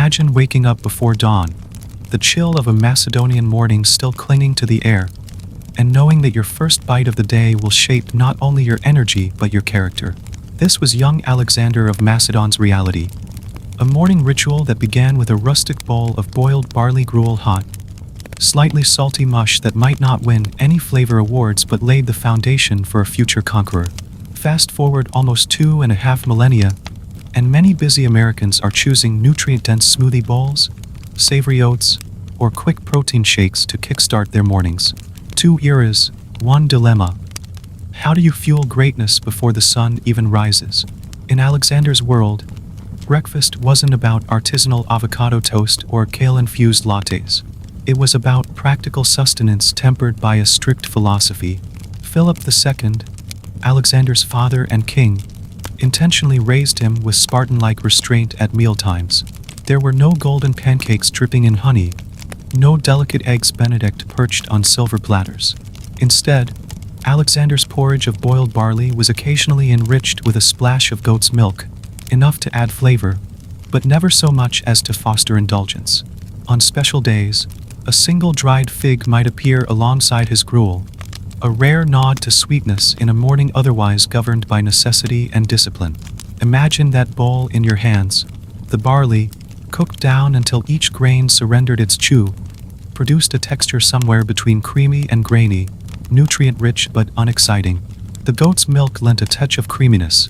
Imagine waking up before dawn, the chill of a Macedonian morning still clinging to the air, and knowing that your first bite of the day will shape not only your energy but your character. This was young Alexander of Macedon's reality. A morning ritual that began with a rustic bowl of boiled barley gruel, hot, slightly salty mush that might not win any flavor awards but laid the foundation for a future conqueror. Fast forward almost 2.5 millennia, and many busy Americans are choosing nutrient-dense smoothie bowls, savory oats, or quick protein shakes to kickstart their mornings. 2 eras, 1 dilemma. How do you fuel greatness before the sun even rises? In Alexander's world, breakfast wasn't about artisanal avocado toast or kale-infused lattes. It was about practical sustenance tempered by a strict philosophy. Philip II, Alexander's father and king, intentionally raised him with Spartan-like restraint at mealtimes. There were no golden pancakes dripping in honey, no delicate eggs Benedict perched on silver platters. Instead, Alexander's porridge of boiled barley was occasionally enriched with a splash of goat's milk, enough to add flavor, but never so much as to foster indulgence. On special days, a single dried fig might appear alongside his gruel, a rare nod to sweetness in a morning otherwise governed by necessity and discipline. Imagine that bowl in your hands, the barley, cooked down until each grain surrendered its chew, produced a texture somewhere between creamy and grainy, nutrient-rich but unexciting. The goat's milk lent a touch of creaminess,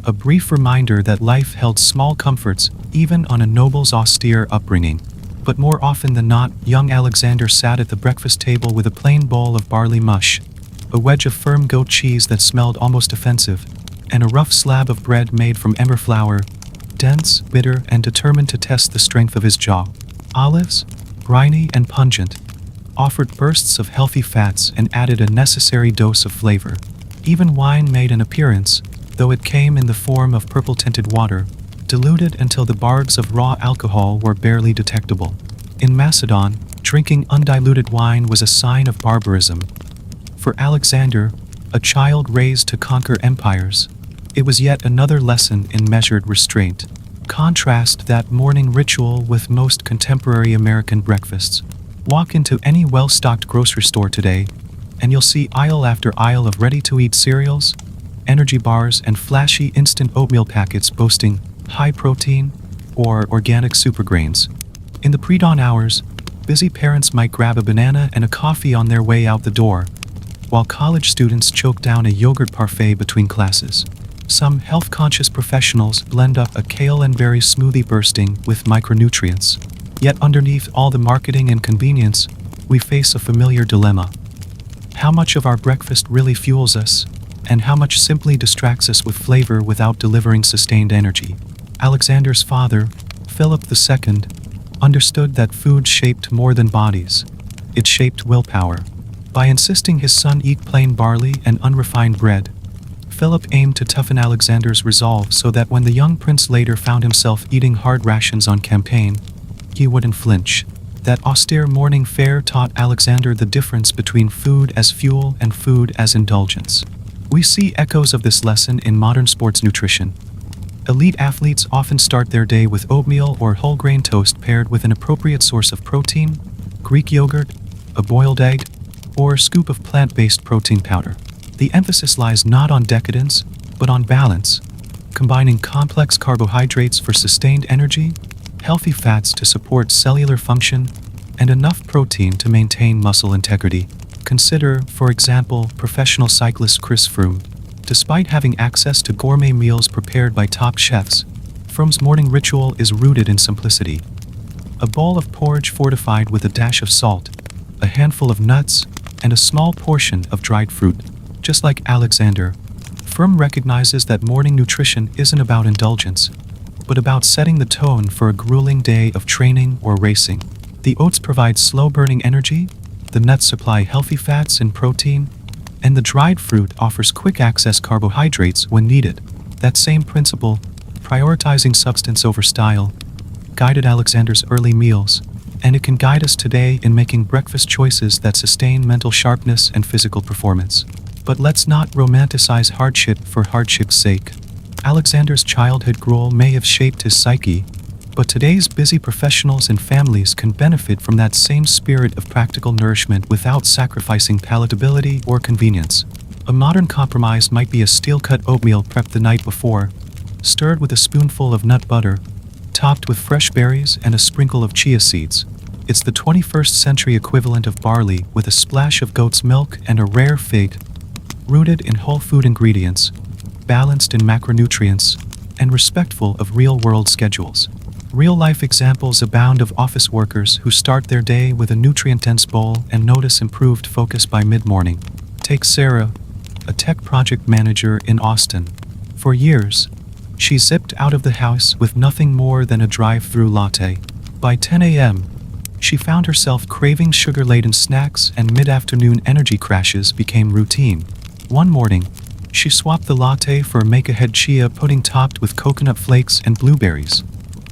a brief reminder that life held small comforts even on a noble's austere upbringing. But more often than not, young Alexander sat at the breakfast table with a plain bowl of barley mush, a wedge of firm goat cheese that smelled almost offensive, and a rough slab of bread made from emmer flour, dense, bitter, and determined to test the strength of his jaw. Olives, briny and pungent, offered bursts of healthy fats and added a necessary dose of flavor. Even wine made an appearance, though it came in the form of purple-tinted water, diluted until the barbs of raw alcohol were barely detectable. In Macedon, drinking undiluted wine was a sign of barbarism. For Alexander, a child raised to conquer empires, it was yet another lesson in measured restraint. Contrast that morning ritual with most contemporary American breakfasts. Walk into any well-stocked grocery store today, and you'll see aisle after aisle of ready-to-eat cereals, energy bars, and flashy instant oatmeal packets boasting high protein or organic supergrains. In the pre-dawn hours, busy parents might grab a banana and a coffee on their way out the door, while college students choke down a yogurt parfait between classes. Some health-conscious professionals blend up a kale and berry smoothie bursting with micronutrients. Yet underneath all the marketing and convenience, we face a familiar dilemma. How much of our breakfast really fuels us, and how much simply distracts us with flavor without delivering sustained energy? Alexander's father, Philip II, understood that food shaped more than bodies. It shaped willpower. By insisting his son eat plain barley and unrefined bread, Philip aimed to toughen Alexander's resolve so that when the young prince later found himself eating hard rations on campaign, he wouldn't flinch. That austere morning fare taught Alexander the difference between food as fuel and food as indulgence. We see echoes of this lesson in modern sports nutrition. Elite athletes often start their day with oatmeal or whole grain toast paired with an appropriate source of protein, Greek yogurt, a boiled egg, or a scoop of plant-based protein powder. The emphasis lies not on decadence, but on balance, combining complex carbohydrates for sustained energy, healthy fats to support cellular function, and enough protein to maintain muscle integrity. Consider, for example, professional cyclist Chris Froome. Despite having access to gourmet meals prepared by top chefs, Froome's morning ritual is rooted in simplicity. A bowl of porridge fortified with a dash of salt, a handful of nuts, and a small portion of dried fruit. Just like Alexander, Froome recognizes that morning nutrition isn't about indulgence, but about setting the tone for a grueling day of training or racing. The oats provide slow-burning energy, the nuts supply healthy fats and protein, and the dried fruit offers quick-access carbohydrates when needed. That same principle, prioritizing substance over style, guided Alexander's early meals, and it can guide us today in making breakfast choices that sustain mental sharpness and physical performance. But let's not romanticize hardship for hardship's sake. Alexander's childhood gruel may have shaped his psyche, But today's busy professionals and families can benefit from that same spirit of practical nourishment without sacrificing palatability or convenience. A modern compromise might be a steel-cut oatmeal prepped the night before, stirred with a spoonful of nut butter, topped with fresh berries and a sprinkle of chia seeds. It's the 21st century equivalent of barley with a splash of goat's milk and a rare fig, rooted in whole food ingredients, balanced in macronutrients, and respectful of real-world schedules. Real-life examples abound of office workers who start their day with a nutrient-dense bowl and notice improved focus by mid-morning. Take Sarah, a tech project manager in Austin. For years, she zipped out of the house with nothing more than a drive-through latte. By 10 a.m., she found herself craving sugar-laden snacks, and mid-afternoon energy crashes became routine. One morning, she swapped the latte for a make-ahead chia pudding topped with coconut flakes and blueberries,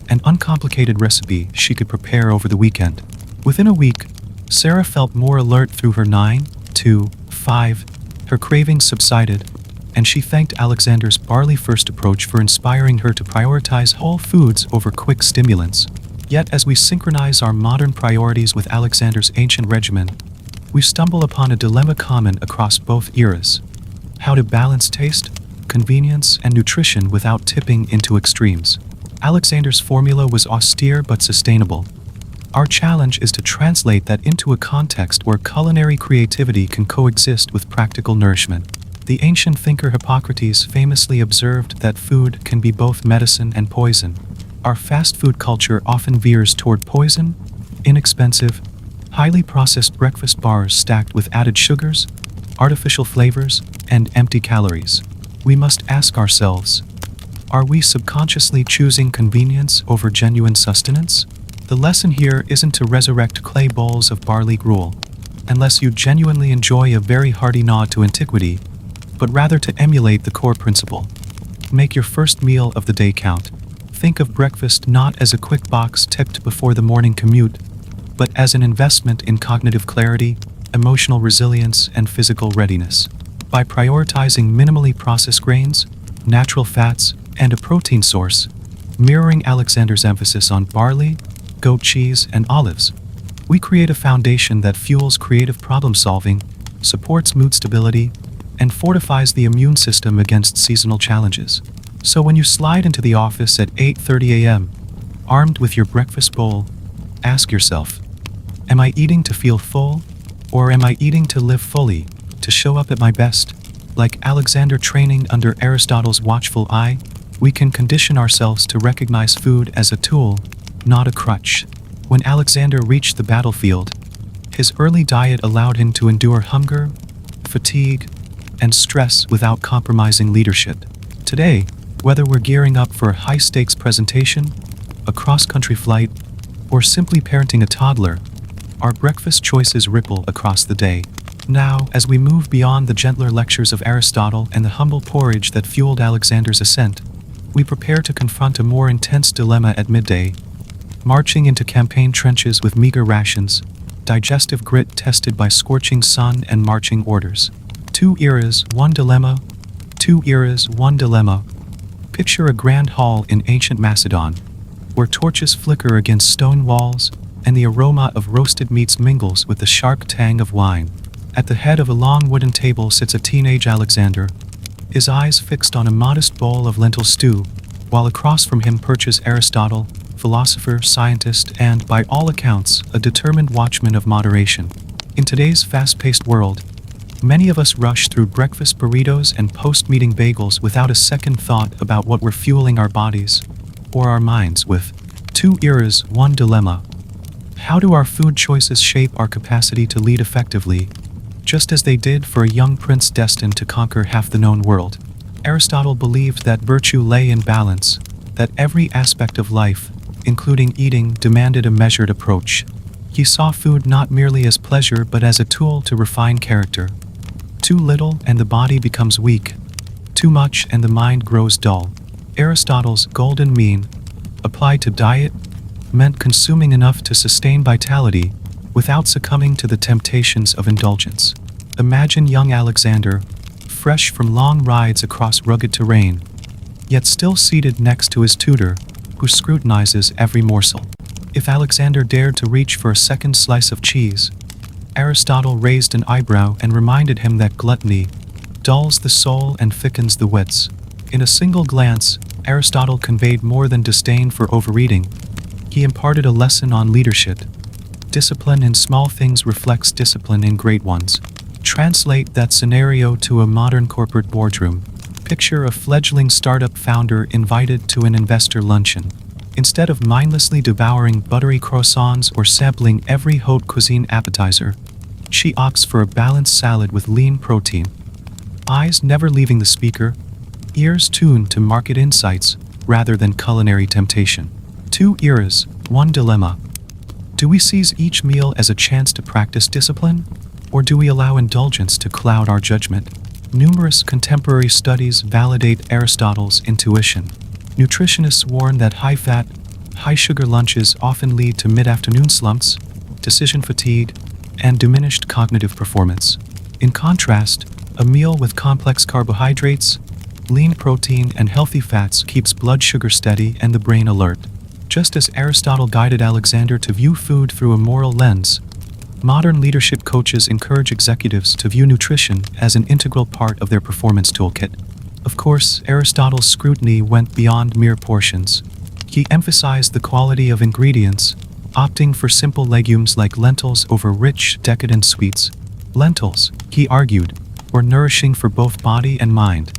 an uncomplicated recipe she could prepare over the weekend. Within a week, Sarah felt more alert through her 9 to 5. Her cravings subsided, and she thanked Alexander's barley-first approach for inspiring her to prioritize whole foods over quick stimulants. Yet as we synchronize our modern priorities with Alexander's ancient regimen, we stumble upon a dilemma common across both eras: how to balance taste, convenience, and nutrition without tipping into extremes. Alexander's formula was austere but sustainable. Our challenge is to translate that into a context where culinary creativity can coexist with practical nourishment. The ancient thinker Hippocrates famously observed that food can be both medicine and poison. Our fast food culture often veers toward poison, inexpensive, highly processed breakfast bars stacked with added sugars, artificial flavors, and empty calories. We must ask ourselves, are we subconsciously choosing convenience over genuine sustenance? The lesson here isn't to resurrect clay bowls of barley gruel, unless you genuinely enjoy a very hearty nod to antiquity, but rather to emulate the core principle. Make your first meal of the day count. Think of breakfast not as a quick box ticked before the morning commute, but as an investment in cognitive clarity, emotional resilience, and physical readiness. By prioritizing minimally processed grains, natural fats, and a protein source, mirroring Alexander's emphasis on barley, goat cheese, and olives, we create a foundation that fuels creative problem-solving, supports mood stability, and fortifies the immune system against seasonal challenges. So when you slide into the office at 8:30 a.m., armed with your breakfast bowl, ask yourself, am I eating to feel full, or am I eating to live fully, to show up at my best? Like Alexander training under Aristotle's watchful eye, we can condition ourselves to recognize food as a tool, not a crutch. When Alexander reached the battlefield, his early diet allowed him to endure hunger, fatigue, and stress without compromising leadership. Today, whether we're gearing up for a high-stakes presentation, a cross-country flight, or simply parenting a toddler, our breakfast choices ripple across the day. Now, as we move beyond the gentler lectures of Aristotle and the humble porridge that fueled Alexander's ascent, we prepare to confront a more intense dilemma at midday, marching into campaign trenches with meager rations, digestive grit tested by scorching sun and marching orders. Two eras, one dilemma. Two eras, one dilemma. Picture a grand hall in ancient Macedon, where torches flicker against stone walls and the aroma of roasted meats mingles with the sharp tang of wine. At the head of a long wooden table sits a teenage Alexander, his eyes fixed on a modest bowl of lentil stew, while across from him perches Aristotle, philosopher, scientist, and, by all accounts, a determined watchman of moderation. In today's fast-paced world, many of us rush through breakfast burritos and post-meeting bagels without a second thought about what we're fueling our bodies or our minds with. Two eras, one dilemma. How do our food choices shape our capacity to lead effectively, just as they did for a young prince destined to conquer half the known world? Aristotle believed that virtue lay in balance, that every aspect of life, including eating, demanded a measured approach. He saw food not merely as pleasure but as a tool to refine character. Too little and the body becomes weak. Too much and the mind grows dull. Aristotle's golden mean, applied to diet, meant consuming enough to sustain vitality without succumbing to the temptations of indulgence. Imagine young Alexander, fresh from long rides across rugged terrain, yet still seated next to his tutor, who scrutinizes every morsel. If Alexander dared to reach for a second slice of cheese, Aristotle raised an eyebrow and reminded him that gluttony dulls the soul and thickens the wits. In a single glance, Aristotle conveyed more than disdain for overeating. He imparted a lesson on leadership. Discipline in small things reflects discipline in great ones. Translate that scenario to a modern corporate boardroom. Picture a fledgling startup founder invited to an investor luncheon. Instead of mindlessly devouring buttery croissants or sampling every haute cuisine appetizer, she opts for a balanced salad with lean protein. Eyes never leaving the speaker, ears tuned to market insights rather than culinary temptation. 2 eras, 1 dilemma. Do we seize each meal as a chance to practice discipline, or do we allow indulgence to cloud our judgment? Numerous contemporary studies validate Aristotle's intuition. Nutritionists warn that high-fat, high-sugar lunches often lead to mid-afternoon slumps, decision fatigue, and diminished cognitive performance. In contrast, a meal with complex carbohydrates, lean protein, and healthy fats keeps blood sugar steady and the brain alert. Just as Aristotle guided Alexander to view food through a moral lens, modern leadership coaches encourage executives to view nutrition as an integral part of their performance toolkit. Of course, Aristotle's scrutiny went beyond mere portions. He emphasized the quality of ingredients, opting for simple legumes like lentils over rich, decadent sweets. Lentils, he argued, were nourishing for both body and mind.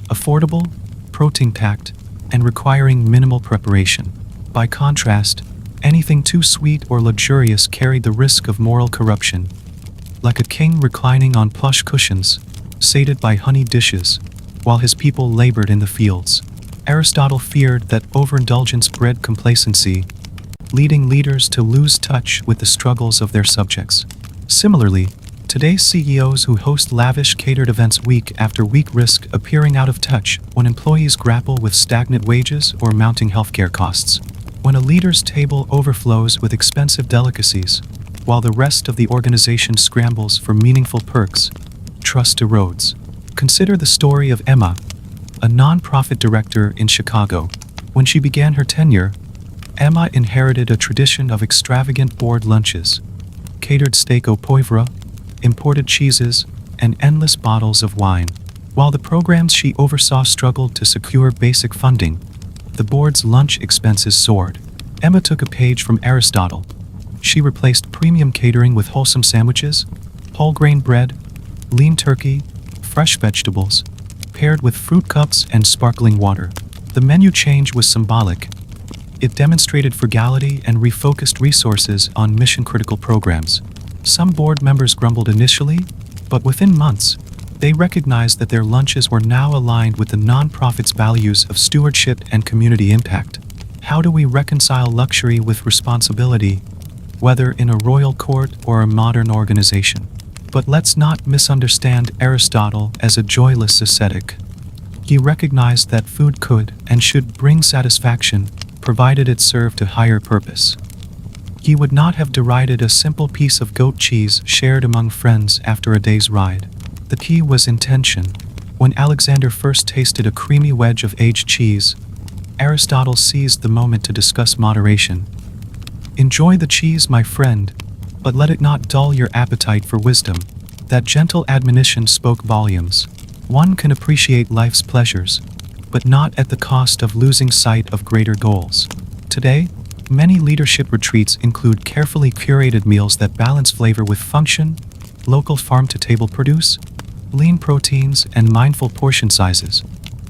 Affordable, protein-packed, and requiring minimal preparation. By contrast, anything too sweet or luxurious carried the risk of moral corruption. Like a king reclining on plush cushions, sated by honeyed dishes, while his people labored in the fields, Aristotle feared that overindulgence bred complacency, leading leaders to lose touch with the struggles of their subjects. Similarly, today's CEOs who host lavish catered events week after week risk appearing out of touch when employees grapple with stagnant wages or mounting healthcare costs. When a leader's table overflows with expensive delicacies, while the rest of the organization scrambles for meaningful perks, trust erodes. Consider the story of Emma, a nonprofit director in Chicago. When she began her tenure, Emma inherited a tradition of extravagant board lunches, catered steak au poivre, imported cheeses, and endless bottles of wine. While the programs she oversaw struggled to secure basic funding, the board's lunch expenses soared. Emma took a page from Aristotle. She replaced premium catering with wholesome sandwiches, whole grain bread, lean turkey, fresh vegetables, paired with fruit cups and sparkling water. The menu change was symbolic. It demonstrated frugality and refocused resources on mission-critical programs. Some board members grumbled initially, but within months, they recognized that their lunches were now aligned with the nonprofit's values of stewardship and community impact. How do we reconcile luxury with responsibility, whether in a royal court or a modern organization? But let's not misunderstand Aristotle as a joyless ascetic. He recognized that food could and should bring satisfaction, provided it served a higher purpose. He would not have derided a simple piece of goat cheese shared among friends after a day's ride. The key was intention. When Alexander first tasted a creamy wedge of aged cheese, Aristotle seized the moment to discuss moderation. Enjoy the cheese, my friend, but let it not dull your appetite for wisdom. That gentle admonition spoke volumes. One can appreciate life's pleasures, but not at the cost of losing sight of greater goals. Today, many leadership retreats include carefully curated meals that balance flavor with function, local farm-to-table produce, lean proteins, and mindful portion sizes,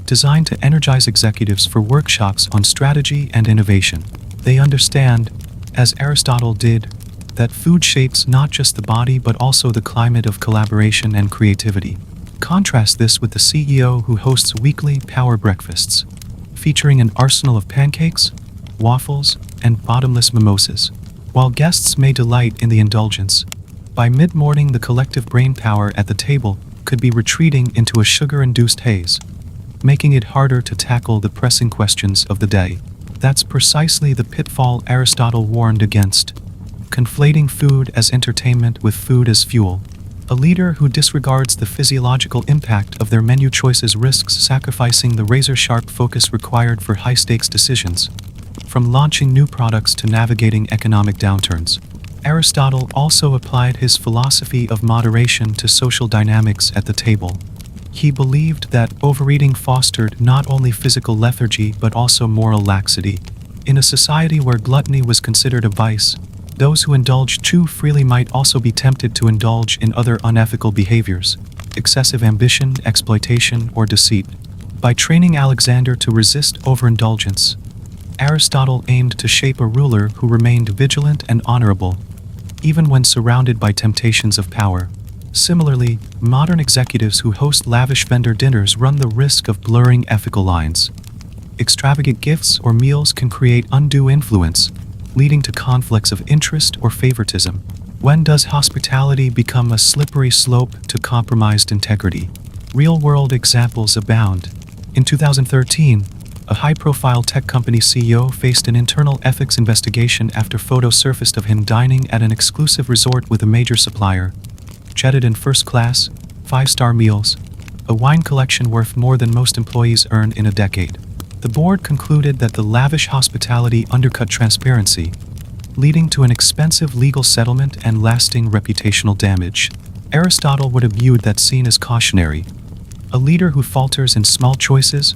designed to energize executives for workshops on strategy and innovation. They understand, as Aristotle did, that food shapes not just the body but also the climate of collaboration and creativity. Contrast this with the CEO who hosts weekly power breakfasts, featuring an arsenal of pancakes, waffles, and bottomless mimosas. While guests may delight in the indulgence, by mid-morning the collective brain power at the table could be retreating into a sugar-induced haze, making it harder to tackle the pressing questions of the day. That's precisely the pitfall Aristotle warned against: conflating food as entertainment with food as fuel. A leader who disregards the physiological impact of their menu choices risks sacrificing the razor-sharp focus required for high-stakes decisions. from launching new products to navigating economic downturns. Aristotle also applied his philosophy of moderation to social dynamics at the table. He believed that overeating fostered not only physical lethargy but also moral laxity. In a society where gluttony was considered a vice, those who indulged too freely might also be tempted to indulge in other unethical behaviors, excessive ambition, exploitation, or deceit. By training Alexander to resist overindulgence, Aristotle aimed to shape a ruler who remained vigilant and honorable, even when surrounded by temptations of power. Similarly, modern executives who host lavish vendor dinners run the risk of blurring ethical lines. Extravagant gifts or meals can create undue influence, leading to conflicts of interest or favoritism. When does hospitality become a slippery slope to compromised integrity? Real-world examples abound. In 2013, a high-profile tech company CEO faced an internal ethics investigation after photos surfaced of him dining at an exclusive resort with a major supplier. Jetted in first class, 5-star meals, a wine collection worth more than most employees earn in a decade. The board concluded that the lavish hospitality undercut transparency, leading to an expensive legal settlement and lasting reputational damage. Aristotle would have viewed that scene as cautionary. A leader who falters in small choices,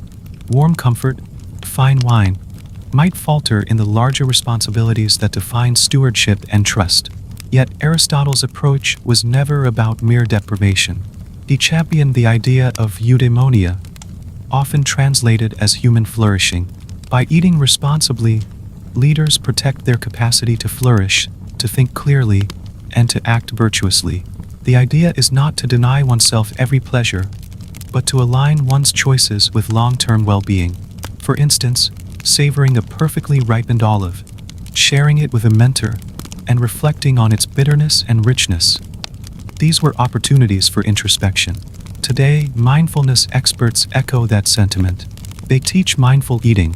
warm comfort, fine wine, might falter in the larger responsibilities that define stewardship and trust. Yet Aristotle's approach was never about mere deprivation. He championed the idea of eudaimonia, often translated as human flourishing. By eating responsibly, leaders protect their capacity to flourish, to think clearly, and to act virtuously. The idea is not to deny oneself every pleasure, but to align one's choices with long-term well-being. For instance, savoring a perfectly ripened olive, sharing it with a mentor, and reflecting on its bitterness and richness. These were opportunities for introspection. Today, mindfulness experts echo that sentiment. They teach mindful eating,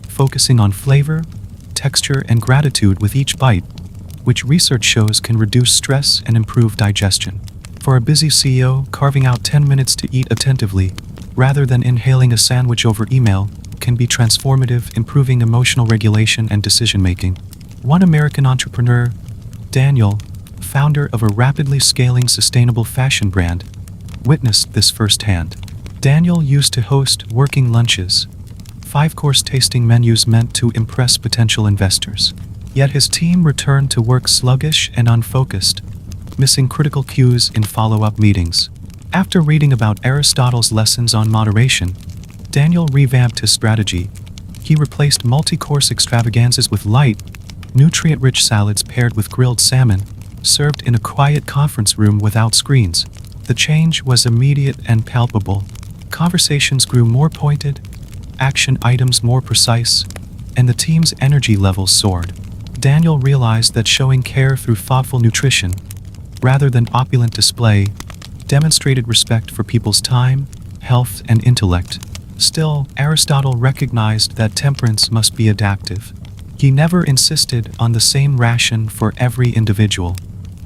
focusing on flavor, texture, and gratitude with each bite, which research shows can reduce stress and improve digestion. For a busy CEO, carving out 10 minutes to eat attentively, rather than inhaling a sandwich over email, can be transformative, improving emotional regulation and decision-making. One American entrepreneur, Daniel, founder of a rapidly scaling sustainable fashion brand, witnessed this firsthand. Daniel used to host working lunches, 5-course tasting menus meant to impress potential investors. Yet his team returned to work sluggish and unfocused, missing critical cues in follow-up meetings. After reading about Aristotle's lessons on moderation, Daniel revamped his strategy. He replaced multi-course extravaganzas with light, nutrient-rich salads paired with grilled salmon, served in a quiet conference room without screens. The change was immediate and palpable. Conversations grew more pointed, action items more precise, and the team's energy levels soared. Daniel realized that showing care through thoughtful nutrition, rather than opulent display, demonstrated respect for people's time, health, and intellect. Still, Aristotle recognized that temperance must be adaptive. He never insisted on the same ration for every individual.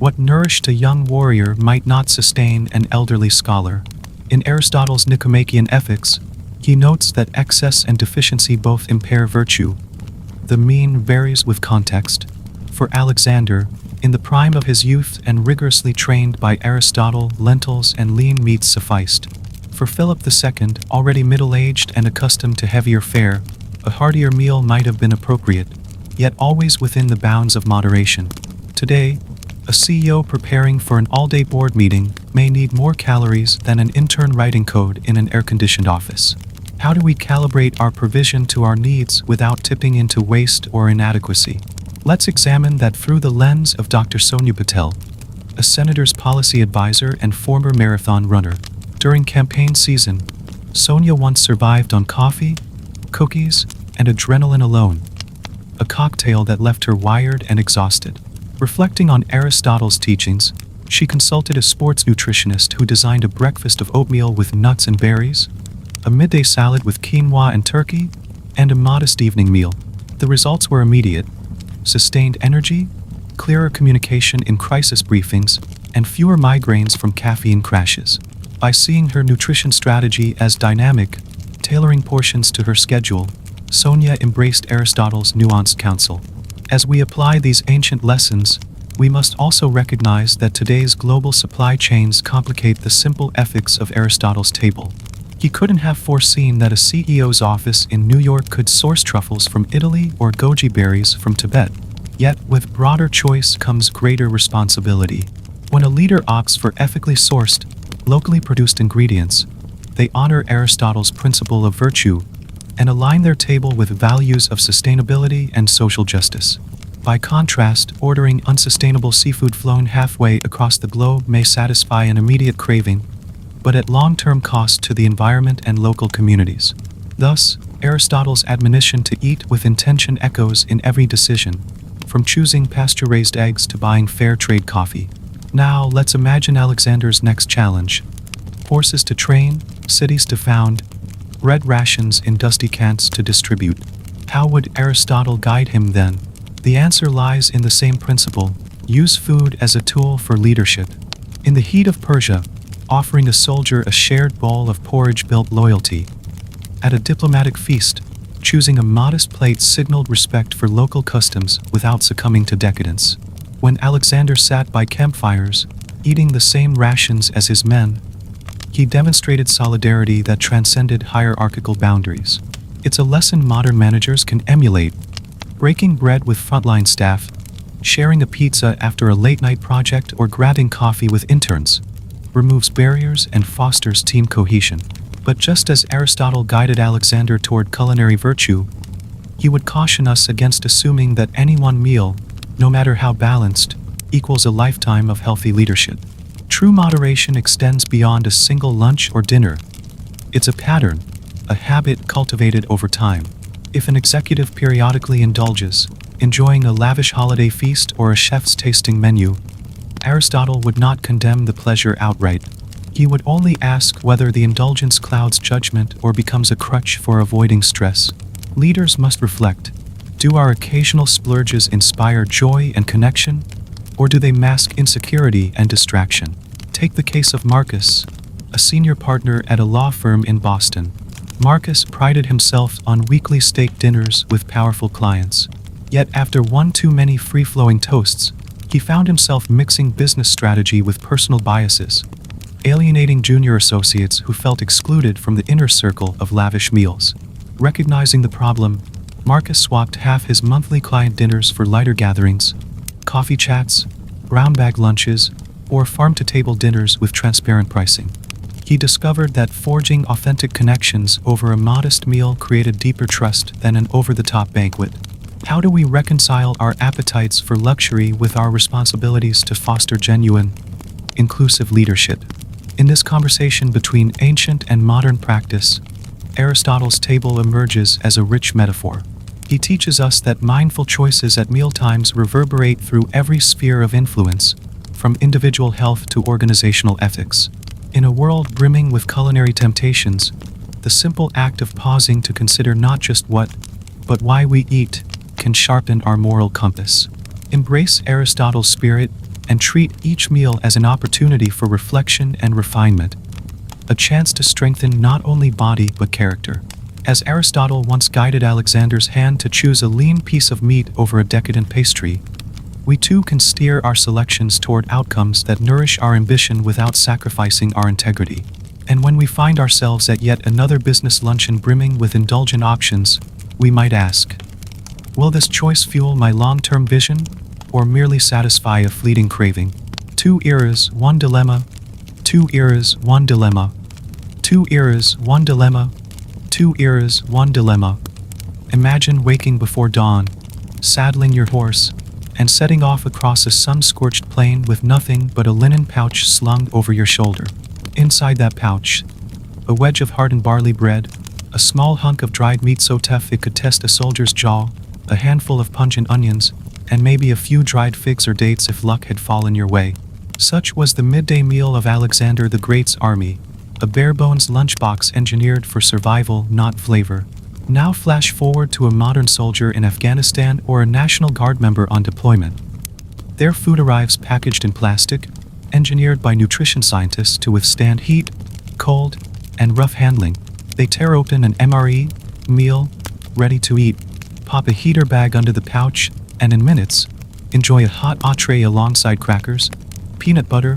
What nourished a young warrior might not sustain an elderly scholar. In Aristotle's Nicomachean Ethics, he notes that excess and deficiency both impair virtue. The mean varies with context. For Alexander, in the prime of his youth and rigorously trained by Aristotle, lentils and lean meats sufficed. For Philip II, already middle-aged and accustomed to heavier fare, a heartier meal might have been appropriate, yet always within the bounds of moderation. Today, a CEO preparing for an all-day board meeting may need more calories than an intern writing code in an air-conditioned office. How do we calibrate our provision to our needs without tipping into waste or inadequacy? Let's examine that through the lens of Dr. Sonia Patel, a senator's policy advisor and former marathon runner. During campaign season, Sonia once survived on coffee, cookies, and adrenaline alone, a cocktail that left her wired and exhausted. Reflecting on Aristotle's teachings, she consulted a sports nutritionist who designed a breakfast of oatmeal with nuts and berries, a midday salad with quinoa and turkey, and a modest evening meal. The results were immediate: sustained energy, clearer communication in crisis briefings, and fewer migraines from caffeine crashes. By seeing her nutrition strategy as dynamic, tailoring portions to her schedule, Sonia embraced Aristotle's nuanced counsel. As we apply these ancient lessons, we must also recognize that today's global supply chains complicate the simple ethics of Aristotle's table. He couldn't have foreseen that a CEO's office in New York could source truffles from Italy or goji berries from Tibet. Yet, with broader choice comes greater responsibility. When a leader opts for ethically sourced, locally produced ingredients, they honor Aristotle's principle of virtue and align their table with values of sustainability and social justice. By contrast, ordering unsustainable seafood flown halfway across the globe may satisfy an immediate craving, but at long-term cost to the environment and local communities. Thus, Aristotle's admonition to eat with intention echoes in every decision, from choosing pasture-raised eggs to buying fair trade coffee. Now, let's imagine Alexander's next challenge. Horses to train, cities to found, bread rations in dusty cants to distribute. How would Aristotle guide him then? The answer lies in the same principle: use food as a tool for leadership. In the heat of Persia, offering a soldier a shared bowl of porridge built loyalty. At a diplomatic feast, choosing a modest plate signaled respect for local customs without succumbing to decadence. When Alexander sat by campfires, eating the same rations as his men, he demonstrated solidarity that transcended hierarchical boundaries. It's a lesson modern managers can emulate. Breaking bread with frontline staff, sharing a pizza after a late-night project, or grabbing coffee with interns removes barriers and fosters team cohesion. But just as Aristotle guided Alexander toward culinary virtue, he would caution us against assuming that any one meal, no matter how balanced, equals a lifetime of healthy leadership. True moderation extends beyond a single lunch or dinner. It's a pattern, a habit cultivated over time. If an executive periodically indulges, enjoying a lavish holiday feast or a chef's tasting menu, Aristotle would not condemn the pleasure outright. He would only ask whether the indulgence clouds judgment or becomes a crutch for avoiding stress. Leaders must reflect: do our occasional splurges inspire joy and connection, or do they mask insecurity and distraction? Take the case of Marcus, a senior partner at a law firm in Boston. Marcus prided himself on weekly steak dinners with powerful clients. Yet after one too many free-flowing toasts, he found himself mixing business strategy with personal biases, alienating junior associates who felt excluded from the inner circle of lavish meals. Recognizing the problem, Marcus swapped half his monthly client dinners for lighter gatherings, coffee chats, brown bag lunches, or farm-to-table dinners with transparent pricing. He discovered that forging authentic connections over a modest meal created deeper trust than an over-the-top banquet. How do we reconcile our appetites for luxury with our responsibilities to foster genuine, inclusive leadership? In this conversation between ancient and modern practice, Aristotle's table emerges as a rich metaphor. He teaches us that mindful choices at mealtimes reverberate through every sphere of influence, from individual health to organizational ethics. In a world brimming with culinary temptations, the simple act of pausing to consider not just what, but why we eat, can sharpen our moral compass. Embrace Aristotle's spirit and treat each meal as an opportunity for reflection and refinement, a chance to strengthen not only body but character. As Aristotle once guided Alexander's hand to choose a lean piece of meat over a decadent pastry, we too can steer our selections toward outcomes that nourish our ambition without sacrificing our integrity. And when we find ourselves at yet another business luncheon brimming with indulgent options, we might ask, will this choice fuel my long-term vision, or merely satisfy a fleeting craving? 2 eras, 1 dilemma. 2 eras, 1 dilemma. 2 eras, 1 dilemma. 2 eras, 1 dilemma. Imagine waking before dawn, saddling your horse, and setting off across a sun-scorched plain with nothing but a linen pouch slung over your shoulder. Inside that pouch, a wedge of hardened barley bread, a small hunk of dried meat so tough it could test a soldier's jaw, a handful of pungent onions, and maybe a few dried figs or dates if luck had fallen your way. Such was the midday meal of Alexander the Great's army, a bare-bones lunchbox engineered for survival, not flavor. Now flash forward to a modern soldier in Afghanistan or a National Guard member on deployment. Their food arrives packaged in plastic, engineered by nutrition scientists to withstand heat, cold, and rough handling. They tear open an MRE meal, ready to eat, pop a heater bag under the pouch, and in minutes, enjoy a hot entree alongside crackers, peanut butter,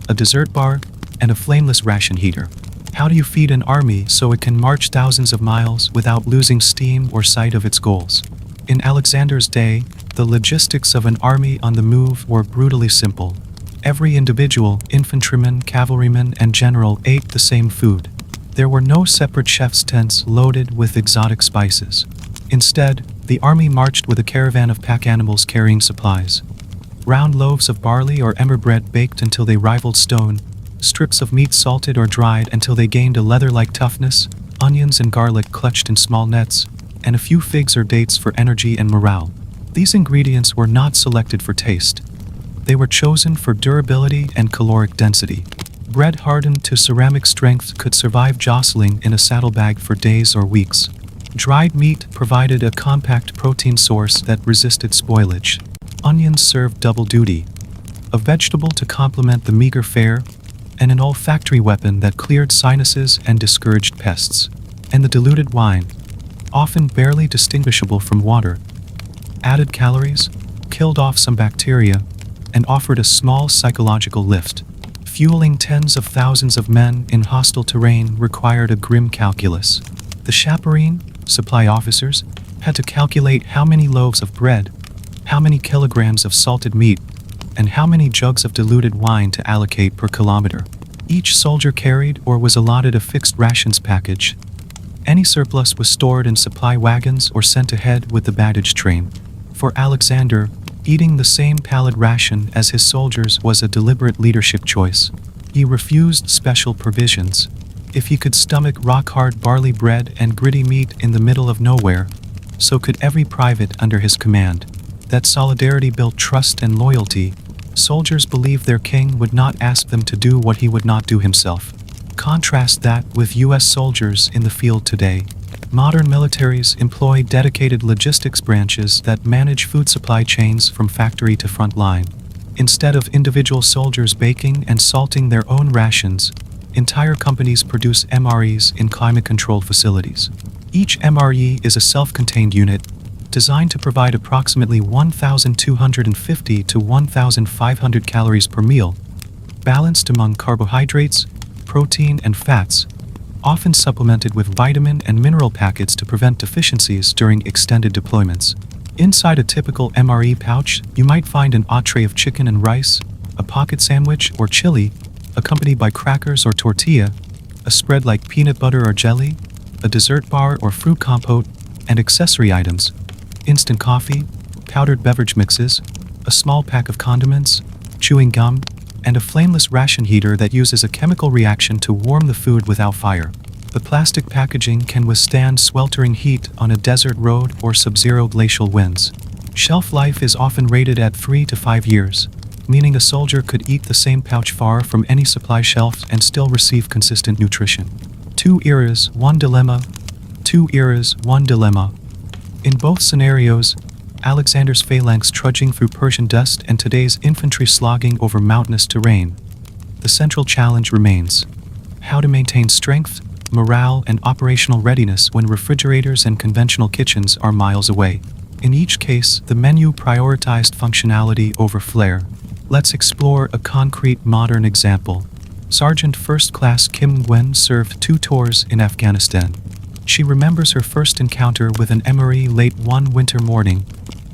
a dessert bar, and a flameless ration heater. How do you feed an army so it can march thousands of miles without losing steam or sight of its goals? In Alexander's day, the logistics of an army on the move were brutally simple. Every individual, infantryman, cavalryman, and general ate the same food. There were no separate chef's tents loaded with exotic spices. Instead, the army marched with a caravan of pack animals carrying supplies. Round loaves of barley or emmer bread baked until they rivaled stone, strips of meat salted or dried until they gained a leather-like toughness, onions and garlic clutched in small nets, and a few figs or dates for energy and morale. These ingredients were not selected for taste. They were chosen for durability and caloric density. Bread hardened to ceramic strength could survive jostling in a saddlebag for days or weeks. Dried meat provided a compact protein source that resisted spoilage. Onions served double duty: a vegetable to complement the meager fare, and an olfactory weapon that cleared sinuses and discouraged pests. And the diluted wine, often barely distinguishable from water, added calories, killed off some bacteria, and offered a small psychological lift. Fueling tens of thousands of men in hostile terrain required a grim calculus. The chaperone, supply officers, had to calculate how many loaves of bread, how many kilograms of salted meat, and how many jugs of diluted wine to allocate per kilometer. Each soldier carried or was allotted a fixed rations package. Any surplus was stored in supply wagons or sent ahead with the baggage train. For Alexander, eating the same pallid ration as his soldiers was a deliberate leadership choice. He refused special provisions. If he could stomach rock-hard barley bread and gritty meat in the middle of nowhere, so could every private under his command. That solidarity built trust and loyalty. Soldiers believed their king would not ask them to do what he would not do himself. Contrast that with U.S. soldiers in the field today. Modern militaries employ dedicated logistics branches that manage food supply chains from factory to front line. Instead of individual soldiers baking and salting their own rations, entire companies produce MREs in climate-controlled facilities. Each MRE is a self-contained unit, designed to provide approximately 1,250 to 1,500 calories per meal, balanced among carbohydrates, protein, and fats, often supplemented with vitamin and mineral packets to prevent deficiencies during extended deployments. Inside a typical MRE pouch, you might find an entree of chicken and rice, a pocket sandwich or chili, accompanied by crackers or tortilla, a spread like peanut butter or jelly, a dessert bar or fruit compote, and accessory items: instant coffee, powdered beverage mixes, a small pack of condiments, chewing gum, and a flameless ration heater that uses a chemical reaction to warm the food without fire. The plastic packaging can withstand sweltering heat on a desert road or sub-zero glacial winds. Shelf life is often rated at 3 to 5 years, meaning a soldier could eat the same pouch far from any supply shelf and still receive consistent nutrition. 2 eras, 1 dilemma. 2 eras, 1 dilemma. In both scenarios, Alexander's phalanx trudging through Persian dust and today's infantry slogging over mountainous terrain. The central challenge remains: how to maintain strength, morale, and operational readiness when refrigerators and conventional kitchens are miles away. In each case, the menu prioritized functionality over flair. Let's explore a concrete modern example. Sergeant First Class Kim Nguen served 2 tours in Afghanistan. She remembers her first encounter with an MRE late one winter morning,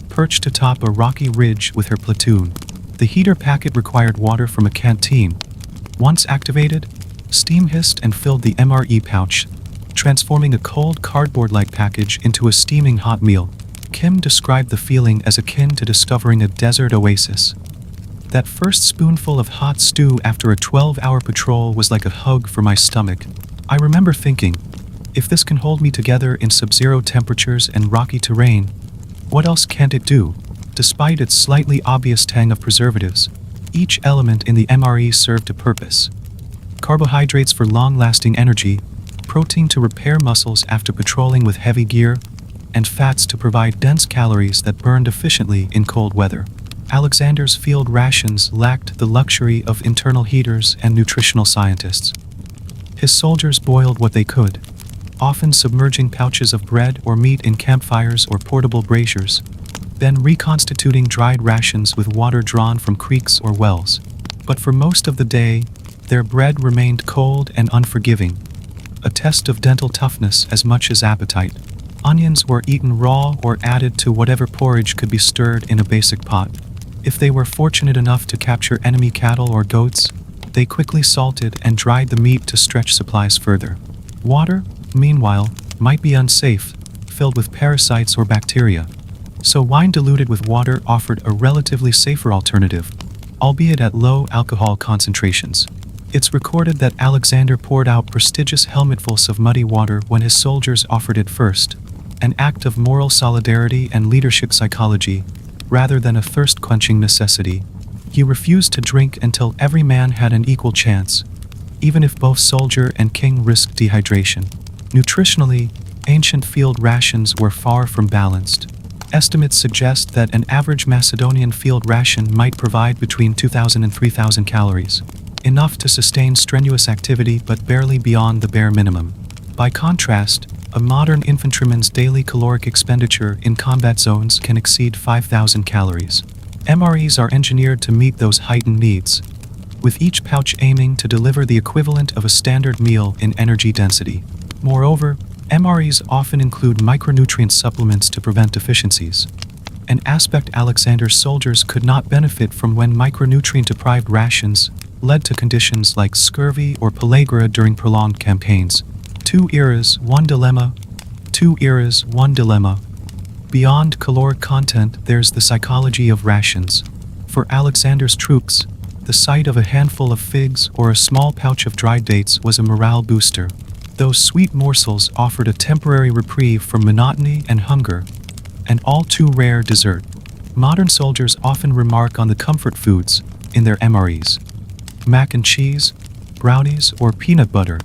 perched atop a rocky ridge with her platoon. The heater packet required water from a canteen. Once activated, steam hissed and filled the MRE pouch, transforming a cold cardboard-like package into a steaming hot meal. Kim described the feeling as akin to discovering a desert oasis. That first spoonful of hot stew after a 12-hour patrol was like a hug for my stomach. I remember thinking, if this can hold me together in sub-zero temperatures and rocky terrain, what else can't it do? Despite its slightly obvious tang of preservatives, each element in the MRE served a purpose. Carbohydrates for long-lasting energy, protein to repair muscles after patrolling with heavy gear, and fats to provide dense calories that burned efficiently in cold weather. Alexander's field rations lacked the luxury of internal heaters and nutritional scientists. His soldiers boiled what they could: often submerging pouches of bread or meat in campfires or portable braziers, then reconstituting dried rations with water drawn from creeks or wells. But for most of the day, their bread remained cold and unforgiving, a test of dental toughness as much as appetite. Onions were eaten raw or added to whatever porridge could be stirred in a basic pot. If they were fortunate enough to capture enemy cattle or goats, they quickly salted and dried the meat to stretch supplies further. Water, meanwhile, might be unsafe, filled with parasites or bacteria. So wine diluted with water offered a relatively safer alternative, albeit at low alcohol concentrations. It's recorded that Alexander poured out prestigious helmetfuls of muddy water when his soldiers offered it first, an act of moral solidarity and leadership psychology, rather than a thirst-quenching necessity. He refused to drink until every man had an equal chance, even if both soldier and king risked dehydration. Nutritionally, ancient field rations were far from balanced. Estimates suggest that an average Macedonian field ration might provide between 2,000 and 3,000 calories, enough to sustain strenuous activity but barely beyond the bare minimum. By contrast, a modern infantryman's daily caloric expenditure in combat zones can exceed 5,000 calories. MREs are engineered to meet those heightened needs, with each pouch aiming to deliver the equivalent of a standard meal in energy density. Moreover, MREs often include micronutrient supplements to prevent deficiencies, an aspect Alexander's soldiers could not benefit from when micronutrient-deprived rations led to conditions like scurvy or pellagra during prolonged campaigns. 2 eras, 1 dilemma. 2 eras, 1 dilemma. Beyond caloric content, there's the psychology of rations. For Alexander's troops, the sight of a handful of figs or a small pouch of dried dates was a morale booster. Those sweet morsels offered a temporary reprieve from monotony and hunger, an all too rare dessert. Modern soldiers often remark on the comfort foods in their MREs. Mac and cheese, brownies, or peanut butter,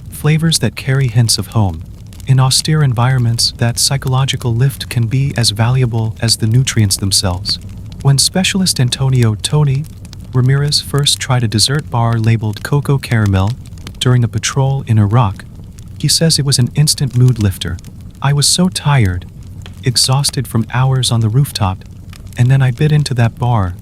flavors that carry hints of home. In austere environments, that psychological lift can be as valuable as the nutrients themselves. When specialist Antonio "Tony" Ramirez first tried a dessert bar labeled cocoa caramel during a patrol in Iraq, he says it was an instant mood lifter. "I was so tired, exhausted from hours on the rooftop, and then I bit into that bar,"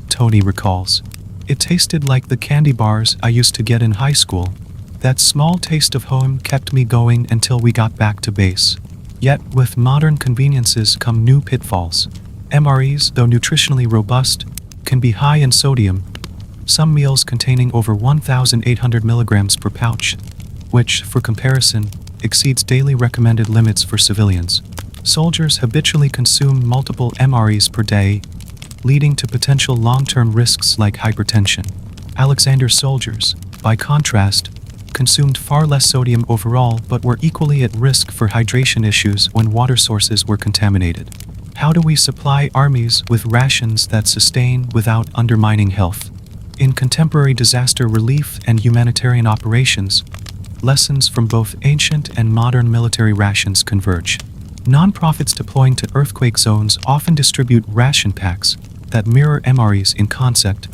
Tony recalls. "It tasted like the candy bars I used to get in high school. That small taste of home kept me going until we got back to base." Yet, with modern conveniences come new pitfalls. MREs, though nutritionally robust, can be high in sodium, some meals containing over 1,800 milligrams per pouch, which, for comparison, exceeds daily recommended limits for civilians. Soldiers habitually consume multiple MREs per day, leading to potential long-term risks like hypertension. Alexander's soldiers, by contrast, consumed far less sodium overall but were equally at risk for hydration issues when water sources were contaminated. How do we supply armies with rations that sustain without undermining health? In contemporary disaster relief and humanitarian operations, lessons from both ancient and modern military rations converge. Nonprofits deploying to earthquake zones often distribute ration packs that mirror MREs in concept: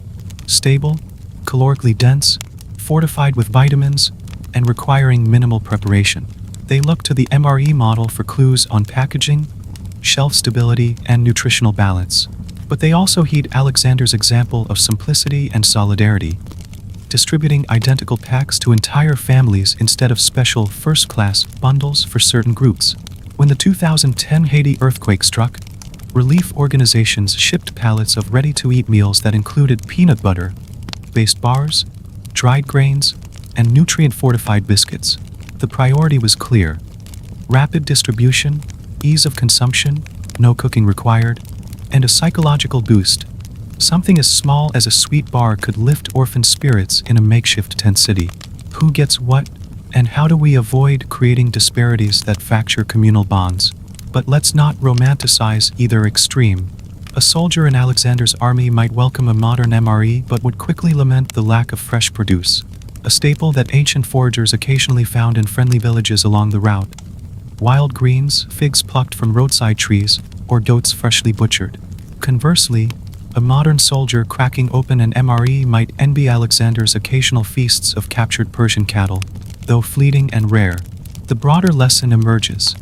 stable, calorically dense, fortified with vitamins, and requiring minimal preparation. They look to the MRE model for clues on packaging, shelf stability, and nutritional balance. But they also heed Alexander's example of simplicity and solidarity, distributing identical packs to entire families instead of special first-class bundles for certain groups. When the 2010 Haiti earthquake struck, relief organizations shipped pallets of ready-to-eat meals that included peanut butter-based bars, dried grains, and nutrient-fortified biscuits. The priority was clear: rapid distribution, ease of consumption, no cooking required, and a psychological boost. Something as small as a sweet bar could lift orphan spirits in a makeshift tent city. Who gets what, and how do we avoid creating disparities that fracture communal bonds? But let's not romanticize either extreme. A soldier in Alexander's army might welcome a modern MRE but would quickly lament the lack of fresh produce, a staple that ancient foragers occasionally found in friendly villages along the route. Wild greens, figs plucked from roadside trees, or goats freshly butchered. Conversely, a modern soldier cracking open an MRE might envy Alexander's occasional feasts of captured Persian cattle, though fleeting and rare. The broader lesson emerges.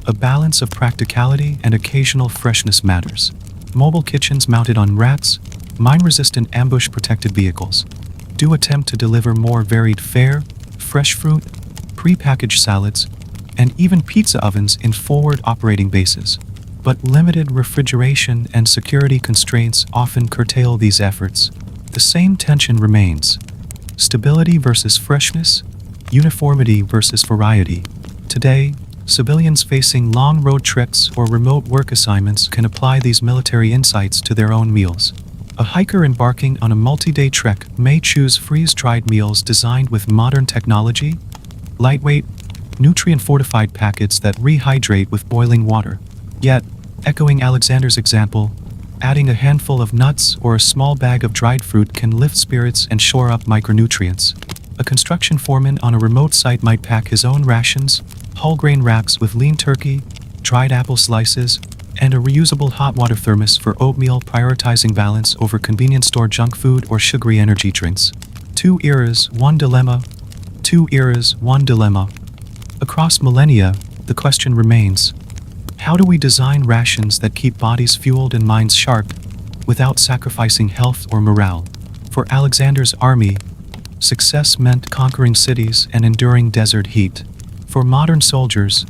A balance of practicality and occasional freshness matters. Mobile kitchens mounted on racks, mine-resistant ambush-protected vehicles do attempt to deliver more varied fare, fresh fruit, pre-packaged salads, and even pizza ovens in forward operating bases. But limited refrigeration and security constraints often curtail these efforts. The same tension remains. Stability versus freshness, uniformity versus variety. Today, civilians facing long road trips or remote work assignments can apply these military insights to their own meals. A hiker embarking on a multi-day trek may choose freeze-dried meals designed with modern technology, lightweight, nutrient-fortified packets that rehydrate with boiling water. Yet, echoing Alexander's example, adding a handful of nuts or a small bag of dried fruit can lift spirits and shore up micronutrients. A construction foreman on a remote site might pack his own rations, whole grain wraps with lean turkey, dried apple slices, and a reusable hot water thermos for oatmeal, prioritizing balance over convenience store junk food or sugary energy drinks. 2 eras, 1 dilemma. 2 eras, 1 dilemma. Across millennia, the question remains: how do we design rations that keep bodies fueled and minds sharp without sacrificing health or morale? For Alexander's army, success meant conquering cities and enduring desert heat. For modern soldiers,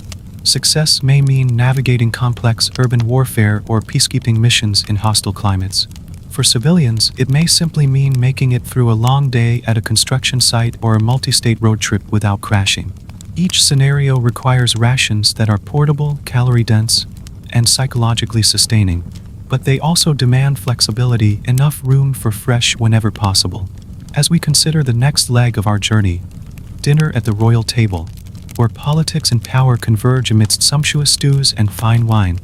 success may mean navigating complex urban warfare or peacekeeping missions in hostile climates. For civilians, it may simply mean making it through a long day at a construction site or a multi-state road trip without crashing. Each scenario requires rations that are portable, calorie-dense, and psychologically sustaining, but they also demand flexibility, enough room for fresh whenever possible. As we consider the next leg of our journey, dinner at the royal table, where politics and power converge amidst sumptuous stews and fine wine,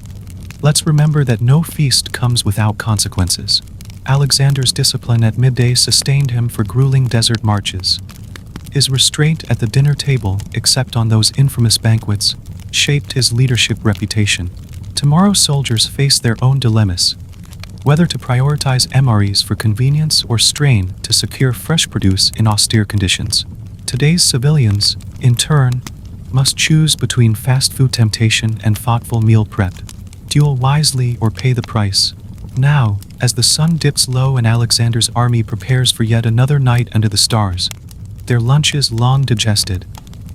let's remember that no feast comes without consequences. Alexander's discipline at midday sustained him for grueling desert marches. His restraint at the dinner table, except on those infamous banquets, shaped his leadership reputation. Tomorrow's soldiers face their own dilemmas: whether to prioritize MREs for convenience or strain to secure fresh produce in austere conditions. Today's civilians, in turn, must choose between fast food temptation and thoughtful meal prep. Duel wisely or pay the price. Now, as the sun dips low and Alexander's army prepares for yet another night under the stars, their lunches long digested,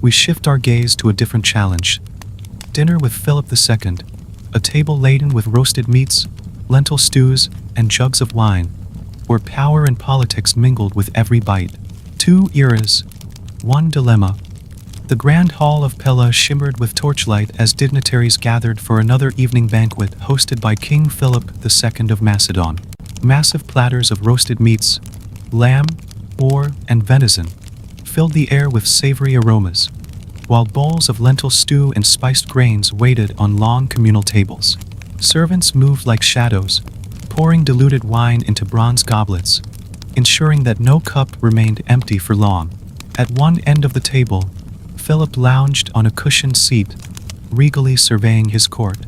we shift our gaze to a different challenge. Dinner with Philip II, a table laden with roasted meats, lentil stews, and jugs of wine, where power and politics mingled with every bite. 2 eras, 1 dilemma. The grand hall of Pella shimmered with torchlight as dignitaries gathered for another evening banquet hosted by King Philip II of Macedon. Massive platters of roasted meats, lamb, boar, and venison filled the air with savory aromas, while bowls of lentil stew and spiced grains waited on long communal tables. Servants moved like shadows, pouring diluted wine into bronze goblets, ensuring that no cup remained empty for long. At one end of the table, Philip lounged on a cushioned seat, regally surveying his court.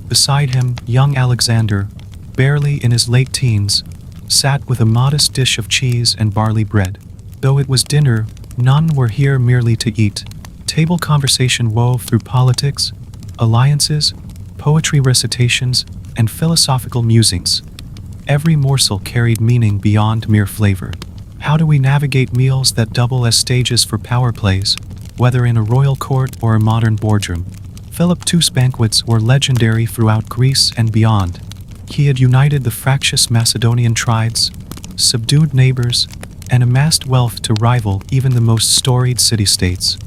Beside him, young Alexander, barely in his late teens, sat with a modest dish of cheese and barley bread. Though it was dinner, none were here merely to eat. Table conversation wove through politics, alliances, poetry recitations, and philosophical musings. Every morsel carried meaning beyond mere flavor. How do we navigate meals that double as stages for power plays, whether in a royal court or a modern boardroom? Philip II's banquets were legendary throughout Greece and beyond. He had united the fractious Macedonian tribes, subdued neighbors, and amassed wealth to rival even the most storied city-states.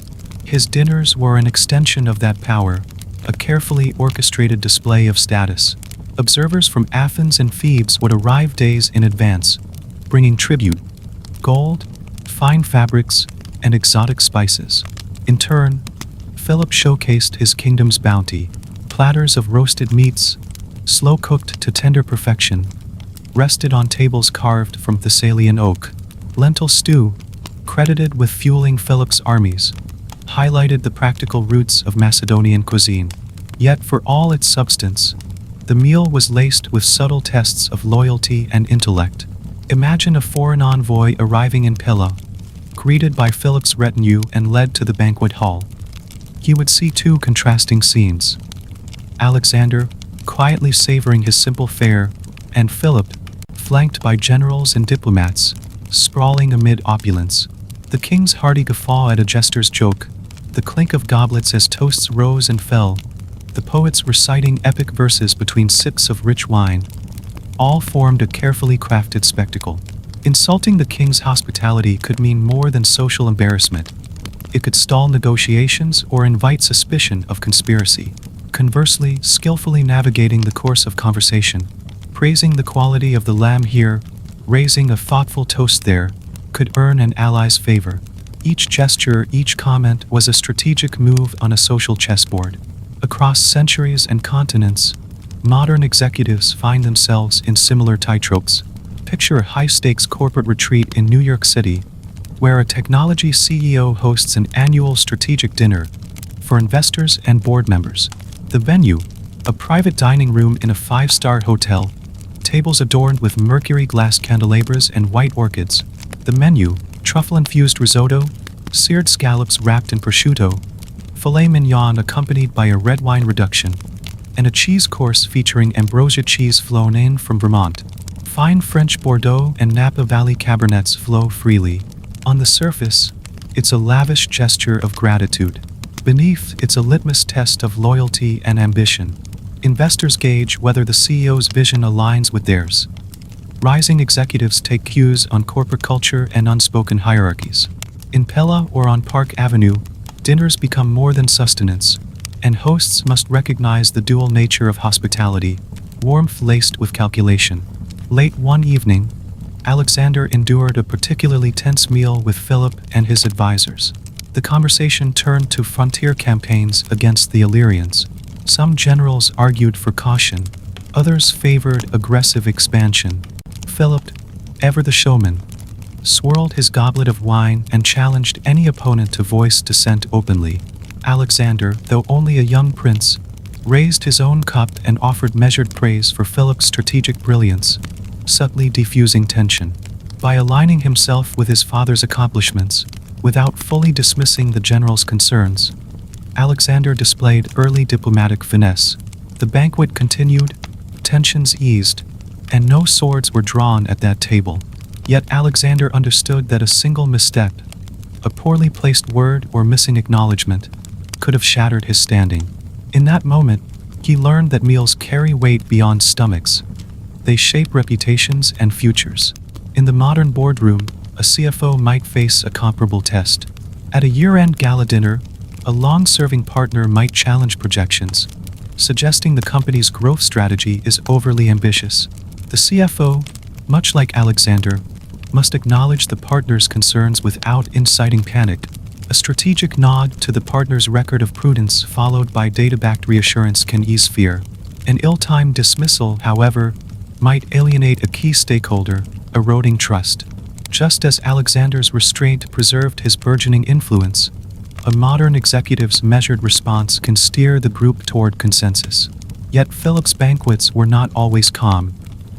His dinners were an extension of that power, a carefully orchestrated display of status. Observers from Athens and Thebes would arrive days in advance, bringing tribute: gold, fine fabrics, and exotic spices. In turn, Philip showcased his kingdom's bounty: platters of roasted meats, slow-cooked to tender perfection, rested on tables carved from Thessalian oak. Lentil stew, credited with fueling Philip's armies, highlighted the practical roots of Macedonian cuisine. Yet for all its substance, the meal was laced with subtle tests of loyalty and intellect. Imagine a foreign envoy arriving in Pella, greeted by Philip's retinue and led to the banquet hall. he would see two contrasting scenes. Alexander, quietly savoring his simple fare, and Philip, flanked by generals and diplomats, sprawling amid opulence. The king's hearty guffaw at a jester's joke, the clink of goblets as toasts rose and fell, the poets reciting epic verses between sips of rich wine, all formed a carefully crafted spectacle. Insulting the king's hospitality could mean more than social embarrassment. It could stall negotiations or invite suspicion of conspiracy. Conversely, skillfully navigating the course of conversation, praising the quality of the lamb here, raising a thoughtful toast there, could earn an ally's favor. Each gesture, each comment was a strategic move on a social chessboard. Across centuries and continents, modern executives find themselves in similar tightropes. Picture a high-stakes corporate retreat in New York City, where a technology CEO hosts an annual strategic dinner for investors and board members. The venue, a private dining room in a five-star hotel, tables adorned with mercury glass candelabras and white orchids. The menu, truffle-infused risotto, seared scallops wrapped in prosciutto, filet mignon accompanied by a red wine reduction, and a cheese course featuring ambrosia cheese flown in from Vermont. Fine French Bordeaux and Napa Valley Cabernets flow freely. On the surface, it's a lavish gesture of gratitude. Beneath, it's a litmus test of loyalty and ambition. Investors gauge whether the CEO's vision aligns with theirs. Rising executives take cues on corporate culture and unspoken hierarchies. In Pella or on Park Avenue, dinners become more than sustenance, and hosts must recognize the dual nature of hospitality, warmth laced with calculation. Late one evening, Alexander endured a particularly tense meal with Philip and his advisors. The conversation turned to frontier campaigns against the Illyrians. Some generals argued for caution, others favored aggressive expansion. Philip, ever the showman, swirled his goblet of wine and challenged any opponent to voice dissent openly. Alexander, though only a young prince, raised his own cup and offered measured praise for Philip's strategic brilliance, subtly diffusing tension. By aligning himself with his father's accomplishments, without fully dismissing the general's concerns, Alexander displayed early diplomatic finesse. The banquet continued, tensions eased, and no swords were drawn at that table. Yet Alexander understood that a single misstep, a poorly placed word or missing acknowledgement, could have shattered his standing. In that moment, he learned that meals carry weight beyond stomachs. They shape reputations and futures. In the modern boardroom, a CFO might face a comparable test. At a year-end gala dinner, a long-serving partner might challenge projections, suggesting the company's growth strategy is overly ambitious. The CFO, much like Alexander, must acknowledge the partner's concerns without inciting panic. A strategic nod to the partner's record of prudence followed by data-backed reassurance can ease fear. An ill-timed dismissal, however, might alienate a key stakeholder, eroding trust. Just as Alexander's restraint preserved his burgeoning influence, a modern executive's measured response can steer the group toward consensus. Yet Philip's banquets were not always calm.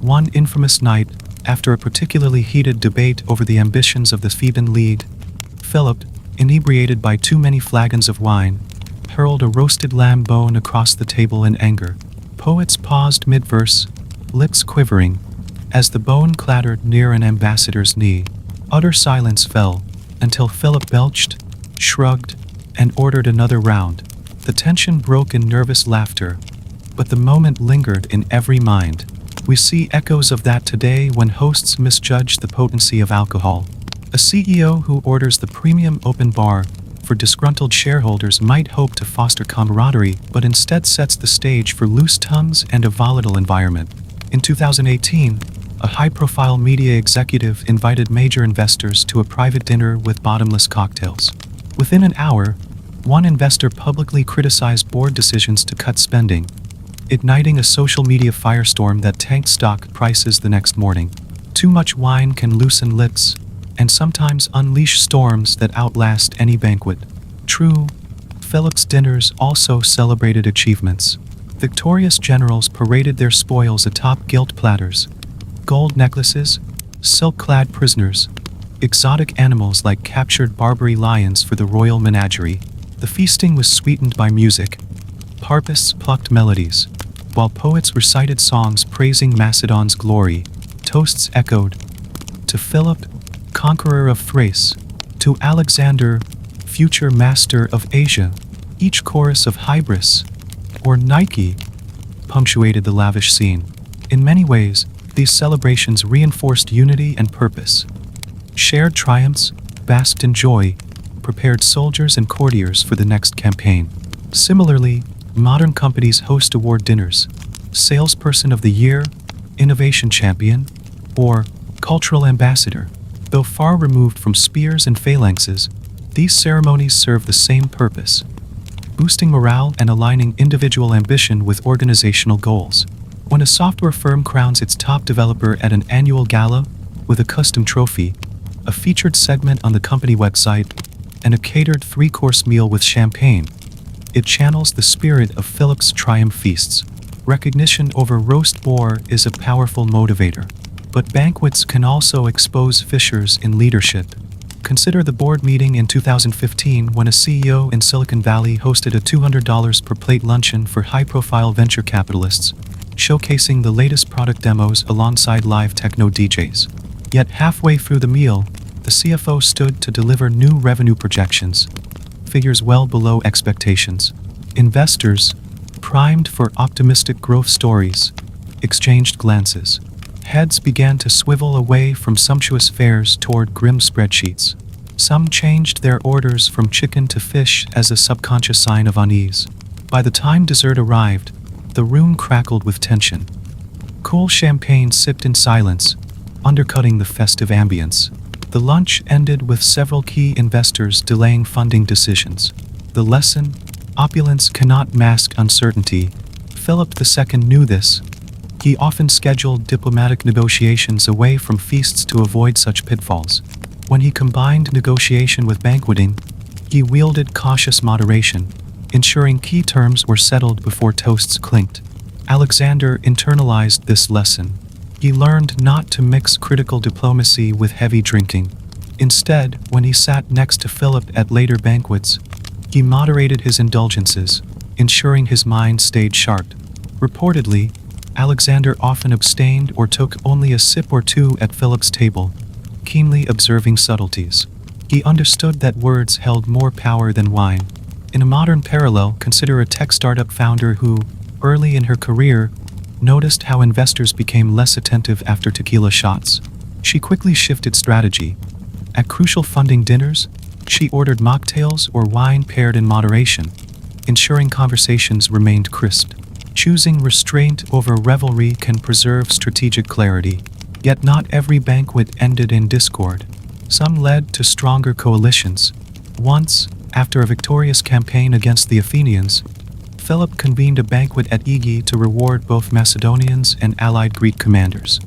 One infamous night, after a particularly heated debate over the ambitions of the Theban lead, Philip, inebriated by too many flagons of wine, hurled a roasted lamb bone across the table in anger. Poets paused mid-verse, lips quivering, as the bone clattered near an ambassador's knee. Utter silence fell, until Philip belched, shrugged, and ordered another round. The tension broke in nervous laughter, but the moment lingered in every mind. We see echoes of that today when hosts misjudge the potency of alcohol. A CEO who orders the premium open bar for disgruntled shareholders might hope to foster camaraderie, but instead sets the stage for loose tongues and a volatile environment. In 2018, a high-profile media executive invited major investors to a private dinner with bottomless cocktails. Within an hour, one investor publicly criticized board decisions to cut spending, igniting a social media firestorm that tanked stock prices the next morning. Too much wine can loosen lips, and sometimes unleash storms that outlast any banquet. True, Philip's dinners also celebrated achievements. Victorious generals paraded their spoils atop gilt platters, gold necklaces, silk-clad prisoners, exotic animals like captured Barbary lions for the royal menagerie. The feasting was sweetened by music. Harpists plucked melodies, while poets recited songs praising Macedon's glory. Toasts echoed. To Philip, conqueror of Thrace. To Alexander, future master of Asia. Each chorus of Hybris, or Nike, punctuated the lavish scene. In many ways, these celebrations reinforced unity and purpose. Shared triumphs, basked in joy, prepared soldiers and courtiers for the next campaign. Similarly, modern companies host award dinners. Salesperson of the Year, Innovation Champion, or Cultural Ambassador. Though far removed from spears and phalanxes, these ceremonies serve the same purpose: boosting morale and aligning individual ambition with organizational goals. When a software firm crowns its top developer at an annual gala with a custom trophy, a featured segment on the company website, and a catered 3-course meal with champagne, it channels the spirit of Philip's triumph feasts. Recognition over roast boar is a powerful motivator, but banquets can also expose fissures in leadership. Consider the board meeting in 2015 when a CEO in Silicon Valley hosted a $200 per plate luncheon for high-profile venture capitalists, showcasing the latest product demos alongside live techno DJs. Yet halfway through the meal, the CFO stood to deliver new revenue projections, figures well below expectations. Investors, primed for optimistic growth stories, exchanged glances. Heads began to swivel away from sumptuous fares toward grim spreadsheets. Some changed their orders from chicken to fish as a subconscious sign of unease. By the time dessert arrived, the room crackled with tension. Cool champagne sipped in silence, undercutting the festive ambience. The lunch ended with several key investors delaying funding decisions. The lesson: opulence cannot mask uncertainty. Philip II knew this. He often scheduled diplomatic negotiations away from feasts to avoid such pitfalls. When he combined negotiation with banqueting, he wielded cautious moderation, ensuring key terms were settled before toasts clinked. Alexander internalized this lesson. He learned not to mix critical diplomacy with heavy drinking. Instead, when he sat next to Philip at later banquets, he moderated his indulgences, ensuring his mind stayed sharp. Reportedly, Alexander often abstained or took only a sip or two at Philip's table, keenly observing subtleties. He understood that words held more power than wine. In a modern parallel, consider a tech startup founder who, early in her career, noticed how investors became less attentive after tequila shots. She quickly shifted strategy. At crucial funding dinners, she ordered mocktails or wine paired in moderation, ensuring conversations remained crisp. Choosing restraint over revelry can preserve strategic clarity. Yet not every banquet ended in discord. Some led to stronger coalitions. Once, after a victorious campaign against the Athenians, Philip convened a banquet at Aegae to reward both Macedonians and allied Greek commanders.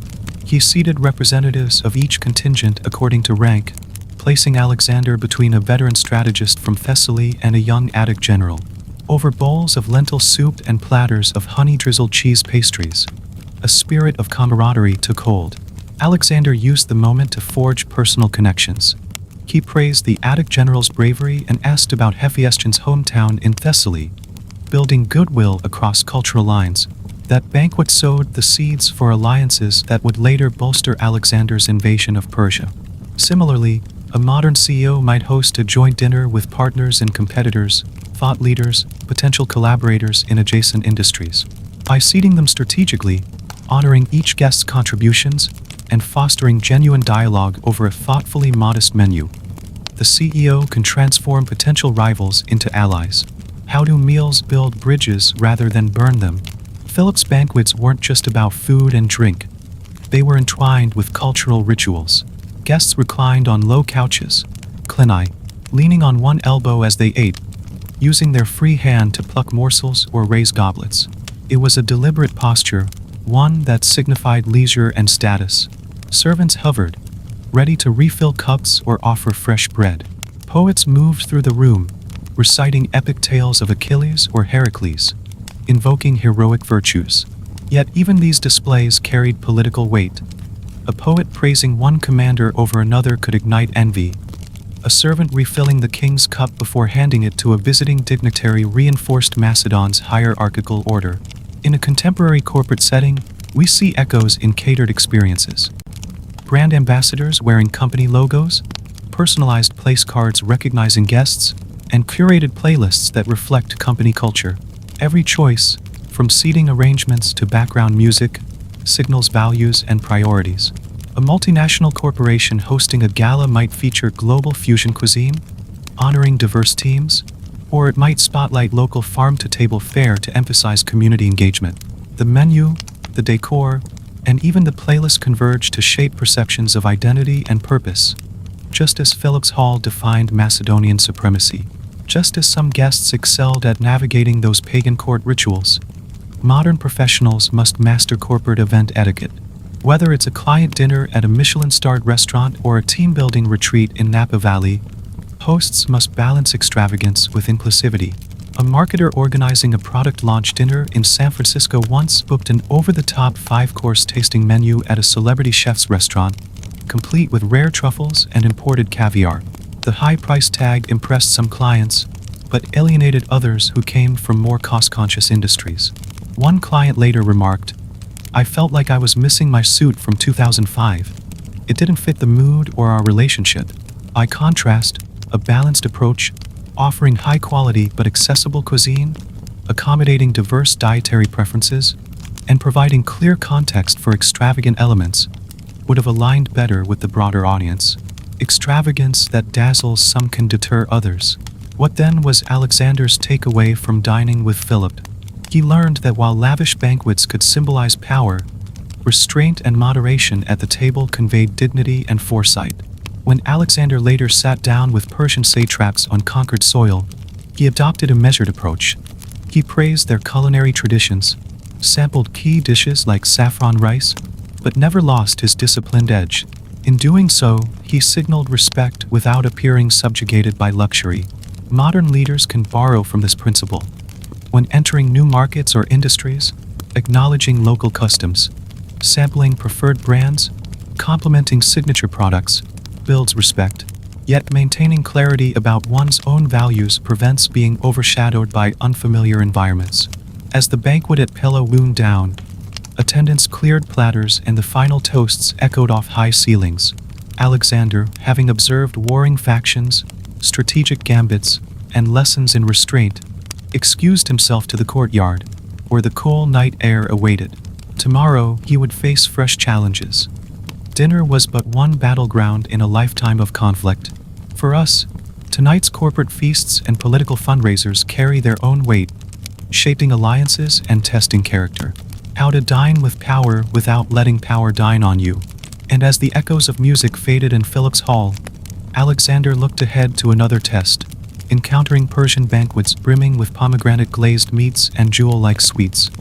He seated representatives of each contingent according to rank, placing Alexander between a veteran strategist from Thessaly and a young Attic general. Over bowls of lentil soup and platters of honey-drizzled cheese pastries, a spirit of camaraderie took hold. Alexander used the moment to forge personal connections. He praised the Attic general's bravery and asked about Hephaestion's hometown in Thessaly, building goodwill across cultural lines. That banquet sowed the seeds for alliances that would later bolster Alexander's invasion of Persia. Similarly, a modern CEO might host a joint dinner with partners and competitors, thought leaders, potential collaborators in adjacent industries. By seating them strategically, honoring each guest's contributions, and fostering genuine dialogue over a thoughtfully modest menu, the CEO can transform potential rivals into allies. How do meals build bridges rather than burn them? Philip's banquets weren't just about food and drink. They were entwined with cultural rituals. Guests reclined on low couches, clini, leaning on one elbow as they ate, using their free hand to pluck morsels or raise goblets. It was a deliberate posture, one that signified leisure and status. Servants hovered, ready to refill cups or offer fresh bread. Poets moved through the room, reciting epic tales of Achilles or Heracles, invoking heroic virtues. Yet even these displays carried political weight. A poet praising one commander over another could ignite envy, A servant refilling the king's cup before handing it to a visiting dignitary reinforced Macedon's hierarchical order. In a contemporary corporate setting, we see echoes in catered experiences. Brand ambassadors wearing company logos, personalized place cards recognizing guests, and curated playlists that reflect company culture. Every choice, from seating arrangements to background music, signals values and priorities. A multinational corporation hosting a gala might feature global fusion cuisine, honoring diverse teams, or it might spotlight local farm-to-table fare to emphasize community engagement. The menu, the decor, and even the playlist converge to shape perceptions of identity and purpose. Just as Philip's Hall defined Macedonian supremacy, just as some guests excelled at navigating those pagan court rituals, modern professionals must master corporate event etiquette. Whether it's a client dinner at a Michelin-starred restaurant or a team-building retreat in Napa Valley, hosts must balance extravagance with inclusivity. A marketer organizing a product launch dinner in San Francisco once booked an over-the-top 5-course tasting menu at a celebrity chef's restaurant, complete with rare truffles and imported caviar. The high price tag impressed some clients, but alienated others who came from more cost-conscious industries. One client later remarked, "I felt like I was missing my suit from 2005. It didn't fit the mood or our relationship." By contrast, a balanced approach, offering high-quality but accessible cuisine, accommodating diverse dietary preferences, and providing clear context for extravagant elements, would have aligned better with the broader audience. Extravagance that dazzles some can deter others. What then was Alexander's takeaway from dining with Philip? He learned that while lavish banquets could symbolize power, restraint and moderation at the table conveyed dignity and foresight. When Alexander later sat down with Persian satraps on conquered soil, he adopted a measured approach. He praised their culinary traditions, sampled key dishes like saffron rice, but never lost his disciplined edge. In doing so, he signaled respect without appearing subjugated by luxury. Modern leaders can borrow from this principle. When entering new markets or industries, acknowledging local customs, sampling preferred brands, complementing signature products, builds respect, yet maintaining clarity about one's own values prevents being overshadowed by unfamiliar environments. As the banquet at Pella wound down, attendants cleared platters and the final toasts echoed off high ceilings. Alexander, having observed warring factions, strategic gambits, and lessons in restraint, excused himself to the courtyard, where the cool night air awaited. Tomorrow he would face fresh challenges. Dinner was but one battleground in a lifetime of conflict. For us, tonight's corporate feasts and political fundraisers carry their own weight, shaping alliances and testing character. How to dine with power without letting power dine on you. And as the echoes of music faded in Philip's Hall, Alexander looked ahead to another test, encountering Persian banquets brimming with pomegranate-glazed meats and jewel-like sweets.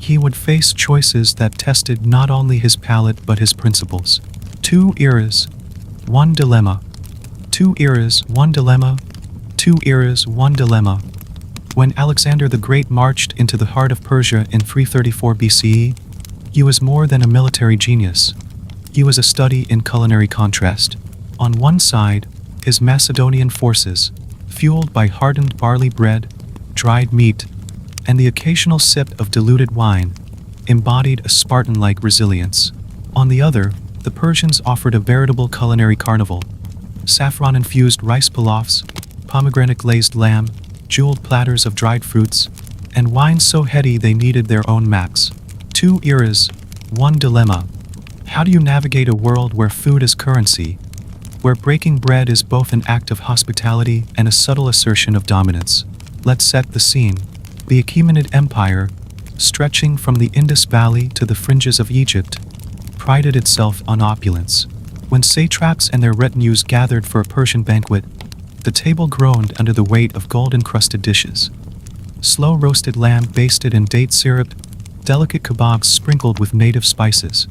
He would face choices that tested not only his palate but his principles. 2 eras, 1 dilemma. 2 eras, 1 dilemma. 2 eras, 1 dilemma. When Alexander the Great marched into the heart of Persia in 334 BCE, he was more than a military genius. He was a study in culinary contrast. On one side, his Macedonian forces, fueled by hardened barley bread, dried meat, and the occasional sip of diluted wine, embodied a Spartan-like resilience. On the other, the Persians offered a veritable culinary carnival. Saffron-infused rice pilafs, pomegranate-glazed lamb, jeweled platters of dried fruits, and wines so heady they needed their own maps. 2 eras, 1 dilemma. How do you navigate a world where food is currency, where breaking bread is both an act of hospitality and a subtle assertion of dominance? Let's set the scene. The Achaemenid Empire, stretching from the Indus Valley to the fringes of Egypt, prided itself on opulence. When satraps and their retinues gathered for a Persian banquet, the table groaned under the weight of gold-encrusted dishes. Slow-roasted lamb basted in date syrup, delicate kebabs sprinkled with native spices,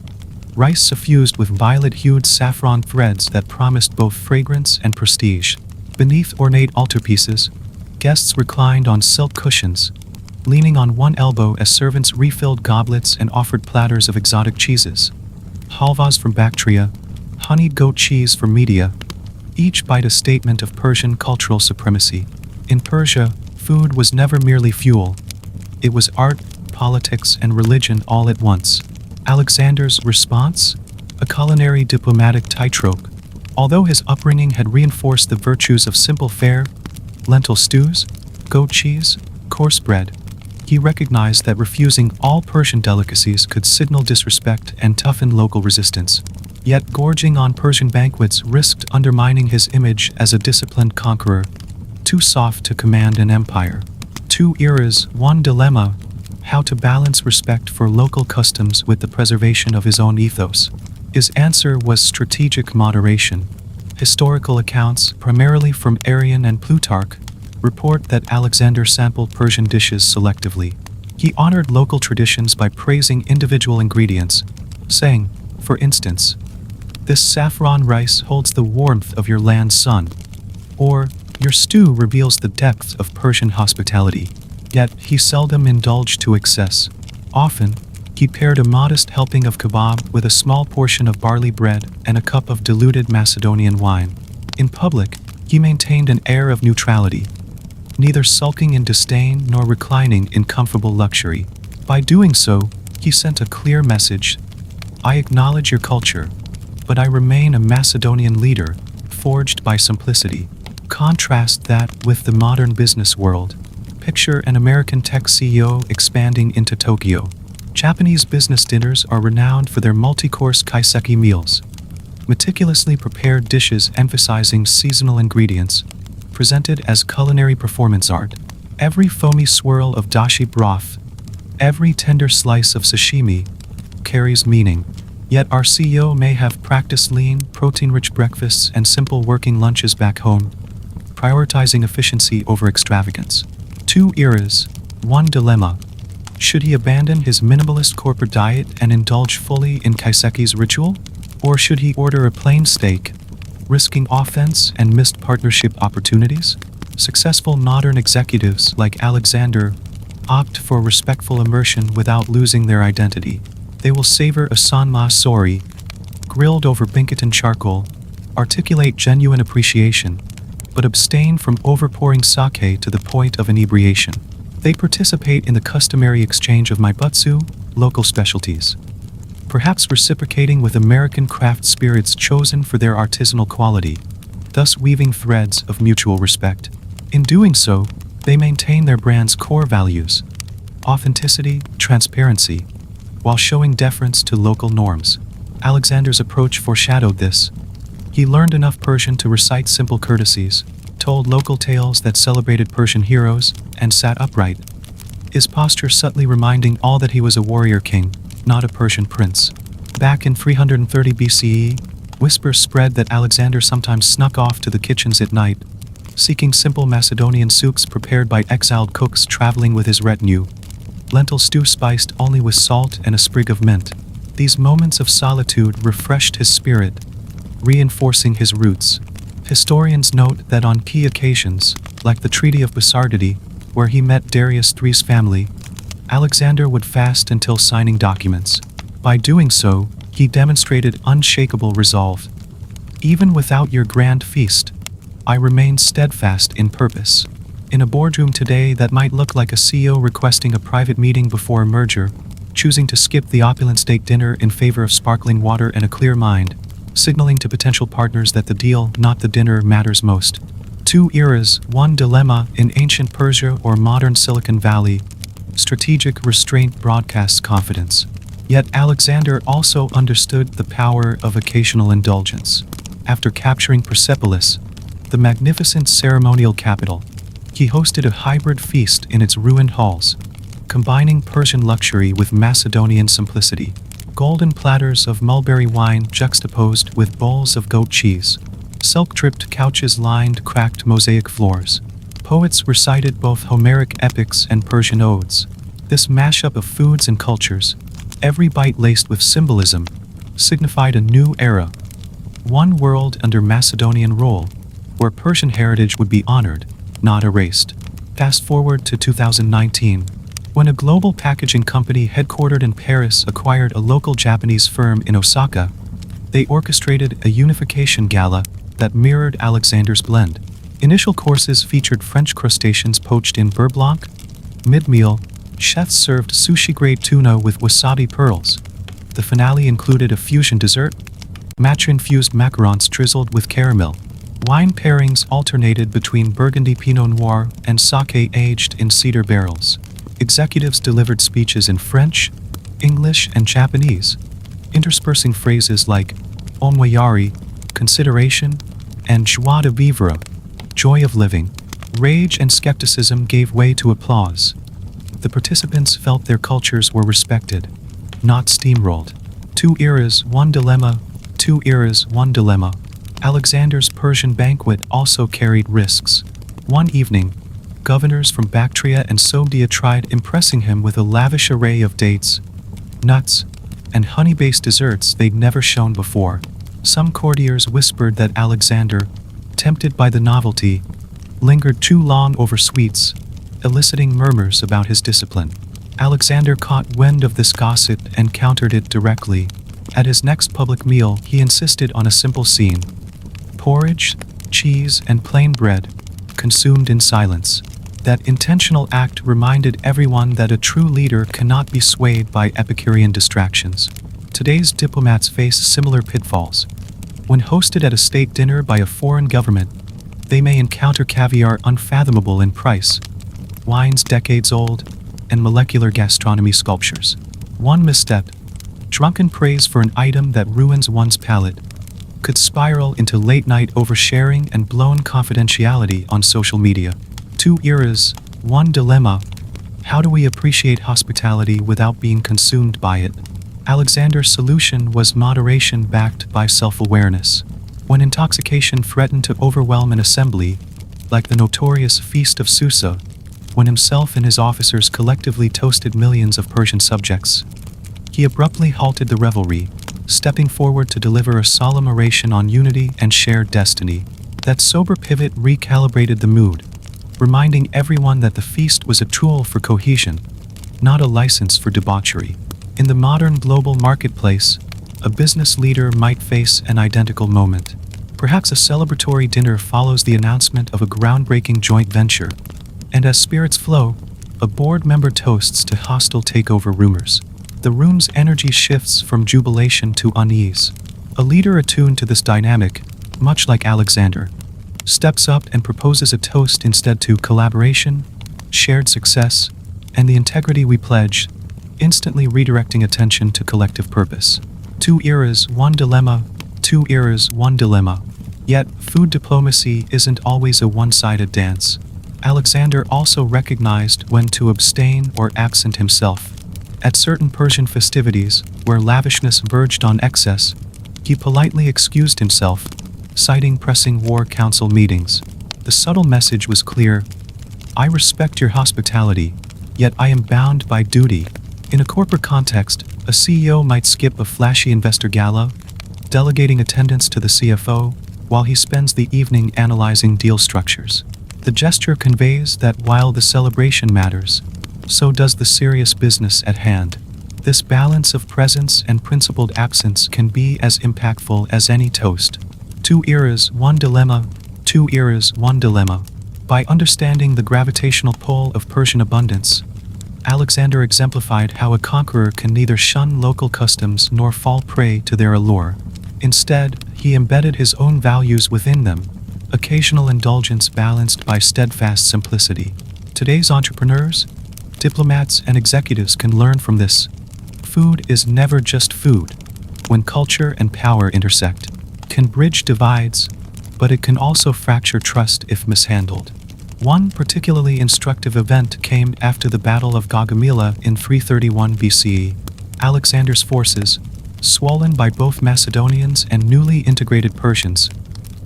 rice suffused with violet-hued saffron threads that promised both fragrance and prestige. Beneath ornate altarpieces, guests reclined on silk cushions, leaning on one elbow as servants refilled goblets and offered platters of exotic cheeses. Halvas from Bactria, honeyed goat cheese from Media, each bite a statement of Persian cultural supremacy. In Persia, food was never merely fuel. It was art, politics, and religion all at once. Alexander's response? A culinary diplomatic tightrope. Although his upbringing had reinforced the virtues of simple fare, lentil stews, goat cheese, coarse bread, he recognized that refusing all Persian delicacies could signal disrespect and toughen local resistance. Yet gorging on Persian banquets risked undermining his image as a disciplined conqueror, too soft to command an empire. Two eras, one dilemma: how to balance respect for local customs with the preservation of his own ethos. His answer was strategic moderation. Historical accounts, primarily from Arrian and Plutarch, report that Alexander sampled Persian dishes selectively. He honored local traditions by praising individual ingredients, saying, for instance, "This saffron rice holds the warmth of your land's sun," or "Your stew reveals the depth of Persian hospitality." Yet he seldom indulged to excess. Often, he paired a modest helping of kebab with a small portion of barley bread and a cup of diluted Macedonian wine. In public, he maintained an air of neutrality, neither sulking in disdain nor reclining in comfortable luxury. By doing so, he sent a clear message: I acknowledge your culture, but I remain a Macedonian leader, forged by simplicity. Contrast that with the modern business world. Picture an American tech CEO expanding into Tokyo. Japanese business dinners are renowned for their multi-course kaiseki meals, meticulously prepared dishes emphasizing seasonal ingredients, presented as culinary performance art. Every foamy swirl of dashi broth, every tender slice of sashimi, carries meaning. Yet our CEO may have practiced lean, protein-rich breakfasts and simple working lunches back home, prioritizing efficiency over extravagance. Two eras, one dilemma. Should he abandon his minimalist corporate diet and indulge fully in kaiseki's ritual? Or should he order a plain steak, risking offense and missed partnership opportunities? Successful modern executives like Alexander opt for respectful immersion without losing their identity. They will savor a sanma sori, grilled over Binkotan charcoal, articulate genuine appreciation, but abstain from overpouring sake to the point of inebriation. They participate in the customary exchange of maibutsu, local specialties, perhaps reciprocating with American craft spirits chosen for their artisanal quality, thus weaving threads of mutual respect. In doing so, they maintain their brand's core values: authenticity, transparency, while showing deference to local norms. Alexander's approach foreshadowed this. He learned enough Persian to recite simple courtesies, told local tales that celebrated Persian heroes, and sat upright, his posture subtly reminding all that he was a warrior king, not a Persian prince. Back in 330 BCE, whispers spread that Alexander sometimes snuck off to the kitchens at night, seeking simple Macedonian soups prepared by exiled cooks traveling with his retinue. Lentil stew spiced only with salt and a sprig of mint. These moments of solitude refreshed his spirit, reinforcing his roots. Historians note that on key occasions, like the Treaty of Basardity, where he met Darius III's family, Alexander would fast until signing documents. By doing so, he demonstrated unshakable resolve. Even without your grand feast, I remain steadfast in purpose. In a boardroom today that might look like a CEO requesting a private meeting before a merger, choosing to skip the opulent steak dinner in favor of sparkling water and a clear mind, signaling to potential partners that the deal, not the dinner, matters most. Two eras, one dilemma. In ancient Persia or modern Silicon Valley, strategic restraint broadcasts confidence. Yet Alexander also understood the power of occasional indulgence. After capturing Persepolis, the magnificent ceremonial capital, he hosted a hybrid feast in its ruined halls, combining Persian luxury with Macedonian simplicity. Golden platters of mulberry wine juxtaposed with bowls of goat cheese, silk-dripped couches lined cracked mosaic floors. Poets recited both Homeric epics and Persian odes. This mashup of foods and cultures, every bite laced with symbolism, signified a new era. One world under Macedonian rule, where Persian heritage would be honored, not erased. Fast forward to 2019. When a global packaging company headquartered in Paris acquired a local Japanese firm in Osaka, they orchestrated a unification gala that mirrored Alexander's blend. Initial courses featured French crustaceans poached in beurre blanc. Mid-meal, chefs served sushi-grade tuna with wasabi pearls. The finale included a fusion dessert, matcha-infused macarons drizzled with caramel. Wine pairings alternated between Burgundy Pinot Noir and sake aged in cedar barrels. Executives delivered speeches in French, English, and Japanese, interspersing phrases like omwayari, consideration, and joie de vivre, joy of living. Rage and skepticism gave way to applause. The participants felt their cultures were respected, not steamrolled. 2 eras, 1 dilemma. 2 eras, 1 dilemma. Alexander's Persian banquet also carried risks. One evening, governors from Bactria and Sogdia tried impressing him with a lavish array of dates, nuts, and honey-based desserts they'd never shown before. Some courtiers whispered that Alexander, tempted by the novelty, lingered too long over sweets, eliciting murmurs about his discipline. Alexander caught wind of this gossip and countered it directly. At his next public meal, he insisted on a simple scene: porridge, cheese, and plain bread, consumed in silence. That intentional act reminded everyone that a true leader cannot be swayed by Epicurean distractions. Today's diplomats face similar pitfalls. When hosted at a state dinner by a foreign government, they may encounter caviar unfathomable in price, wines decades old, and molecular gastronomy sculptures. One misstep, drunken praise for an item that ruins one's palate, could spiral into late-night oversharing and blown confidentiality on social media. 2 eras, 1 dilemma. How do we appreciate hospitality without being consumed by it? Alexander's solution was moderation backed by self-awareness. When intoxication threatened to overwhelm an assembly, like the notorious Feast of Susa, when himself and his officers collectively toasted millions of Persian subjects, he abruptly halted the revelry, stepping forward to deliver a solemn oration on unity and shared destiny. That sober pivot recalibrated the mood, reminding everyone that the feast was a tool for cohesion, not a license for debauchery. In the modern global marketplace, a business leader might face an identical moment. Perhaps a celebratory dinner follows the announcement of a groundbreaking joint venture, and as spirits flow, a board member toasts to hostile takeover rumors. The room's energy shifts from jubilation to unease. A leader attuned to this dynamic, much like Alexander, steps up and proposes a toast instead to collaboration, shared success, and the integrity we pledge, instantly redirecting attention to collective purpose. 2 eras, 1 dilemma. 2 eras, 1 dilemma. Yet, food diplomacy isn't always a one-sided dance. Alexander also recognized when to abstain or absent himself. At certain Persian festivities, where lavishness verged on excess, he politely excused himself, citing pressing war council meetings. The subtle message was clear: I respect your hospitality, yet I am bound by duty. In a corporate context, a CEO might skip a flashy investor gala, delegating attendance to the CFO, while he spends the evening analyzing deal structures. The gesture conveys that while the celebration matters, so does the serious business at hand. This balance of presence and principled absence can be as impactful as any toast. 2 eras, 1 dilemma. 2 eras, 1 dilemma. By understanding the gravitational pull of Persian abundance, Alexander exemplified how a conqueror can neither shun local customs nor fall prey to their allure. Instead, he embedded his own values within them, occasional indulgence balanced by steadfast simplicity. Today's entrepreneurs, diplomats, and executives can learn from this. Food is never just food. When culture and power intersect, it can bridge divides, but it can also fracture trust if mishandled. One particularly instructive event came after the Battle of Gaugamela in 331 BCE. Alexander's forces, swollen by both Macedonians and newly integrated Persians,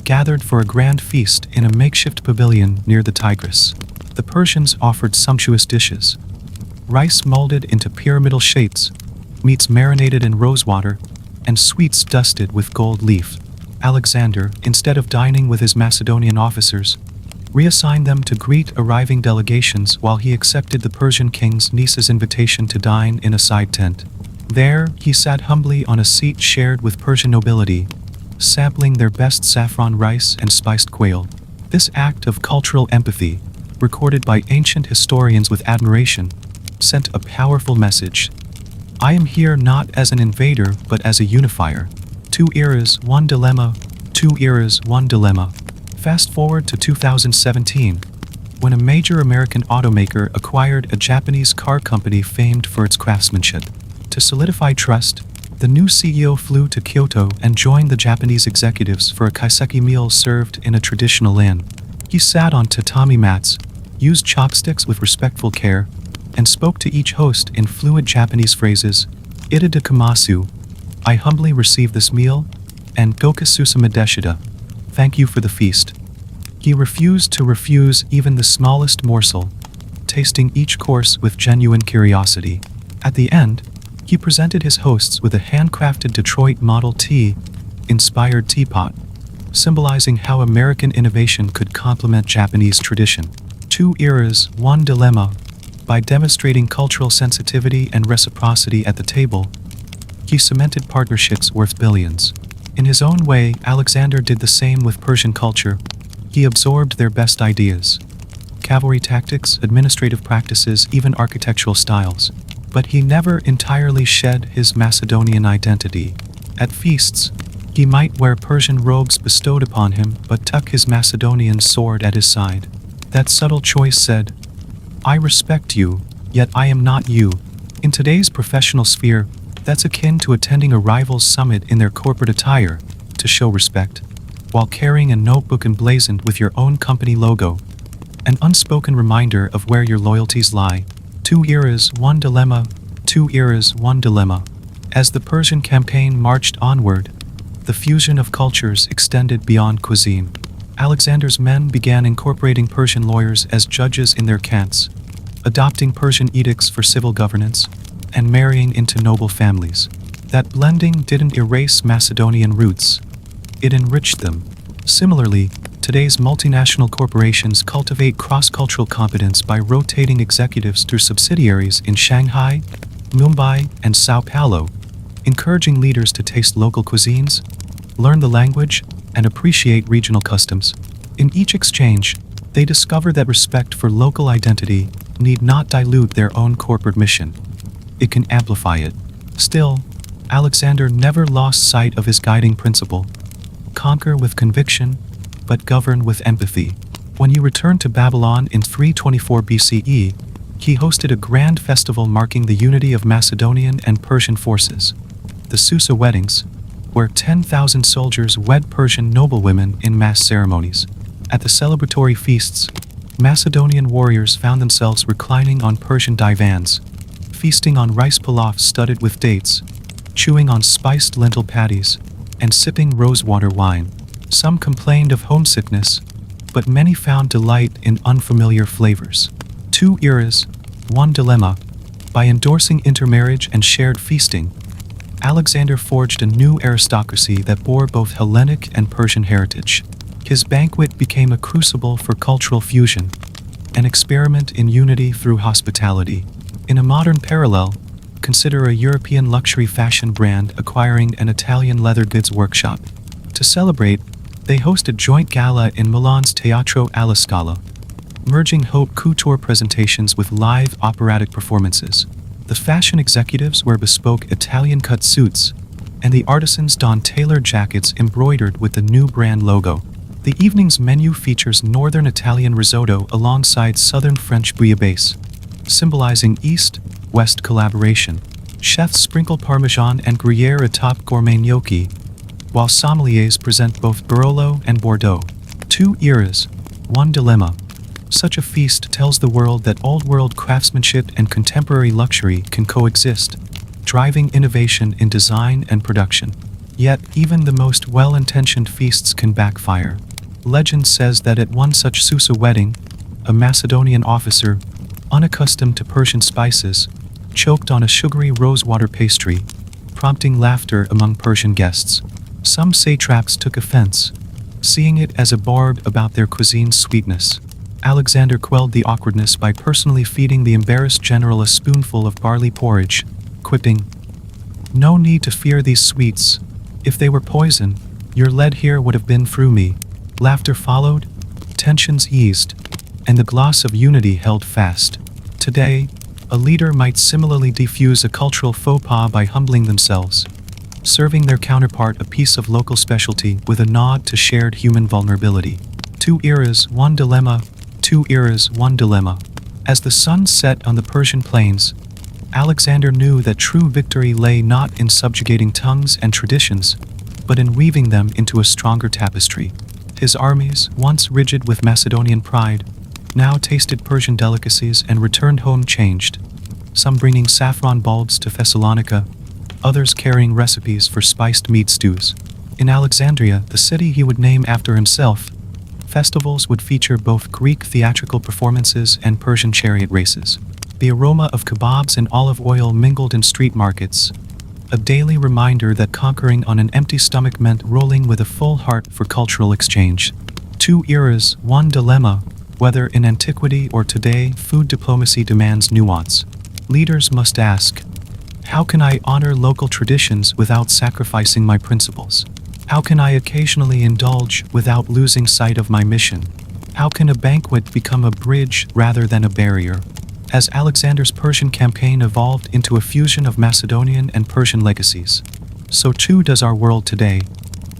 gathered for a grand feast in a makeshift pavilion near the Tigris. The Persians offered sumptuous dishes: rice molded into pyramidal shapes, meats marinated in rosewater, and sweets dusted with gold leaf. Alexander, instead of dining with his Macedonian officers, reassigned them to greet arriving delegations while he accepted the Persian king's niece's invitation to dine in a side tent. There, he sat humbly on a seat shared with Persian nobility, sampling their best saffron rice and spiced quail. This act of cultural empathy, recorded by ancient historians with admiration, sent a powerful message. I am here not as an invader but as a unifier. Two eras, one dilemma. Two eras, one dilemma. Fast forward to 2017, when a major American automaker acquired a Japanese car company famed for its craftsmanship. To solidify trust, the new CEO flew to Kyoto and joined the Japanese executives for a kaiseki meal served in a traditional inn. He sat on tatami mats, used chopsticks with respectful care, and spoke to each host in fluent Japanese phrases, "Ita dekamasu," "I humbly receive this meal," and "Goka susama deshita," "Thank you for the feast." He refused to refuse even the smallest morsel, tasting each course with genuine curiosity. At the end, he presented his hosts with a handcrafted Detroit Model T inspired teapot, symbolizing how American innovation could complement Japanese tradition. Two eras, one dilemma. By demonstrating cultural sensitivity and reciprocity at the table, he cemented partnerships worth billions. In his own way, Alexander did the same with Persian culture. He absorbed their best ideas, cavalry tactics, administrative practices, even architectural styles. But he never entirely shed his Macedonian identity. At feasts, he might wear Persian robes bestowed upon him but tuck his Macedonian sword at his side. That subtle choice said, "I respect you, yet I am not you." In today's professional sphere, that's akin to attending a rival's summit in their corporate attire to show respect, while carrying a notebook emblazoned with your own company logo, an unspoken reminder of where your loyalties lie. Two eras, one dilemma. Two eras, one dilemma. As the Persian campaign marched onward, the fusion of cultures extended beyond cuisine. Alexander's men began incorporating Persian lawyers as judges in their cants, adopting Persian edicts for civil governance, and marrying into noble families. That blending didn't erase Macedonian roots, it enriched them. Similarly, today's multinational corporations cultivate cross-cultural competence by rotating executives through subsidiaries in Shanghai, Mumbai, and Sao Paulo, encouraging leaders to taste local cuisines, learn the language, and appreciate regional customs. In each exchange, they discover that respect for local identity need not dilute their own corporate mission. It can amplify it. Still, Alexander never lost sight of his guiding principle: conquer with conviction, but govern with empathy. When you return to Babylon in 324 BCE, he hosted a grand festival marking the unity of Macedonian and Persian forces, the Susa weddings, where 10,000 soldiers wed Persian noblewomen in mass ceremonies. At the celebratory feasts, Macedonian warriors found themselves reclining on Persian divans, feasting on rice pilaf studded with dates, chewing on spiced lentil patties, and sipping rosewater wine. Some complained of homesickness, but many found delight in unfamiliar flavors. Two eras, one dilemma. By endorsing intermarriage and shared feasting, Alexander forged a new aristocracy that bore both Hellenic and Persian heritage. His banquet became a crucible for cultural fusion, an experiment in unity through hospitality. In a modern parallel, consider a European luxury fashion brand acquiring an Italian leather goods workshop. To celebrate, they hosted joint gala in Milan's Teatro alla Scala, merging haute couture presentations with live operatic performances. The fashion executives wear bespoke Italian-cut suits, and the artisans don tailored jackets embroidered with the new brand logo. The evening's menu features northern Italian risotto alongside southern French bouillabaisse, symbolizing East-West collaboration. Chefs sprinkle Parmesan and Gruyere atop gourmet gnocchi, while sommeliers present both Barolo and Bordeaux. Two eras, one dilemma. Such a feast tells the world that old-world craftsmanship and contemporary luxury can coexist, driving innovation in design and production. Yet, even the most well-intentioned feasts can backfire. Legend says that at one such Susa wedding, a Macedonian officer, unaccustomed to Persian spices, choked on a sugary rosewater pastry, prompting laughter among Persian guests. Some satraps took offense, seeing it as a barb about their cuisine's sweetness. Alexander quelled the awkwardness by personally feeding the embarrassed general a spoonful of barley porridge, quipping, "No need to fear these sweets. If they were poison, Your lead here would have been through me. Laughter followed, tensions eased, and the gloss of unity held fast. Today, a leader might similarly defuse a cultural faux pas by humbling themselves, serving their counterpart a piece of local specialty with a nod to shared human vulnerability. 2 eras, 1 dilemma, 2 eras, 1 dilemma. As the sun set on the Persian plains, Alexander knew that true victory lay not in subjugating tongues and traditions, but in weaving them into a stronger tapestry. His armies, once rigid with Macedonian pride, now tasted Persian delicacies and returned home changed, some bringing saffron bulbs to Thessalonica, others carrying recipes for spiced meat stews. In Alexandria, the city he would name after himself, festivals would feature both Greek theatrical performances and Persian chariot races. The aroma of kebabs and olive oil mingled in street markets, a daily reminder that conquering on an empty stomach meant rolling with a full heart for cultural exchange. 2 eras, 1 dilemma. Whether in antiquity or today, food diplomacy demands nuance. Leaders must ask, how can I honor local traditions without sacrificing my principles? How can I occasionally indulge without losing sight of my mission? How can a banquet become a bridge rather than a barrier? As Alexander's Persian campaign evolved into a fusion of Macedonian and Persian legacies, so too does our world today,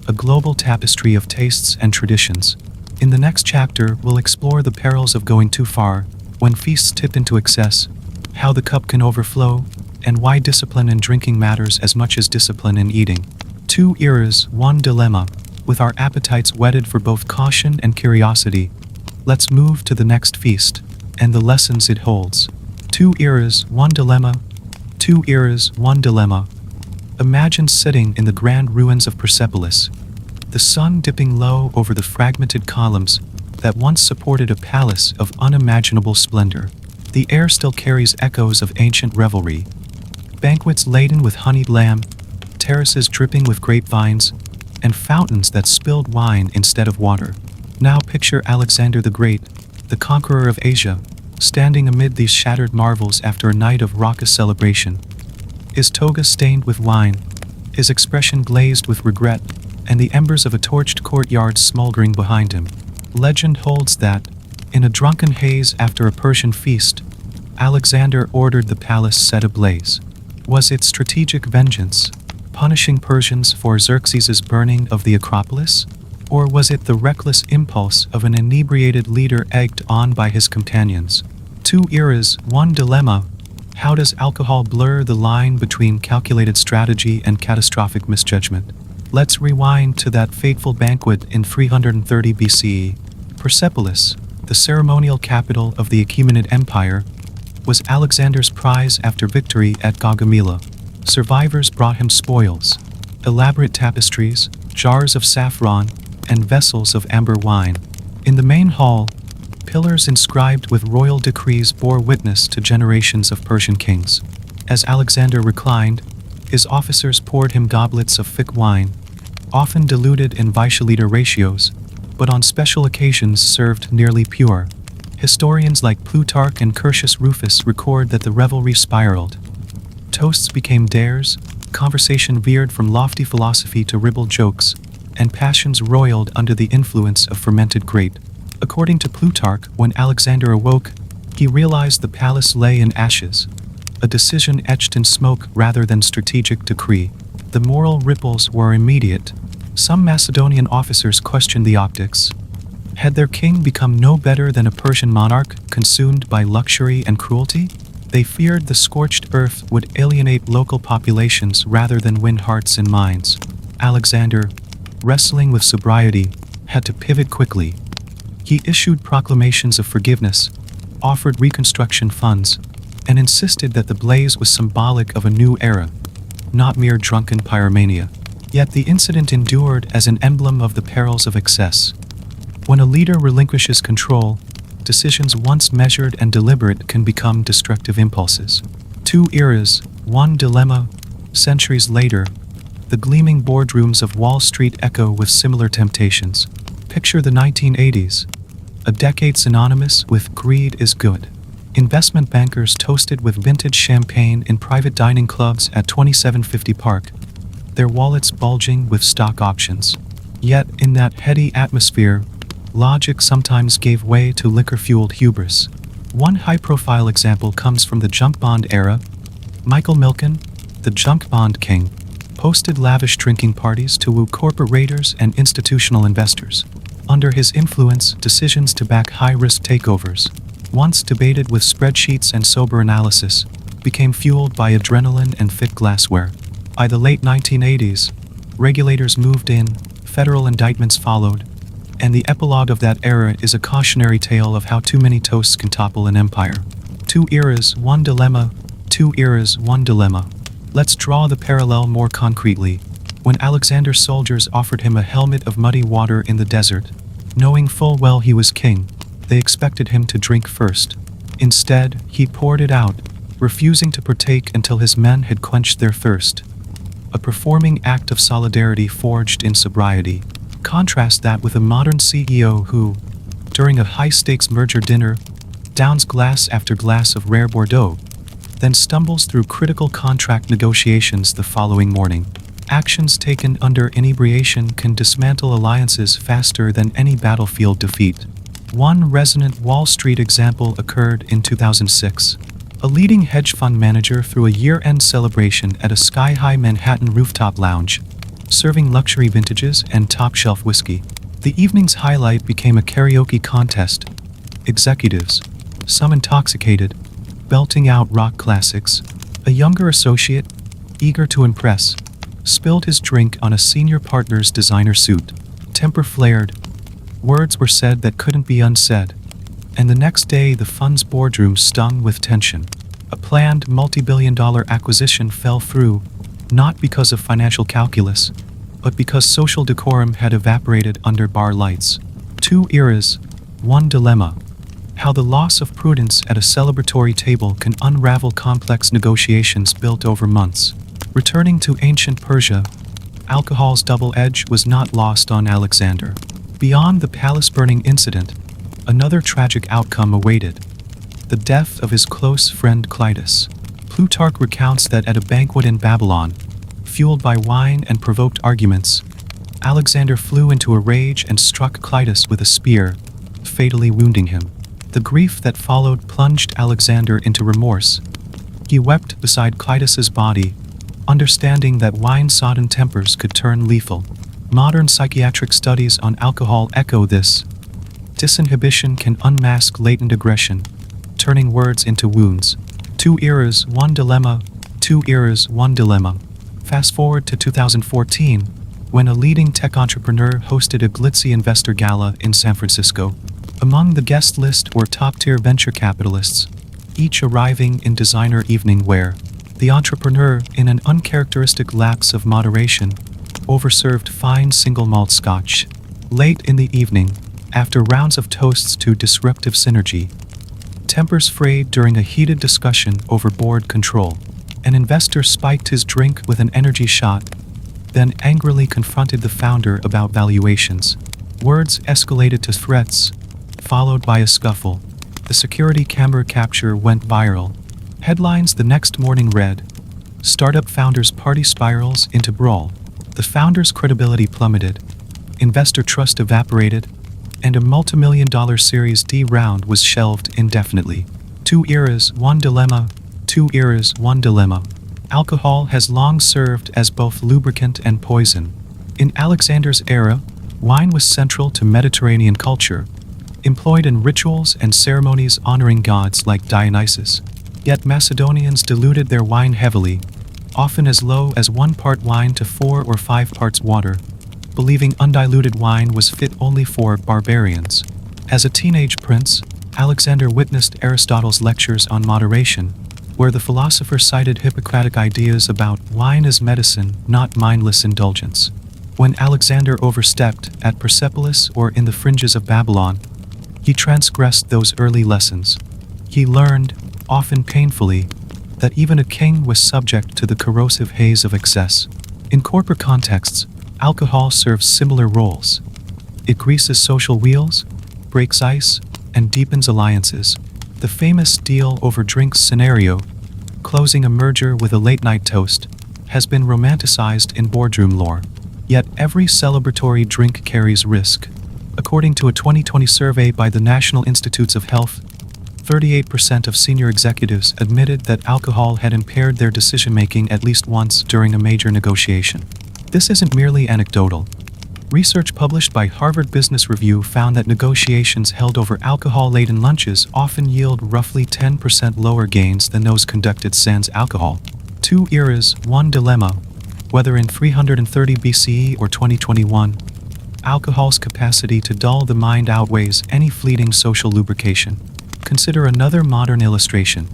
a global tapestry of tastes and traditions. In the next chapter, we'll explore the perils of going too far, when feasts tip into excess, how the cup can overflow, and why discipline in drinking matters as much as discipline in eating. 2 eras, 1 dilemma. With our appetites whetted for both caution and curiosity, let's move to the next feast and the lessons it holds. 2 eras, 1 dilemma. 2 eras, 1 dilemma. Imagine sitting in the grand ruins of Persepolis, the sun dipping low over the fragmented columns that once supported a palace of unimaginable splendor. The air still carries echoes of ancient revelry. Banquets laden with honeyed lamb, terraces dripping with grapevines, and fountains that spilled wine instead of water. Now picture Alexander the Great, the conqueror of Asia, standing amid these shattered marvels after a night of raucous celebration. His toga stained with wine, his expression glazed with regret, and the embers of a torched courtyard smoldering behind him. Legend holds that, in a drunken haze after a Persian feast, Alexander ordered the palace set ablaze. Was it strategic vengeance, punishing Persians for Xerxes' burning of the Acropolis? Or was it the reckless impulse of an inebriated leader egged on by his companions? 2 eras, 1 dilemma. How does alcohol blur the line between calculated strategy and catastrophic misjudgment? Let's rewind to that fateful banquet in 330 BCE. Persepolis, the ceremonial capital of the Achaemenid Empire, was Alexander's prize after victory at Gaugamela. Survivors brought him spoils, elaborate tapestries, jars of saffron, and vessels of amber wine. In the main hall, pillars inscribed with royal decrees bore witness to generations of Persian kings. As Alexander reclined, his officers poured him goblets of thick wine, often diluted in viciliter ratios, but on special occasions served nearly pure. Historians like Plutarch and Curtius Rufus record that the revelry spiraled. Toasts became dares, conversation veered from lofty philosophy to ribald jokes, and passions roiled under the influence of fermented grape. According to Plutarch, when Alexander awoke, he realized the palace lay in ashes, a decision etched in smoke rather than strategic decree. The moral ripples were immediate. Some Macedonian officers questioned the optics. Had their king become no better than a Persian monarch consumed by luxury and cruelty? They feared the scorched earth would alienate local populations rather than win hearts and minds. Alexander, wrestling with sobriety, had to pivot quickly. He issued proclamations of forgiveness, offered reconstruction funds, and insisted that the blaze was symbolic of a new era, not mere drunken pyromania. Yet the incident endured as an emblem of the perils of excess. When a leader relinquishes control, decisions once measured and deliberate can become destructive impulses. 2 eras, 1 dilemma. Centuries later, the gleaming boardrooms of Wall Street echo with similar temptations. Picture the 1980s, a decade synonymous with greed is good. Investment bankers toasted with vintage champagne in private dining clubs at 2750 Park, their wallets bulging with stock options. Yet, in that heady atmosphere, logic sometimes gave way to liquor-fueled hubris. One high-profile example comes from the junk bond era. Michael Milken, the junk bond king, hosted lavish drinking parties to woo corporators and institutional investors. Under his influence, decisions to back high-risk takeovers, once debated with spreadsheets and sober analysis, became fueled by adrenaline and thick glassware. By the late 1980s, regulators moved in, federal indictments followed, and the epilogue of that era is a cautionary tale of how too many toasts can topple an empire. Two eras, one dilemma. Two eras, one dilemma. Let's draw the parallel more concretely. When Alexander's soldiers offered him a helmet of muddy water in the desert, knowing full well he was king, they expected him to drink first. Instead, he poured it out, refusing to partake until his men had quenched their thirst. A performing act of solidarity forged in sobriety. Contrast that with a modern CEO who, during a high-stakes merger dinner, downs glass after glass of rare Bordeaux, then stumbles through critical contract negotiations the following morning. Actions taken under inebriation can dismantle alliances faster than any battlefield defeat. One resonant Wall Street example occurred in 2006. A leading hedge fund manager threw a year-end celebration at a sky-high Manhattan rooftop lounge, serving luxury vintages and top-shelf whiskey. The evening's highlight became a karaoke contest. Executives, some intoxicated, belting out rock classics. A younger associate, eager to impress, spilled his drink on a senior partner's designer suit. Temper flared. Words were said that couldn't be unsaid. And the next day the fund's boardroom stung with tension. A planned multi-billion-dollar acquisition fell through, not because of financial calculus, but because social decorum had evaporated under bar lights. Two eras, one dilemma. How the loss of prudence at a celebratory table can unravel complex negotiations built over months. Returning to ancient Persia, alcohol's double edge was not lost on Alexander. Beyond the palace-burning incident, another tragic outcome awaited: the death of his close friend Clitus. Plutarch recounts that at a banquet in Babylon, fueled by wine and provoked arguments, Alexander flew into a rage and struck Clitus with a spear, fatally wounding him. The grief that followed plunged Alexander into remorse. He wept beside Clitus's body, understanding that wine-sodden tempers could turn lethal. Modern psychiatric studies on alcohol echo this. Disinhibition can unmask latent aggression, turning words into wounds. Two eras, one dilemma. Two eras, one dilemma. Fast forward to 2014, when a leading tech entrepreneur hosted a glitzy investor gala in San Francisco. Among the guest list were top-tier venture capitalists, each arriving in designer evening wear. The entrepreneur, in an uncharacteristic lapse of moderation, overserved fine single malt scotch. Late in the evening, after rounds of toasts to disruptive synergy, tempers frayed during a heated discussion over board control. An investor spiked his drink with an energy shot, then angrily confronted the founder about valuations. Words escalated to threats, followed by a scuffle. The security camera capture went viral. Headlines the next morning read, "Startup founders' party spirals into brawl." The founder's credibility plummeted, investor trust evaporated, and a multi-million-dollar Series D round was shelved indefinitely. Two eras, one dilemma. Two eras, one dilemma. Alcohol has long served as both lubricant and poison. In Alexander's era, wine was central to Mediterranean culture, employed in rituals and ceremonies honoring gods like Dionysus. Yet Macedonians diluted their wine heavily, often as low as 1 part wine to 4 or 5 parts water, believing undiluted wine was fit only for barbarians. As a teenage prince, Alexander witnessed Aristotle's lectures on moderation, where the philosopher cited Hippocratic ideas about wine as medicine, not mindless indulgence. When Alexander overstepped at Persepolis or in the fringes of Babylon, he transgressed those early lessons. He learned, often painfully, that even a king was subject to the corrosive haze of excess. In corporate contexts, alcohol serves similar roles. It greases social wheels, breaks ice, and deepens alliances. The famous deal over drinks scenario, closing a merger with a late-night toast, has been romanticized in boardroom lore. Yet every celebratory drink carries risk. According to a 2020 survey by the National Institutes of Health, 38% of senior executives admitted that alcohol had impaired their decision-making at least once during a major negotiation. This isn't merely anecdotal. Research published by Harvard Business Review found that negotiations held over alcohol-laden lunches often yield roughly 10% lower gains than those conducted sans alcohol. 2 eras, 1 dilemma. Whether in 330 BCE or 2021, alcohol's capacity to dull the mind outweighs any fleeting social lubrication. Consider another modern illustration.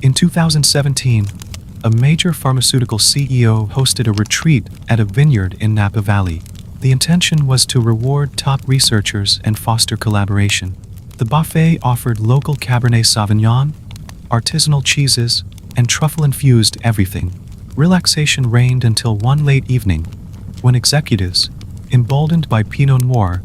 In 2017, a major pharmaceutical CEO hosted a retreat at a vineyard in Napa Valley. The intention was to reward top researchers and foster collaboration. The buffet offered local Cabernet Sauvignon, artisanal cheeses, and truffle-infused everything. Relaxation reigned until one late evening, when executives, emboldened by Pinot Noir,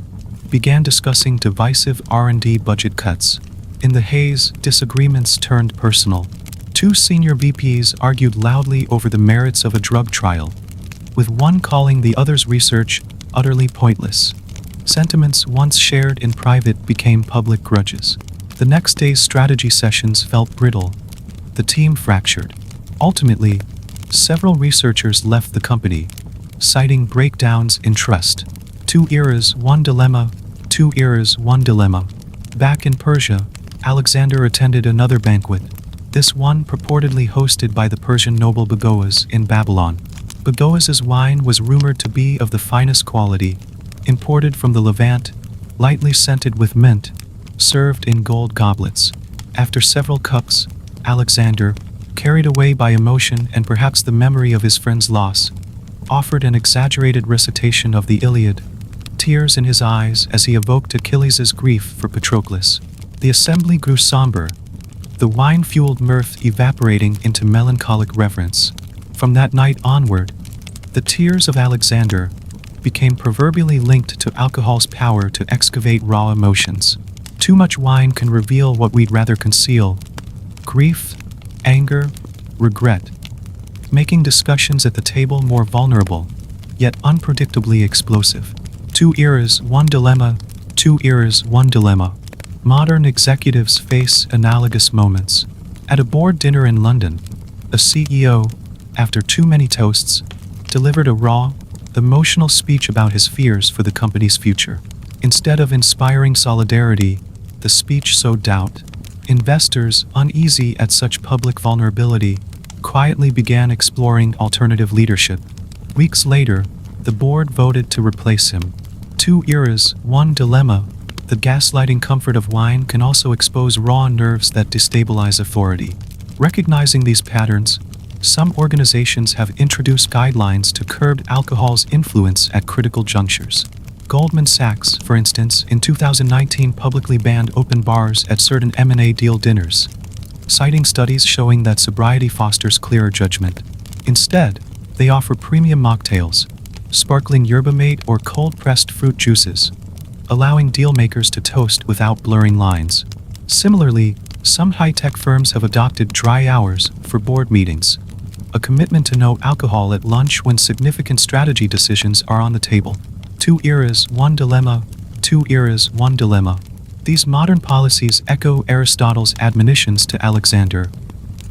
began discussing divisive R&D budget cuts. In the haze, disagreements turned personal. 2 senior VPs argued loudly over the merits of a drug trial, with one calling the other's research utterly pointless. Sentiments once shared in private became public grudges. The next day's strategy sessions felt brittle. The team fractured. Ultimately, several researchers left the company, citing breakdowns in trust. 2 eras, 1 dilemma. 2 eras, 1 dilemma. Back in Persia, Alexander attended another banquet, this one purportedly hosted by the Persian noble Bagoas in Babylon. Bagoas's wine was rumored to be of the finest quality, imported from the Levant, lightly scented with mint, served in gold goblets. After several cups, Alexander, carried away by emotion and perhaps the memory of his friend's loss, offered an exaggerated recitation of the Iliad, tears in his eyes as he evoked Achilles' grief for Patroclus. The assembly grew somber, the wine-fueled mirth evaporating into melancholic reverence. From that night onward, the tears of Alexander became proverbially linked to alcohol's power to excavate raw emotions. Too much wine can reveal what we'd rather conceal: grief, anger, regret, making discussions at the table more vulnerable, yet unpredictably explosive. 2 eras, 1 dilemma. 2 eras, 1 dilemma. Modern executives face analogous moments. At a board dinner in London, a CEO, after too many toasts, delivered a raw, emotional speech about his fears for the company's future. Instead of inspiring solidarity, the speech sowed doubt. Investors, uneasy at such public vulnerability, quietly began exploring alternative leadership. Weeks later, the board voted to replace him. 2 eras, 1 dilemma. The gaslighting comfort of wine can also expose raw nerves that destabilize authority. Recognizing these patterns, some organizations have introduced guidelines to curb alcohol's influence at critical junctures. Goldman Sachs, for instance, in 2019 publicly banned open bars at certain M&A deal dinners, citing studies showing that sobriety fosters clearer judgment. Instead, they offer premium mocktails, sparkling yerba mate or cold-pressed fruit juices, allowing deal-makers to toast without blurring lines. Similarly, some high-tech firms have adopted dry hours for board meetings, a commitment to no alcohol at lunch when significant strategy decisions are on the table. 2 eras, 1 dilemma. 2 eras, 1 dilemma. These modern policies echo Aristotle's admonitions to Alexander.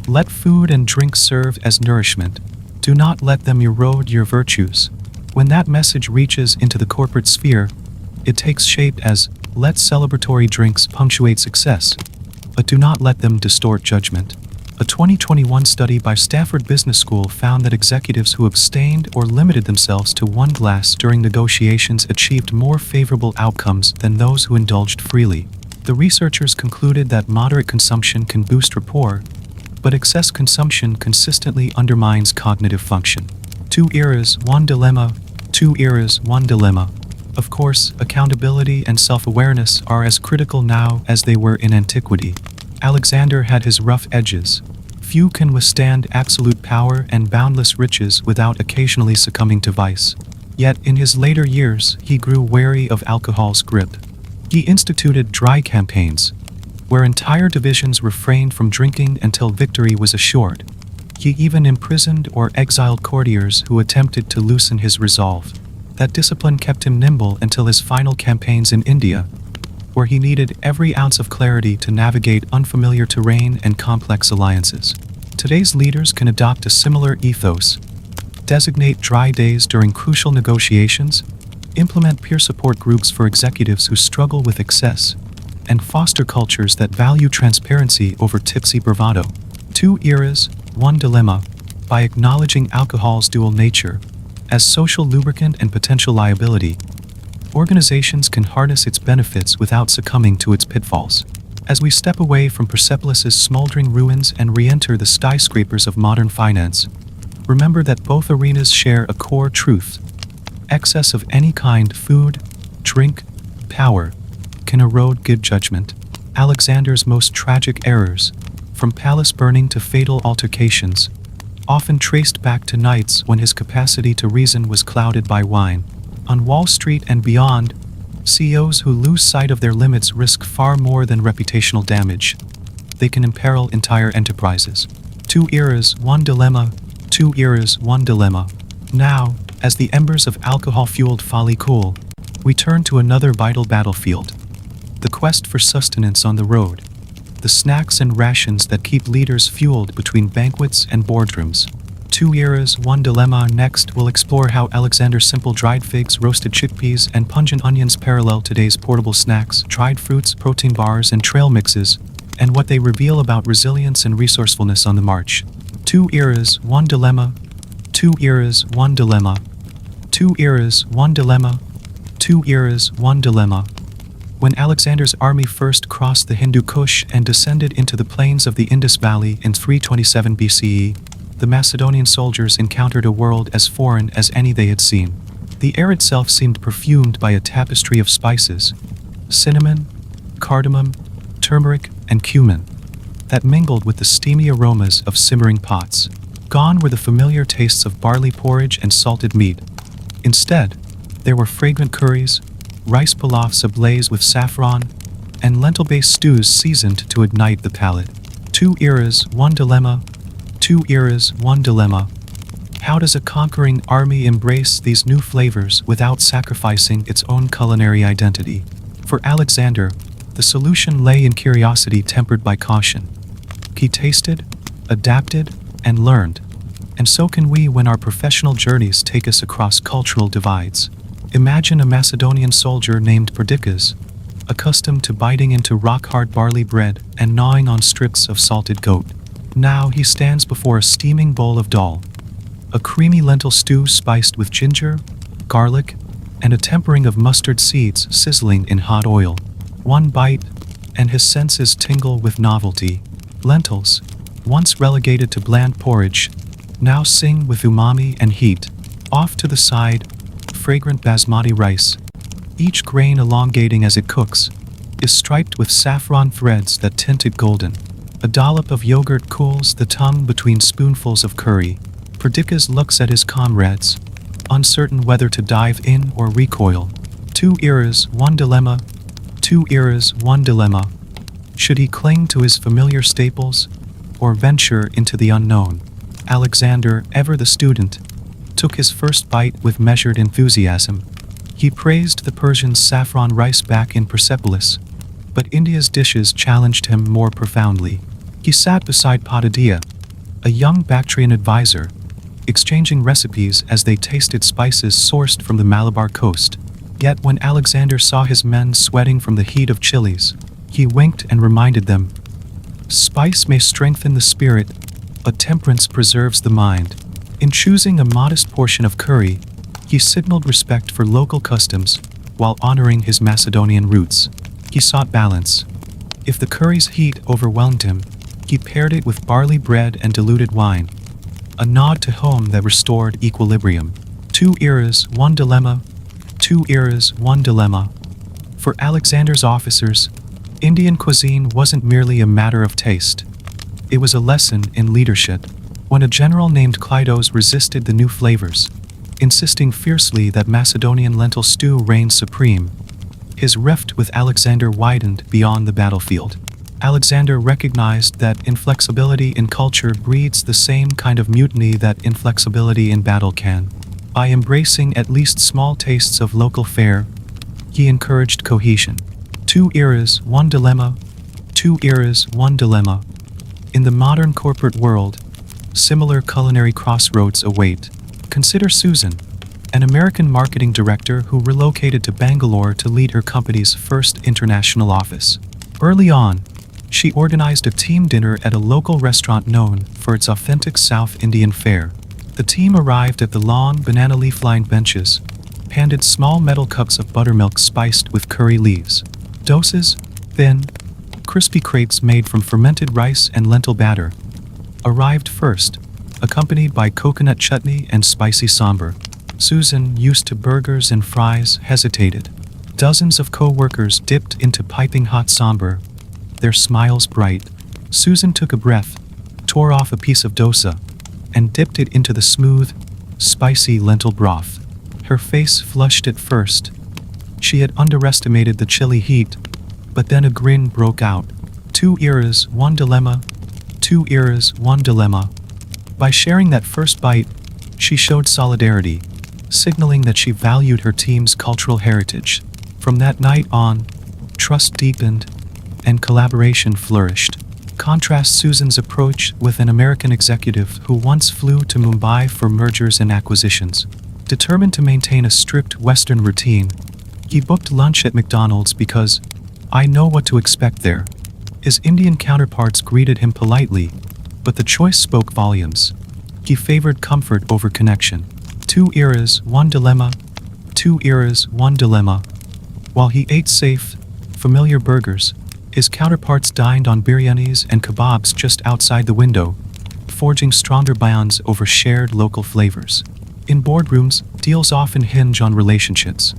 Let food and drink serve as nourishment. Do not let them erode your virtues. When that message reaches into the corporate sphere, it takes shape as, let celebratory drinks punctuate success, but do not let them distort judgment. A 2021 study by Stanford Business School found that executives who abstained or limited themselves to 1 glass during negotiations achieved more favorable outcomes than those who indulged freely. The researchers concluded that moderate consumption can boost rapport, but excess consumption consistently undermines cognitive function. 2 eras, 1 dilemma. 2 eras, 1 dilemma. Of course, accountability and self-awareness are as critical now as they were in antiquity. Alexander had his rough edges. Few can withstand absolute power and boundless riches without occasionally succumbing to vice. Yet in his later years, he grew wary of alcohol's grip. He instituted dry campaigns, where entire divisions refrained from drinking until victory was assured. He even imprisoned or exiled courtiers who attempted to loosen his resolve. That discipline kept him nimble until his final campaigns in India, where he needed every ounce of clarity to navigate unfamiliar terrain and complex alliances. Today's leaders can adopt a similar ethos, designate dry days during crucial negotiations, implement peer support groups for executives who struggle with excess, and foster cultures that value transparency over tipsy bravado. Two eras, one dilemma. By acknowledging alcohol's dual nature, as social lubricant and potential liability, organizations can harness its benefits without succumbing to its pitfalls. As we step away from Persepolis' smoldering ruins and re-enter the skyscrapers of modern finance, remember that both arenas share a core truth. Excess of any kind, food, drink, power, can erode good judgment. Alexander's most tragic errors, from palace burning to fatal altercations, often traced back to nights when his capacity to reason was clouded by wine. On Wall Street and beyond, CEOs who lose sight of their limits risk far more than reputational damage. They can imperil entire enterprises. Two eras, one dilemma. Two eras, one dilemma. Now, as the embers of alcohol-fueled folly cool, we turn to another vital battlefield. The quest for sustenance on the road. The snacks and rations that keep leaders fueled between banquets and boardrooms. Two eras, one dilemma. Next, we'll explore how Alexander's simple dried figs, roasted chickpeas, and pungent onions parallel today's portable snacks, dried fruits, protein bars, and trail mixes, and what they reveal about resilience and resourcefulness on the march. Two eras, one dilemma. Two eras, one dilemma. Two eras, one dilemma. Two eras, one dilemma. When Alexander's army first crossed the Hindu Kush and descended into the plains of the Indus Valley in 327 BCE, the Macedonian soldiers encountered a world as foreign as any they had seen. The air itself seemed perfumed by a tapestry of spices, cinnamon, cardamom, turmeric, and cumin, that mingled with the steamy aromas of simmering pots. Gone were the familiar tastes of barley porridge and salted meat. Instead, there were fragrant curries, rice pilafs ablaze with saffron, and lentil-based stews seasoned to ignite the palate. Two eras, one dilemma. Two eras, one dilemma. How does a conquering army embrace these new flavors without sacrificing its own culinary identity? For Alexander, the solution lay in curiosity tempered by caution. He tasted, adapted, and learned. And so can we when our professional journeys take us across cultural divides. Imagine a Macedonian soldier named Perdiccas, accustomed to biting into rock-hard barley bread and gnawing on strips of salted goat. Now he stands before a steaming bowl of dal, a creamy lentil stew spiced with ginger, garlic, and a tempering of mustard seeds sizzling in hot oil. One bite, and his senses tingle with novelty. Lentils, once relegated to bland porridge, now sing with umami and heat. Off to the side, fragrant basmati rice, each grain elongating as it cooks, is striped with saffron threads that tint it golden. A dollop of yogurt cools the tongue between spoonfuls of curry. Perdiccas looks at his comrades, uncertain whether to dive in or recoil. Two eras, one dilemma. Two eras, one dilemma. Should he cling to his familiar staples, or venture into the unknown? Alexander, ever the student, took his first bite with measured enthusiasm. He praised the Persian saffron rice back in Persepolis, but India's dishes challenged him more profoundly. He sat beside Padadea, a young Bactrian advisor, exchanging recipes as they tasted spices sourced from the Malabar coast. Yet when Alexander saw his men sweating from the heat of chilies, he winked and reminded them, "Spice may strengthen the spirit, but temperance preserves the mind." In choosing a modest portion of curry, he signaled respect for local customs while honoring his Macedonian roots. He sought balance. If the curry's heat overwhelmed him, he paired it with barley bread and diluted wine, a nod to home that restored equilibrium. Two eras, one dilemma. Two eras, one dilemma. For Alexander's officers, Indian cuisine wasn't merely a matter of taste. It was a lesson in leadership. When a general named Kleidos resisted the new flavors, insisting fiercely that Macedonian lentil stew reigned supreme, his rift with Alexander widened beyond the battlefield. Alexander recognized that inflexibility in culture breeds the same kind of mutiny that inflexibility in battle can. By embracing at least small tastes of local fare, he encouraged cohesion. 2 eras, 1 dilemma. 2 eras, 1 dilemma. In the modern corporate world, similar culinary crossroads await. Consider Susan, an American marketing director who relocated to Bangalore to lead her company's first international office. Early on, she organized a team dinner at a local restaurant known for its authentic South Indian fare. The team arrived at the long, banana leaf-lined benches, handed small metal cups of buttermilk spiced with curry leaves. Doses, thin, crispy crepes made from fermented rice and lentil batter, arrived first, accompanied by coconut chutney and spicy sambar. Susan, used to burgers and fries, hesitated. Dozens of co-workers dipped into piping hot sambar, their smiles bright. Susan took a breath, tore off a piece of dosa, and dipped it into the smooth, spicy lentil broth. Her face flushed at first. She had underestimated the chilly heat, but then a grin broke out. 2 eras, 1 dilemma. 2 eras, 1 dilemma. By sharing that first bite, she showed solidarity, signaling that she valued her team's cultural heritage. From that night on, trust deepened, and collaboration flourished. Contrast Susan's approach with an American executive who once flew to Mumbai for mergers and acquisitions. Determined to maintain a strict Western routine, he booked lunch at McDonald's because, "I know what to expect there." His Indian counterparts greeted him politely, but the choice spoke volumes. He favored comfort over connection. 2 eras, 1 dilemma. 2 eras, 1 dilemma. While he ate safe, familiar burgers, his counterparts dined on biryanis and kebabs just outside the window, forging stronger bonds over shared local flavors. In boardrooms, deals often hinge on relationships.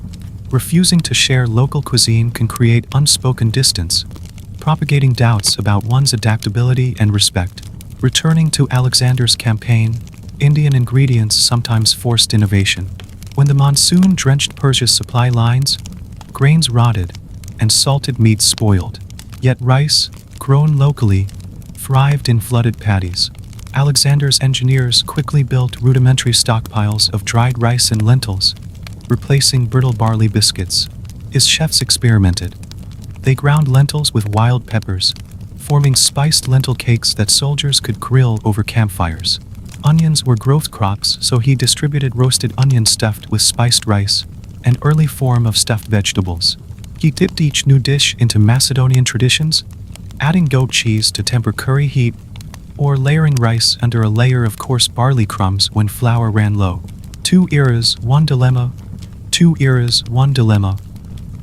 Refusing to share local cuisine can create unspoken distance, propagating doubts about one's adaptability and respect. Returning to Alexander's campaign, Indian ingredients sometimes forced innovation. When the monsoon drenched Persia's supply lines, grains rotted, and salted meats spoiled. Yet rice, grown locally, thrived in flooded paddies. Alexander's engineers quickly built rudimentary stockpiles of dried rice and lentils, replacing brittle barley biscuits. His chefs experimented. They ground lentils with wild peppers, forming spiced lentil cakes that soldiers could grill over campfires. Onions were growth crops, so he distributed roasted onions stuffed with spiced rice, an early form of stuffed vegetables. He dipped each new dish into Macedonian traditions, adding goat cheese to temper curry heat, or layering rice under a layer of coarse barley crumbs when flour ran low. 2 eras, 1 dilemma. 2 eras, 1 dilemma.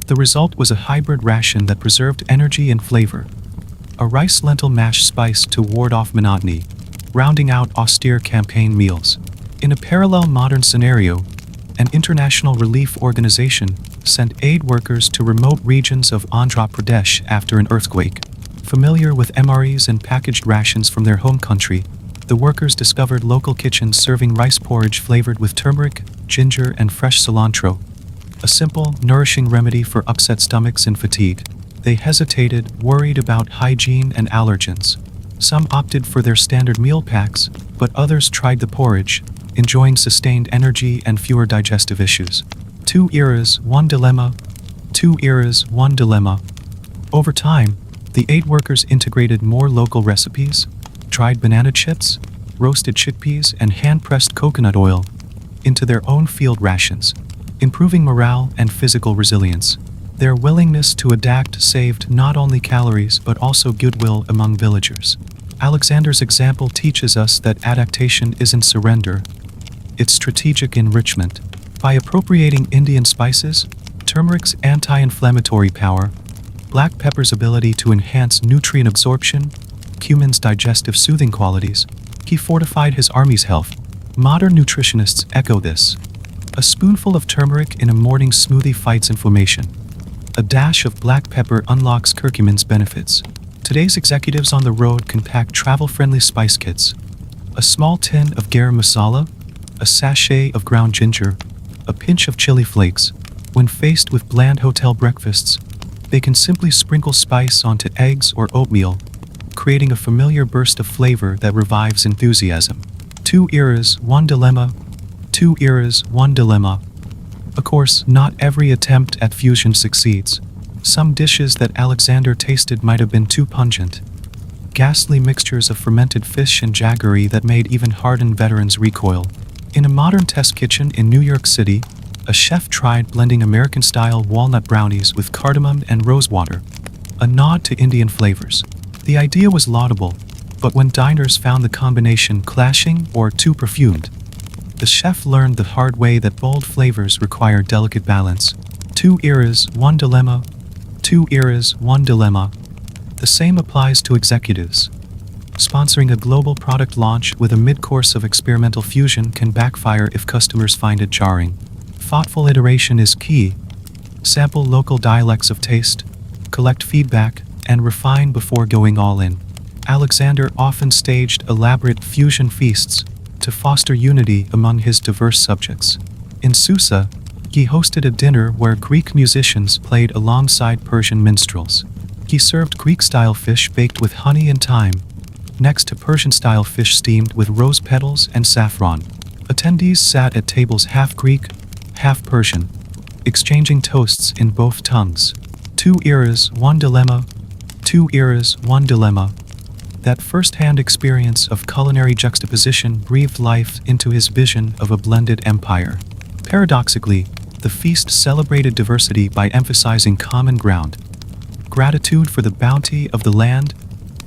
The result was a hybrid ration that preserved energy and flavor. A rice-lentil mash spice to ward off monotony, rounding out austere campaign meals. In a parallel modern scenario, an international relief organization sent aid workers to remote regions of Andhra Pradesh after an earthquake. Familiar with MREs and packaged rations from their home country, the workers discovered local kitchens serving rice porridge flavored with turmeric, ginger, and fresh cilantro, a simple, nourishing remedy for upset stomachs and fatigue. They hesitated, worried about hygiene and allergens. Some opted for their standard meal packs, but others tried the porridge, enjoying sustained energy and fewer digestive issues. 2 eras, 1 dilemma. 2 eras, 1 dilemma. Over time, the aid workers integrated more local recipes, dried banana chips, roasted chickpeas, and hand-pressed coconut oil into their own field rations, improving morale and physical resilience. Their willingness to adapt saved not only calories but also goodwill among villagers. Alexander's example teaches us that adaptation isn't surrender, it's strategic enrichment. By appropriating Indian spices, turmeric's anti-inflammatory power, black pepper's ability to enhance nutrient absorption, cumin's digestive soothing qualities, he fortified his army's health. Modern nutritionists echo this. A spoonful of turmeric in a morning smoothie fights inflammation. A dash of black pepper unlocks curcumin's benefits. Today's executives on the road can pack travel-friendly spice kits. A small tin of garam masala, a sachet of ground ginger, a pinch of chili flakes. When faced with bland hotel breakfasts, they can simply sprinkle spice onto eggs or oatmeal, creating a familiar burst of flavor that revives enthusiasm. 2 eras, 1 dilemma. 2 eras, 1 dilemma. Of course, not every attempt at fusion succeeds. Some dishes that Alexander tasted might have been too pungent. Ghastly mixtures of fermented fish and jaggery that made even hardened veterans recoil. In a modern test kitchen in New York City, a chef tried blending American-style walnut brownies with cardamom and rosewater, a nod to Indian flavors. The idea was laudable, but when diners found the combination clashing or too perfumed, the chef learned the hard way that bold flavors require delicate balance. 2 eras, 1 dilemma. 2 eras, 1 dilemma. The same applies to executives. Sponsoring a global product launch with a mid-course of experimental fusion can backfire if customers find it jarring. Thoughtful iteration is key. Sample local dialects of taste, collect feedback, and refine before going all in. Alexander often staged elaborate fusion feasts to foster unity among his diverse subjects. In Susa, he hosted a dinner where Greek musicians played alongside Persian minstrels. He served Greek-style fish baked with honey and thyme, next to Persian-style fish steamed with rose petals and saffron. Attendees sat at tables half Greek, half Persian, exchanging toasts in both tongues. 2 eras, 1 dilemma. 2 eras, 1 dilemma. That first-hand experience of culinary juxtaposition breathed life into his vision of a blended empire. Paradoxically, the feast celebrated diversity by emphasizing common ground: gratitude for the bounty of the land,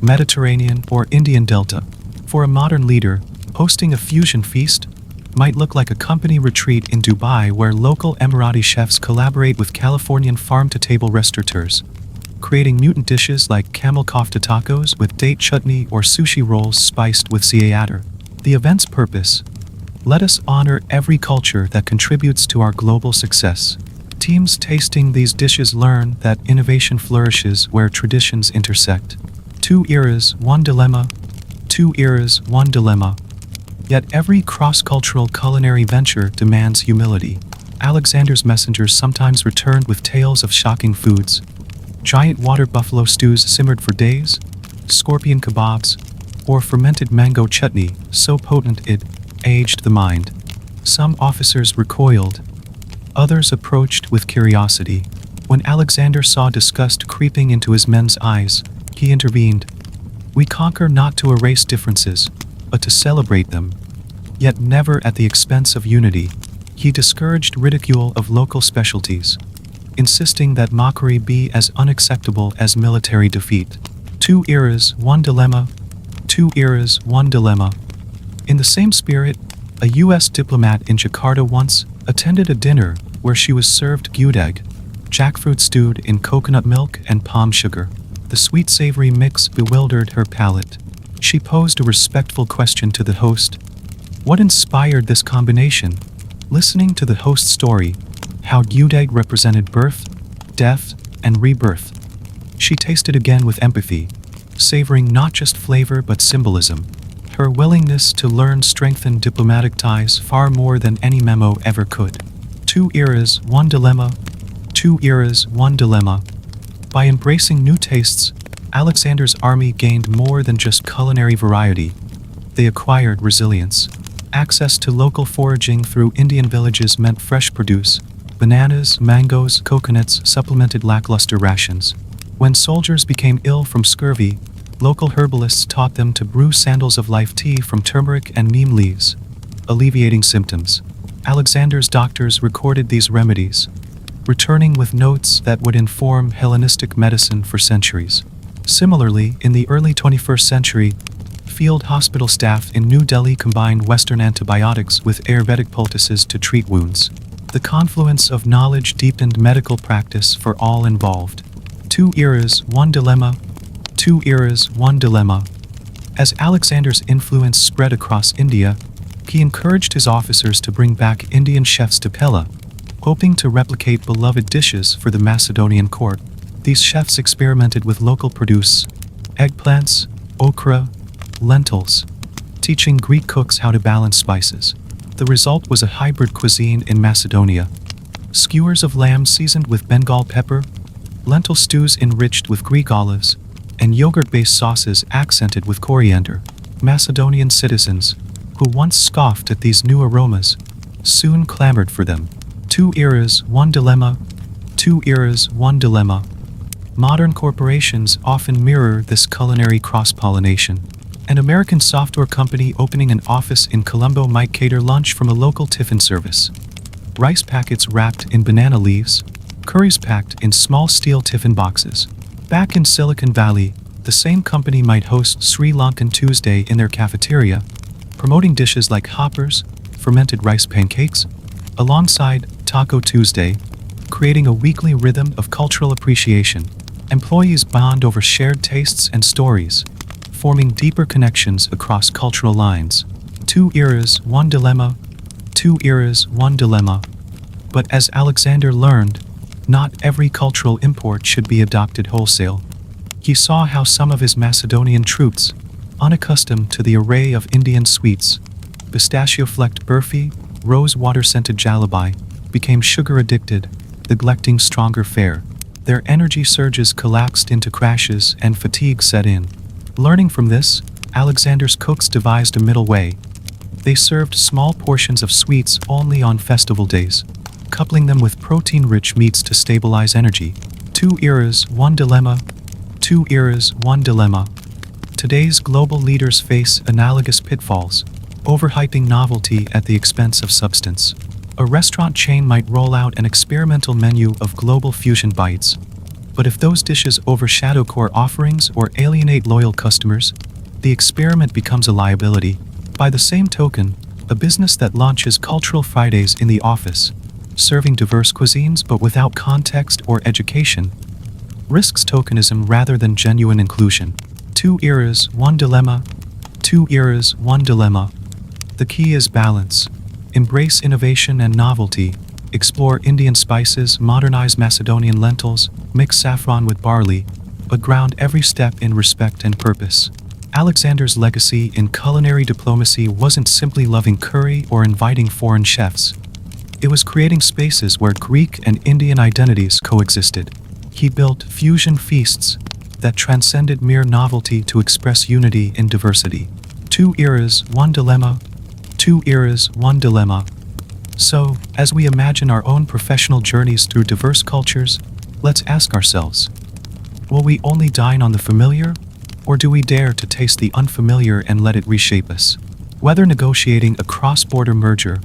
Mediterranean or Indian Delta. For a modern leader, hosting a fusion feast might look like a company retreat in Dubai where local Emirati chefs collaborate with Californian farm-to-table restaurateurs, creating mutant dishes like camel kofta tacos with date chutney or sushi rolls spiced with ciabatta. The event's purpose: let us honor every culture that contributes to our global success. Teams tasting these dishes learn that innovation flourishes where traditions intersect. 2 eras, 1 dilemma. 2 eras, 1 dilemma. Yet every cross-cultural culinary venture demands humility. Alexander's messengers sometimes returned with tales of shocking foods: giant water buffalo stews simmered for days, scorpion kebabs, or fermented mango chutney so potent it aged the mind. Some officers recoiled, others approached with curiosity. When Alexander saw disgust creeping into his men's eyes, he intervened. We conquer not to erase differences, but to celebrate them, yet never at the expense of unity. He discouraged ridicule of local specialties, insisting that mockery be as unacceptable as military defeat. 2 eras, 1 dilemma. 2 eras, 1 dilemma. In the same spirit, a U.S. diplomat in Jakarta once attended a dinner where she was served gyudeg, jackfruit stewed in coconut milk and palm sugar. The sweet-savory mix bewildered her palate. She posed a respectful question to the host: what inspired this combination? Listening to the host's story, how gyudeg represented birth, death, and rebirth, she tasted again with empathy, savoring not just flavor but symbolism. Her willingness to learn strengthened diplomatic ties far more than any memo ever could. 2 eras, 1 dilemma. 2 eras, 1 dilemma. By embracing new tastes, Alexander's army gained more than just culinary variety. They acquired resilience. Access to local foraging through Indian villages meant fresh produce. Bananas, mangoes, coconuts supplemented lackluster rations. When soldiers became ill from scurvy, local herbalists taught them to brew sandals of life tea from turmeric and neem leaves, alleviating symptoms. Alexander's doctors recorded these remedies, returning with notes that would inform Hellenistic medicine for centuries. Similarly, in the early 21st century, field hospital staff in New Delhi combined Western antibiotics with Ayurvedic poultices to treat wounds. The confluence of knowledge deepened medical practice for all involved. 2 eras, 1 dilemma. 2 eras, 1 dilemma. As Alexander's influence spread across India, he encouraged his officers to bring back Indian chefs to Pella, hoping to replicate beloved dishes for the Macedonian court. These chefs experimented with local produce: eggplants, okra, lentils, teaching Greek cooks how to balance spices. The result was a hybrid cuisine in Macedonia: skewers of lamb seasoned with Bengal pepper, lentil stews enriched with Greek olives, and yogurt-based sauces accented with coriander. Macedonian citizens, who once scoffed at these new aromas, soon clamored for them. Two eras, one dilemma. Two eras, one dilemma. Modern corporations often mirror this culinary cross-pollination. An American software company opening an office in Colombo might cater lunch from a local tiffin service. Rice packets wrapped in banana leaves, curries packed in small steel tiffin boxes. Back in Silicon Valley, the same company might host Sri Lankan Tuesday in their cafeteria, promoting dishes like hoppers, fermented rice pancakes, alongside Taco Tuesday, creating a weekly rhythm of cultural appreciation. Employees bond over shared tastes and stories, forming deeper connections across cultural lines. Two eras, one dilemma. Two eras, one dilemma. But as Alexander learned, not every cultural import should be adopted wholesale. He saw how some of his Macedonian troops, unaccustomed to the array of Indian sweets, pistachio-flecked burfi, rose-water-scented jalebi, became sugar-addicted, neglecting stronger fare. Their energy surges collapsed into crashes and fatigue set in. Learning from this, Alexander's cooks devised a middle way. They served small portions of sweets only on festival days, coupling them with protein-rich meats to stabilize energy. Two eras, one dilemma. Two eras, one dilemma. Today's global leaders face analogous pitfalls, overhyping novelty at the expense of substance. A restaurant chain might roll out an experimental menu of global fusion bites, but if those dishes overshadow core offerings or alienate loyal customers, the experiment becomes a liability. By the same token, a business that launches cultural Fridays in the office, serving diverse cuisines but without context or education, risks tokenism rather than genuine inclusion. Two eras, one dilemma. Two eras, one dilemma. The key is balance. Embrace innovation and novelty. Explore Indian spices, modernize Macedonian lentils, mix saffron with barley, but ground every step in respect and purpose. Alexander's legacy in culinary diplomacy wasn't simply loving curry or inviting foreign chefs. It was creating spaces where Greek and Indian identities coexisted. He built fusion feasts that transcended mere novelty to express unity in diversity. Two eras, one dilemma. Two eras, one dilemma. So, as we imagine our own professional journeys through diverse cultures, let's ask ourselves, will we only dine on the familiar, or do we dare to taste the unfamiliar and let it reshape us? Whether negotiating a cross-border merger,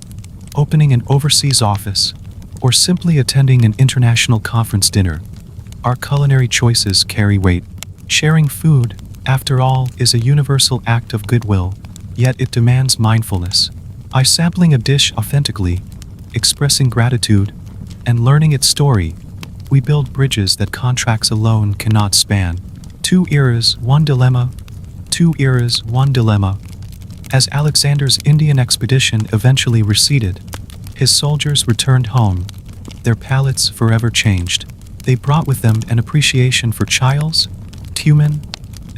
opening an overseas office, or simply attending an international conference dinner, our culinary choices carry weight. Sharing food, after all, is a universal act of goodwill, yet it demands mindfulness. By sampling a dish authentically, expressing gratitude, and learning its story, we build bridges that contracts alone cannot span. Two eras, one dilemma. Two eras, one dilemma. As Alexander's Indian expedition eventually receded, his soldiers returned home, their palates forever changed. They brought with them an appreciation for chiles, cumin,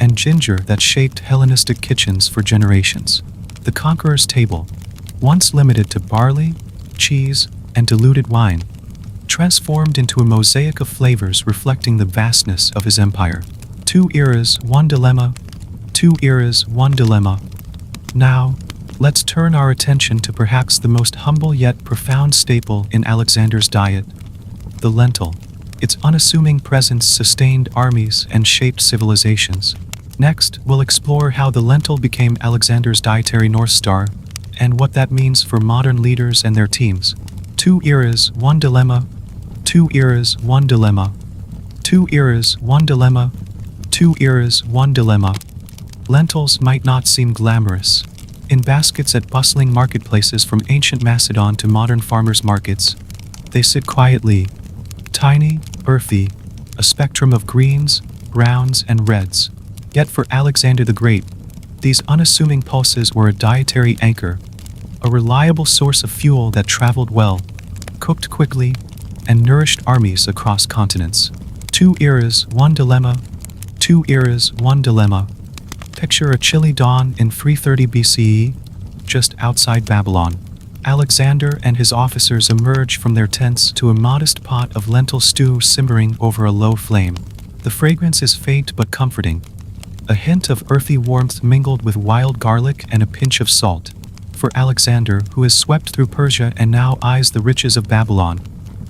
and ginger that shaped Hellenistic kitchens for generations. The conqueror's table, once limited to barley, cheese, and diluted wine, transformed into a mosaic of flavors reflecting the vastness of his empire. Two eras, one dilemma. Two eras, one dilemma. Now, let's turn our attention to perhaps the most humble yet profound staple in Alexander's diet, the lentil. Its unassuming presence sustained armies and shaped civilizations. Next, we'll explore how the lentil became Alexander's dietary North Star, and what that means for modern leaders and their teams. Two eras, one dilemma. Two eras, one dilemma. Two eras, one dilemma. Two eras, one dilemma. Lentils might not seem glamorous. In baskets at bustling marketplaces from ancient Macedon to modern farmers' markets, they sit quietly, tiny, earthy, a spectrum of greens, browns, and reds. Yet for Alexander the Great, these unassuming pulses were a dietary anchor, a reliable source of fuel that traveled well, cooked quickly, and nourished armies across continents. Two eras, one dilemma. Two eras, one dilemma. Picture a chilly dawn in 330 BCE, just outside Babylon. Alexander and his officers emerge from their tents to a modest pot of lentil stew simmering over a low flame. The fragrance is faint but comforting, a hint of earthy warmth mingled with wild garlic and a pinch of salt. For Alexander, who has swept through Persia and now eyes the riches of Babylon,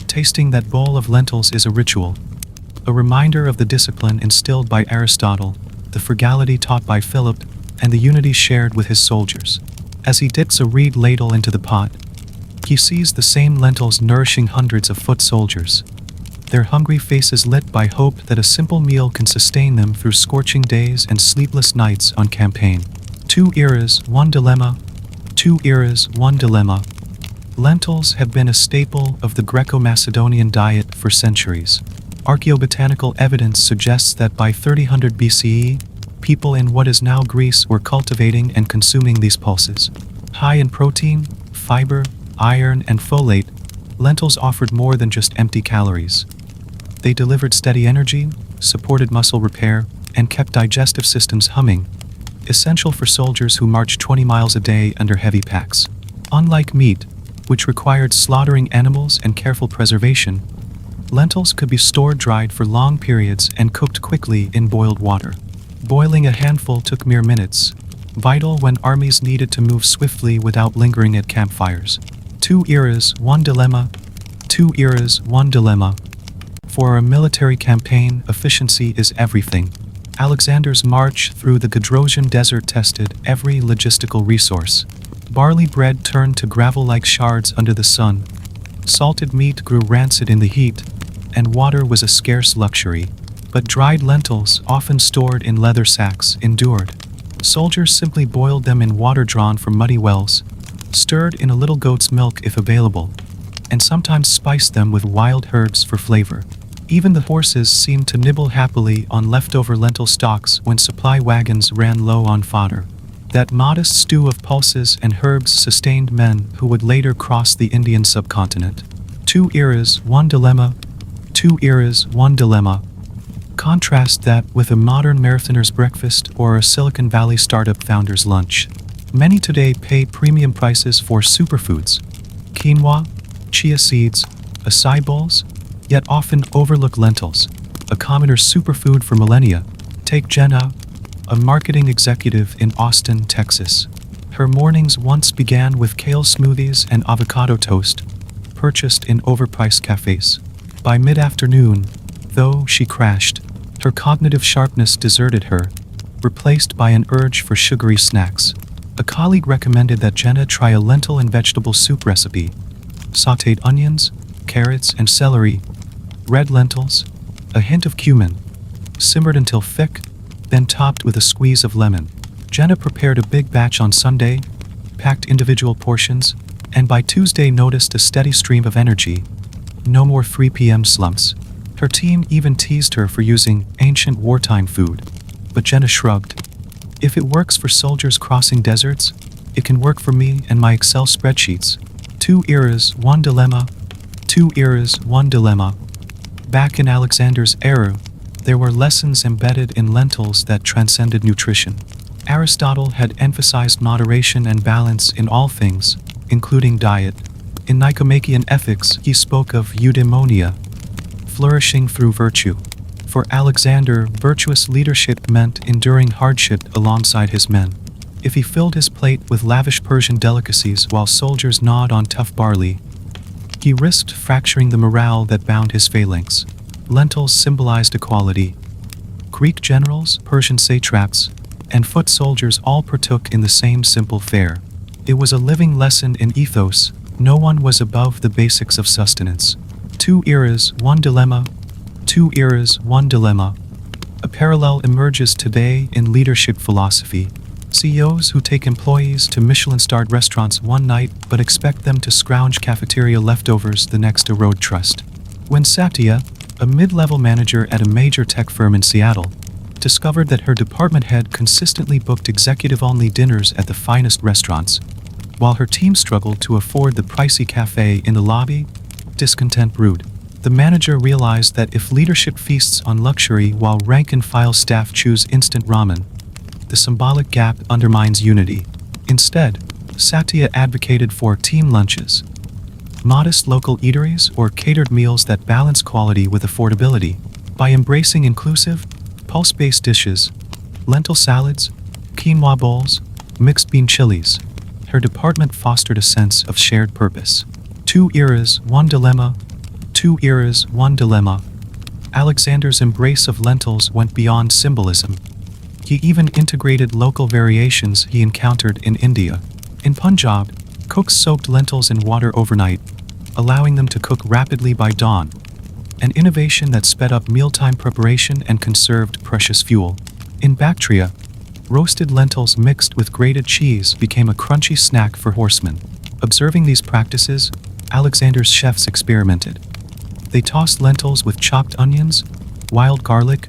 tasting that bowl of lentils is a ritual, a reminder of the discipline instilled by Aristotle, the frugality taught by Philip, and the unity shared with his soldiers. As he dips a reed ladle into the pot, he sees the same lentils nourishing hundreds of foot soldiers, their hungry faces lit by hope that a simple meal can sustain them through scorching days and sleepless nights on campaign. 2 eras, 1 dilemma. 2 eras, 1 dilemma. Lentils have been a staple of the Greco-Macedonian diet for centuries. Archaeobotanical evidence suggests that by 3000 BCE, people in what is now Greece were cultivating and consuming these pulses. High in protein, fiber, iron, and folate, lentils offered more than just empty calories. They delivered steady energy, supported muscle repair, and kept digestive systems humming, essential for soldiers who marched 20 miles a day under heavy packs. Unlike meat, which required slaughtering animals and careful preservation, lentils could be stored dried for long periods and cooked quickly in boiled water. Boiling a handful took mere minutes, vital when armies needed to move swiftly without lingering at campfires. 2 eras, 1 dilemma. 2 eras, 1 dilemma. For a military campaign, efficiency is everything. Alexander's march through the Gedrosian desert tested every logistical resource. Barley bread turned to gravel-like shards under the sun. Salted meat grew rancid in the heat, and water was a scarce luxury. But dried lentils, often stored in leather sacks, endured. Soldiers simply boiled them in water drawn from muddy wells, stirred in a little goat's milk if available, and sometimes spiced them with wild herbs for flavor. Even the horses seemed to nibble happily on leftover lentil stalks when supply wagons ran low on fodder. That modest stew of pulses and herbs sustained men who would later cross the Indian subcontinent. 2 eras, 1 dilemma. 2 eras, 1 dilemma. Contrast that with a modern marathoner's breakfast or a Silicon Valley startup founder's lunch. Many today pay premium prices for superfoods, quinoa, chia seeds, acai bowls, yet often overlook lentils, a commoner superfood for millennia. Take Jenna, a marketing executive in Austin, Texas. Her mornings once began with kale smoothies and avocado toast, purchased in overpriced cafes. By mid-afternoon, though, she crashed. Her cognitive sharpness deserted her, replaced by an urge for sugary snacks. A colleague recommended that Jenna try a lentil and vegetable soup recipe. Sautéed onions, carrots, and celery, red lentils, a hint of cumin, simmered until thick, then topped with a squeeze of lemon. Jenna prepared a big batch on Sunday, packed individual portions, and by Tuesday noticed a steady stream of energy. No more 3 p.m. slumps. Her team even teased her for using ancient wartime food, but Jenna shrugged. If it works for soldiers crossing deserts, it can work for me and my Excel spreadsheets. 2 eras, 1 dilemma. 2 eras, 1 dilemma. Back in Alexander's era, there were lessons embedded in lentils that transcended nutrition. Aristotle had emphasized moderation and balance in all things, including diet. In Nicomachean Ethics, he spoke of eudaimonia, flourishing through virtue. For Alexander, virtuous leadership meant enduring hardship alongside his men. If he filled his plate with lavish Persian delicacies while soldiers gnawed on tough barley, he risked fracturing the morale that bound his phalanx. Lentils symbolized equality. Greek generals, Persian satraps, and foot soldiers all partook in the same simple fare. It was a living lesson in ethos. No one was above the basics of sustenance. 2 eras, 1 dilemma. 2 eras, 1 dilemma. A parallel emerges today in leadership philosophy. CEOs who take employees to Michelin-starred restaurants one night but expect them to scrounge cafeteria leftovers the next erode trust. When Satya, a mid-level manager at a major tech firm in Seattle, discovered that her department head consistently booked executive-only dinners at the finest restaurants, while her team struggled to afford the pricey cafe in the lobby, discontent brewed. The manager realized that if leadership feasts on luxury while rank-and-file staff choose instant ramen, the symbolic gap undermines unity. Instead, Satya advocated for team lunches, modest local eateries or catered meals that balance quality with affordability. By embracing inclusive, pulse-based dishes, lentil salads, quinoa bowls, mixed bean chilies, her department fostered a sense of shared purpose. 2 eras, 1 dilemma. 2 eras, 1 dilemma. Alexander's embrace of lentils went beyond symbolism. He even integrated local variations he encountered in India. In Punjab, cooks soaked lentils in water overnight, allowing them to cook rapidly by dawn, an innovation that sped up mealtime preparation and conserved precious fuel. In Bactria, roasted lentils mixed with grated cheese became a crunchy snack for horsemen. Observing these practices, Alexander's chefs experimented. They tossed lentils with chopped onions, wild garlic,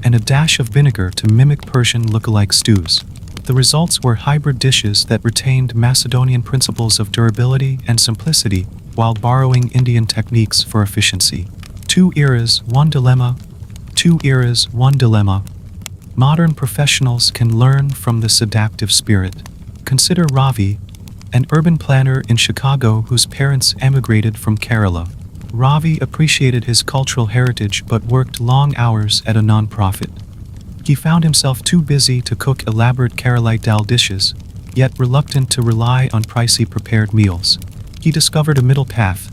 and a dash of vinegar to mimic Persian look-alike stews. The results were hybrid dishes that retained Macedonian principles of durability and simplicity while borrowing Indian techniques for efficiency. 2 eras, 1 dilemma. 2 eras, 1 dilemma. Modern professionals can learn from this adaptive spirit. Consider Ravi, an urban planner in Chicago whose parents emigrated from Kerala. Ravi appreciated his cultural heritage but worked long hours at a non-profit. He found himself too busy to cook elaborate Keralite dal dishes, yet reluctant to rely on pricey prepared meals. He discovered a middle path,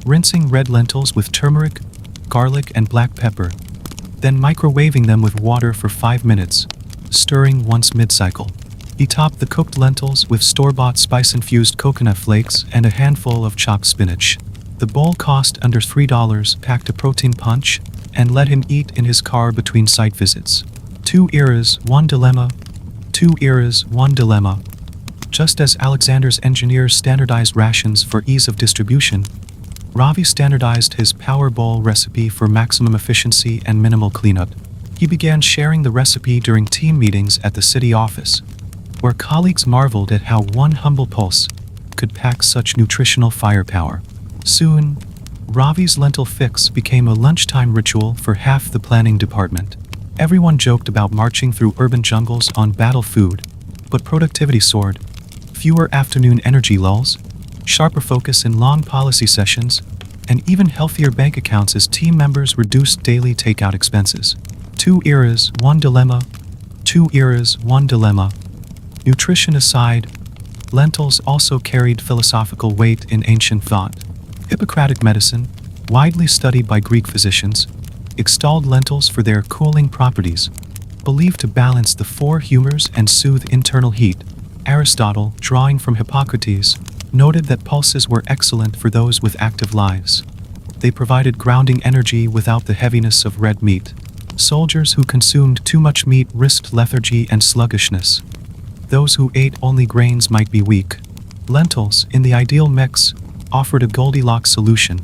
rinsing red lentils with turmeric, garlic, and black pepper, then microwaving them with water for 5 minutes, stirring once mid-cycle. He topped the cooked lentils with store-bought spice-infused coconut flakes and a handful of chopped spinach. The bowl cost under $3, packed a protein punch, and let him eat in his car between site visits. 2 eras, 1 dilemma. 2 eras, 1 dilemma. Just as Alexander's engineers standardized rations for ease of distribution, Ravi standardized his power bowl recipe for maximum efficiency and minimal cleanup. He began sharing the recipe during team meetings at the city office, where colleagues marveled at how one humble pulse could pack such nutritional firepower. Soon, Ravi's lentil fix became a lunchtime ritual for half the planning department. Everyone joked about marching through urban jungles on battle food, but productivity soared. Fewer afternoon energy lulls, sharper focus in long policy sessions, and even healthier bank accounts as team members reduced daily takeout expenses. 2 eras, 1 dilemma. 2 eras, 1 dilemma. Nutrition aside, lentils also carried philosophical weight in ancient thought. Hippocratic medicine, widely studied by Greek physicians, extolled lentils for their cooling properties, believed to balance the 4 humors and soothe internal heat. Aristotle, drawing from Hippocrates, noted that pulses were excellent for those with active lives. They provided grounding energy without the heaviness of red meat. Soldiers who consumed too much meat risked lethargy and sluggishness. Those who ate only grains might be weak. Lentils, in the ideal mix, offered a Goldilocks solution.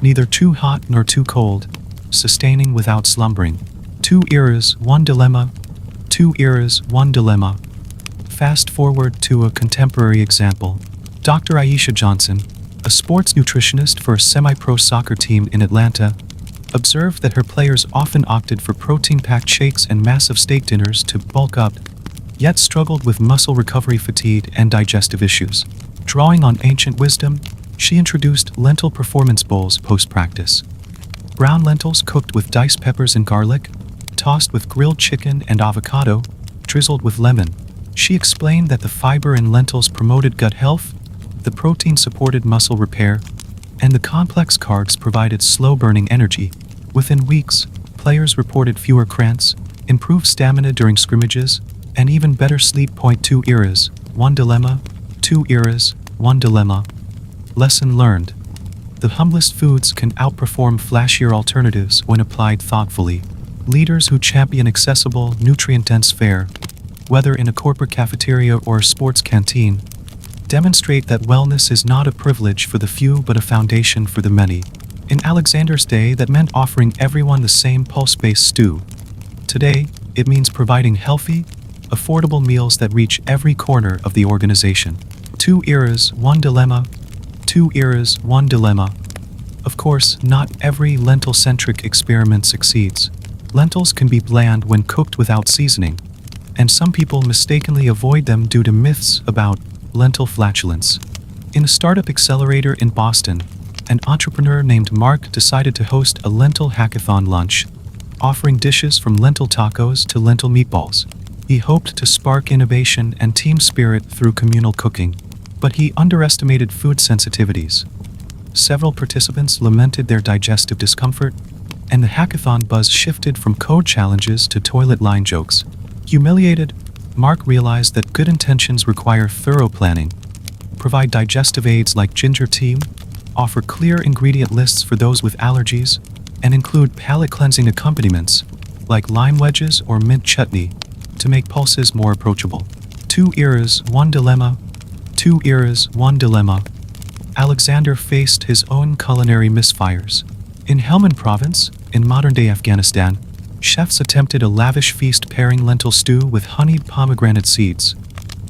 Neither too hot nor too cold, sustaining without slumbering. 2 eras, 1 dilemma. 2 eras, 1 dilemma. Fast forward to a contemporary example. Dr. Aisha Johnson, a sports nutritionist for a semi-pro soccer team in Atlanta, observed that her players often opted for protein-packed shakes and massive steak dinners to bulk up, yet struggled with muscle recovery fatigue and digestive issues. Drawing on ancient wisdom, she introduced lentil performance bowls post-practice. Brown lentils cooked with diced peppers and garlic, tossed with grilled chicken and avocado, drizzled with lemon. She explained that the fiber in lentils promoted gut health, the protein supported muscle repair, and the complex carbs provided slow-burning energy. Within weeks, players reported fewer cramps, improved stamina during scrimmages, and even better sleep. 2 eras, 1 dilemma. 2 eras, 1 dilemma. Lesson learned. The humblest foods can outperform flashier alternatives when applied thoughtfully. Leaders who champion accessible, nutrient-dense fare, whether in a corporate cafeteria or a sports canteen, demonstrate that wellness is not a privilege for the few but a foundation for the many. In Alexander's day, that meant offering everyone the same pulse-based stew. Today, it means providing healthy, affordable meals that reach every corner of the organization. 2 eras, 1 dilemma. 2 eras, 1 dilemma. Of course, not every lentil-centric experiment succeeds. Lentils can be bland when cooked without seasoning, and some people mistakenly avoid them due to myths about lentil flatulence. In a startup accelerator in Boston, an entrepreneur named Mark decided to host a lentil hackathon lunch, offering dishes from lentil tacos to lentil meatballs. He hoped to spark innovation and team spirit through communal cooking, but he underestimated food sensitivities. Several participants lamented their digestive discomfort, and the hackathon buzz shifted from code challenges to toilet line jokes. Humiliated, Mark realized that good intentions require thorough planning. Provide digestive aids like ginger tea, offer clear ingredient lists for those with allergies, and include palate-cleansing accompaniments like lime wedges or mint chutney to make pulses more approachable. 2 eras, 1 dilemma. 2 eras, 1 dilemma. Alexander faced his own culinary misfires. In Helmand Province, in modern-day Afghanistan, chefs attempted a lavish feast pairing lentil stew with honeyed pomegranate seeds,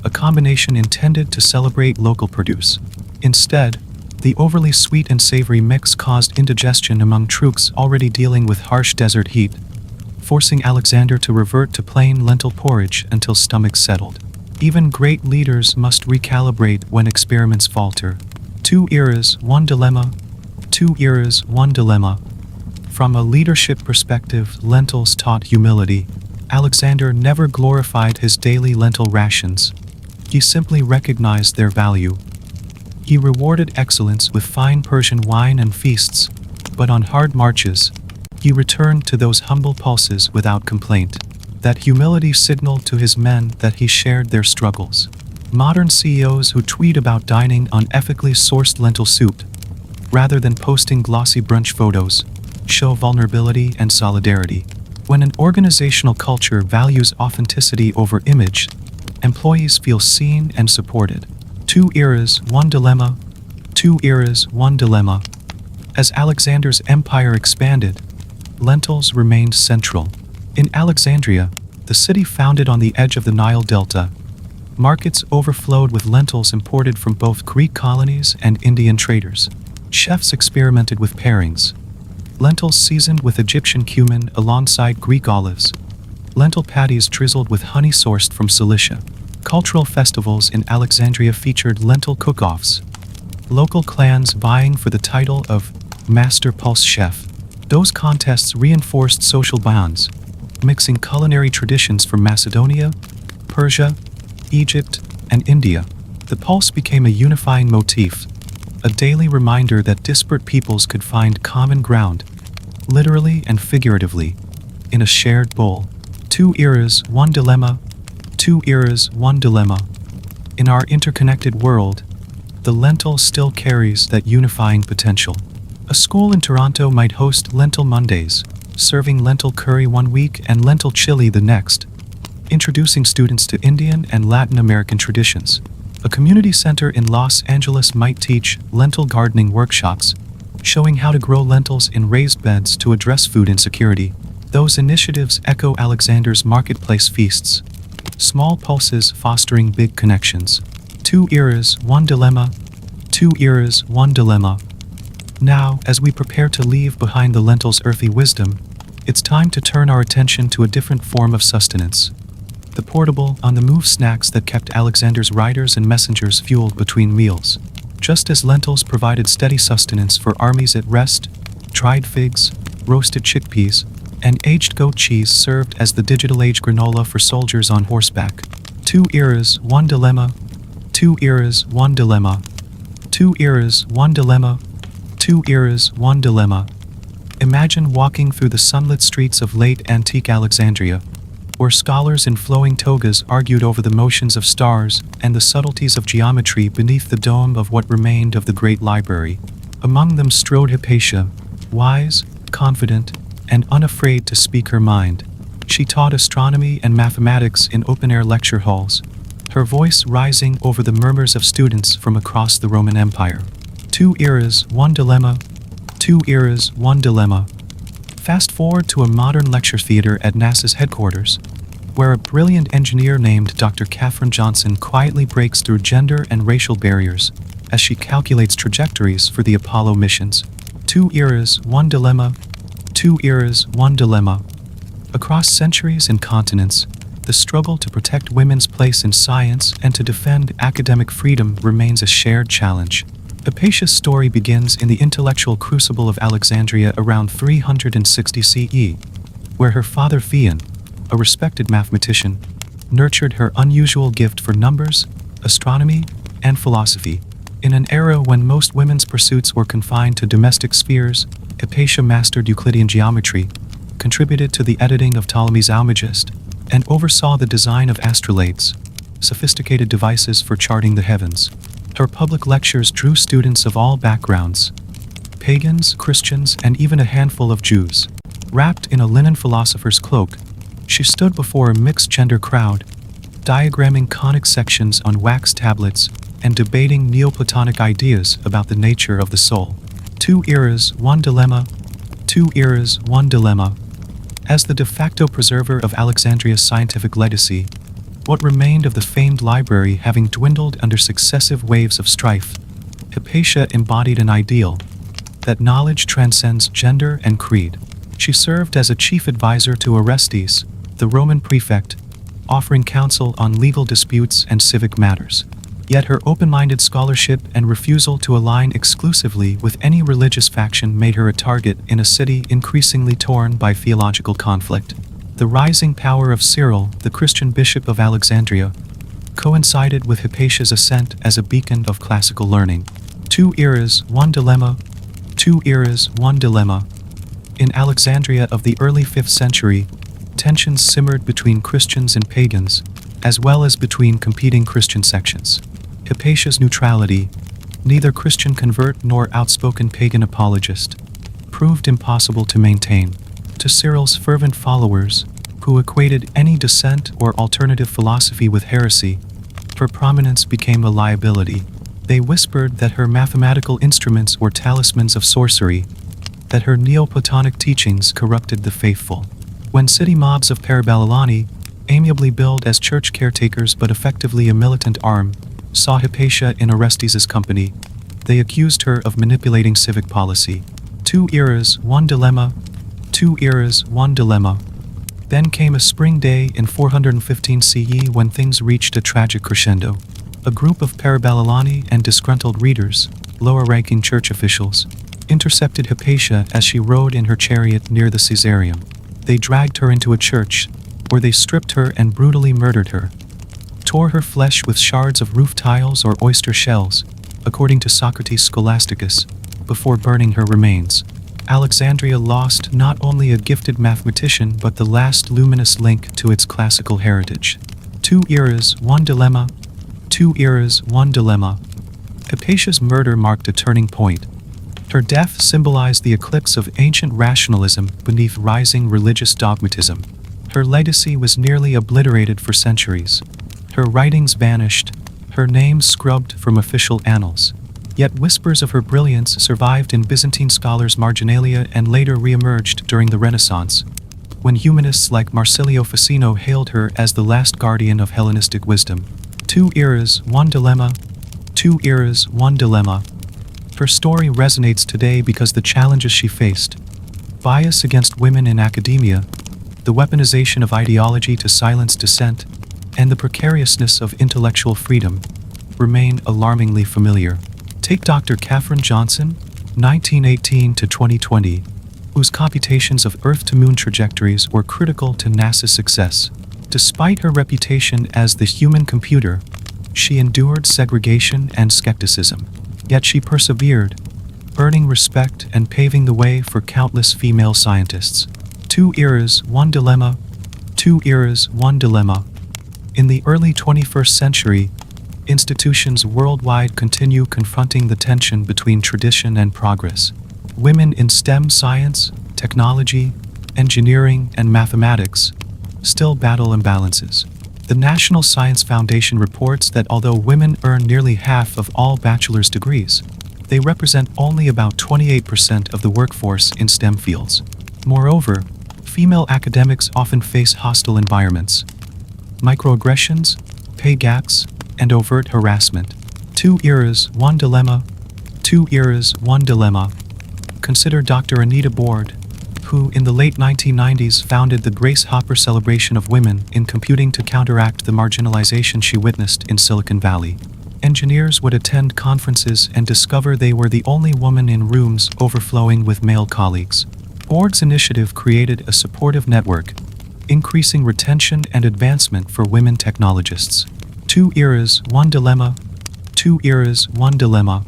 a combination intended to celebrate local produce. Instead, the overly sweet and savory mix caused indigestion among troops already dealing with harsh desert heat, forcing Alexander to revert to plain lentil porridge until stomachs settled. Even great leaders must recalibrate when experiments falter. 2 eras, 1 dilemma. 2 eras, 1 dilemma. From a leadership perspective, lentils taught humility. Alexander never glorified his daily lentil rations. He simply recognized their value. He rewarded excellence with fine Persian wine and feasts, but on hard marches, he returned to those humble pulses without complaint. That humility signaled to his men that he shared their struggles. Modern CEOs who tweet about dining on ethically sourced lentil soup, rather than posting glossy brunch photos, show vulnerability and solidarity. When an organizational culture values authenticity over image, employees feel seen and supported. 2 eras, 1 dilemma. 2 eras, 1 dilemma. As Alexander's empire expanded, lentils remained central. In Alexandria, the city founded on the edge of the Nile Delta, markets overflowed with lentils imported from both Greek colonies and Indian traders. Chefs experimented with pairings. Lentils seasoned with Egyptian cumin alongside Greek olives. Lentil patties drizzled with honey sourced from Cilicia. Cultural festivals in Alexandria featured lentil cook-offs. Local clans vying for the title of Master Pulse Chef. Those contests reinforced social bonds, mixing culinary traditions from Macedonia, Persia, Egypt, and India. The pulse became a unifying motif, a daily reminder that disparate peoples could find common ground, literally and figuratively, in a shared bowl. 2 eras, 1 dilemma. 2 eras, 1 dilemma. In our interconnected world, the lentil still carries that unifying potential. A school in Toronto might host Lentil Mondays, serving lentil curry one week and lentil chili the next, introducing students to Indian and Latin American traditions. A community center in Los Angeles might teach lentil gardening workshops, showing how to grow lentils in raised beds to address food insecurity. Those initiatives echo Alexander's marketplace feasts, small pulses fostering big connections. 2 eras, 1 dilemma. 2 eras, 1 dilemma. Now, as we prepare to leave behind the lentil's earthy wisdom, it's time to turn our attention to a different form of sustenance. The portable, on-the-move snacks that kept Alexander's riders and messengers fueled between meals. Just as lentils provided steady sustenance for armies at rest, dried figs, roasted chickpeas, and aged goat cheese served as the digital age granola for soldiers on horseback. 2 eras, 1 dilemma. 2 eras, 1 dilemma. 2 eras, 1 dilemma. 2 eras, 1 dilemma. Imagine walking through the sunlit streets of late antique Alexandria, where scholars in flowing togas argued over the motions of stars and the subtleties of geometry beneath the dome of what remained of the great library. Among them strode Hypatia, wise, confident, and unafraid to speak her mind. She taught astronomy and mathematics in open-air lecture halls, her voice rising over the murmurs of students from across the Roman Empire. 2 eras, 1 dilemma. 2 eras, 1 dilemma. Fast forward to a modern lecture theater at NASA's headquarters, where a brilliant engineer named Dr. Katherine Johnson quietly breaks through gender and racial barriers as she calculates trajectories for the Apollo missions. 2 eras, 1 dilemma. 2 eras, 1 dilemma. Across centuries and continents, the struggle to protect women's place in science and to defend academic freedom remains a shared challenge. Hypatia's story begins in the intellectual crucible of Alexandria around 360 CE, where her father Theon, a respected mathematician, nurtured her unusual gift for numbers, astronomy, and philosophy. In an era when most women's pursuits were confined to domestic spheres, Hypatia mastered Euclidean geometry, contributed to the editing of Ptolemy's Almagest, and oversaw the design of astrolabes, sophisticated devices for charting the heavens. Her public lectures drew students of all backgrounds: pagans, Christians, and even a handful of Jews. Wrapped in a linen philosopher's cloak, she stood before a mixed-gender crowd, diagramming conic sections on wax tablets and debating Neoplatonic ideas about the nature of the soul. Two eras, one dilemma. Two eras, one dilemma. As the de facto preserver of Alexandria's scientific legacy, what remained of the famed library having dwindled under successive waves of strife, Hypatia embodied an ideal that knowledge transcends gender and creed. She served as a chief advisor to Orestes, the Roman prefect, offering counsel on legal disputes and civic matters. Yet her open-minded scholarship and refusal to align exclusively with any religious faction made her a target in a city increasingly torn by theological conflict. The rising power of Cyril, the Christian bishop of Alexandria, coincided with Hypatia's ascent as a beacon of classical learning. Two eras, one dilemma. Two eras, one dilemma. In Alexandria of the early 5th century, tensions simmered between Christians and pagans, as well as between competing Christian sections. Hypatia's neutrality, neither Christian convert nor outspoken pagan apologist, proved impossible to maintain. To Cyril's fervent followers, who equated any dissent or alternative philosophy with heresy, her prominence became a liability. They whispered that her mathematical instruments were talismans of sorcery, that her Neoplatonic teachings corrupted the faithful. When city mobs of Parabalani, amiably billed as church caretakers but effectively a militant arm, saw Hypatia in Orestes' company, they accused her of manipulating civic policy. Two eras, one dilemma. Two eras, one dilemma. Then came a spring day in 415 CE when things reached a tragic crescendo. A group of Parabalani and disgruntled readers, lower-ranking church officials, intercepted Hypatia as she rode in her chariot near the Caesareum. They dragged her into a church, where they stripped her and brutally murdered her, tore her flesh with shards of roof tiles or oyster shells, according to Socrates Scholasticus, before burning her remains. Alexandria lost not only a gifted mathematician but the last luminous link to its classical heritage. Two eras, one dilemma. Two eras, one dilemma. Hypatia's murder marked a turning point. Her death symbolized the eclipse of ancient rationalism beneath rising religious dogmatism. Her legacy was nearly obliterated for centuries. Her writings vanished, her name scrubbed from official annals. Yet whispers of her brilliance survived in Byzantine scholars' marginalia and later re-emerged during the Renaissance, when humanists like Marsilio Ficino hailed her as the last guardian of Hellenistic wisdom. Two eras, one dilemma. Two eras, one dilemma. Her story resonates today because the challenges she faced, bias against women in academia, the weaponization of ideology to silence dissent, and the precariousness of intellectual freedom, remain alarmingly familiar. Take Dr. Katherine Johnson, 1918 to 2020, whose computations of Earth-to-Moon trajectories were critical to NASA's success. Despite her reputation as the human computer, she endured segregation and skepticism. Yet she persevered, earning respect and paving the way for countless female scientists. Two eras, one dilemma. Two eras, one dilemma. In the early 21st century, institutions worldwide continue confronting the tension between tradition and progress. Women in STEM science, technology, engineering, and mathematics still battle imbalances. The National Science Foundation reports that although women earn nearly half of all bachelor's degrees, they represent only about 28% of the workforce in STEM fields. Moreover, female academics often face hostile environments, microaggressions, pay gaps, and overt harassment. Two eras, one dilemma. Two eras, one dilemma. Consider Dr. Anita Board, who in the late 1990s founded the Grace Hopper Celebration of Women in computing to counteract the marginalization she witnessed in Silicon Valley. Engineers would attend conferences and discover they were the only woman in rooms overflowing with male colleagues. Board's initiative created a supportive network, increasing retention and advancement for women technologists. Two eras, one dilemma. Two eras, one dilemma.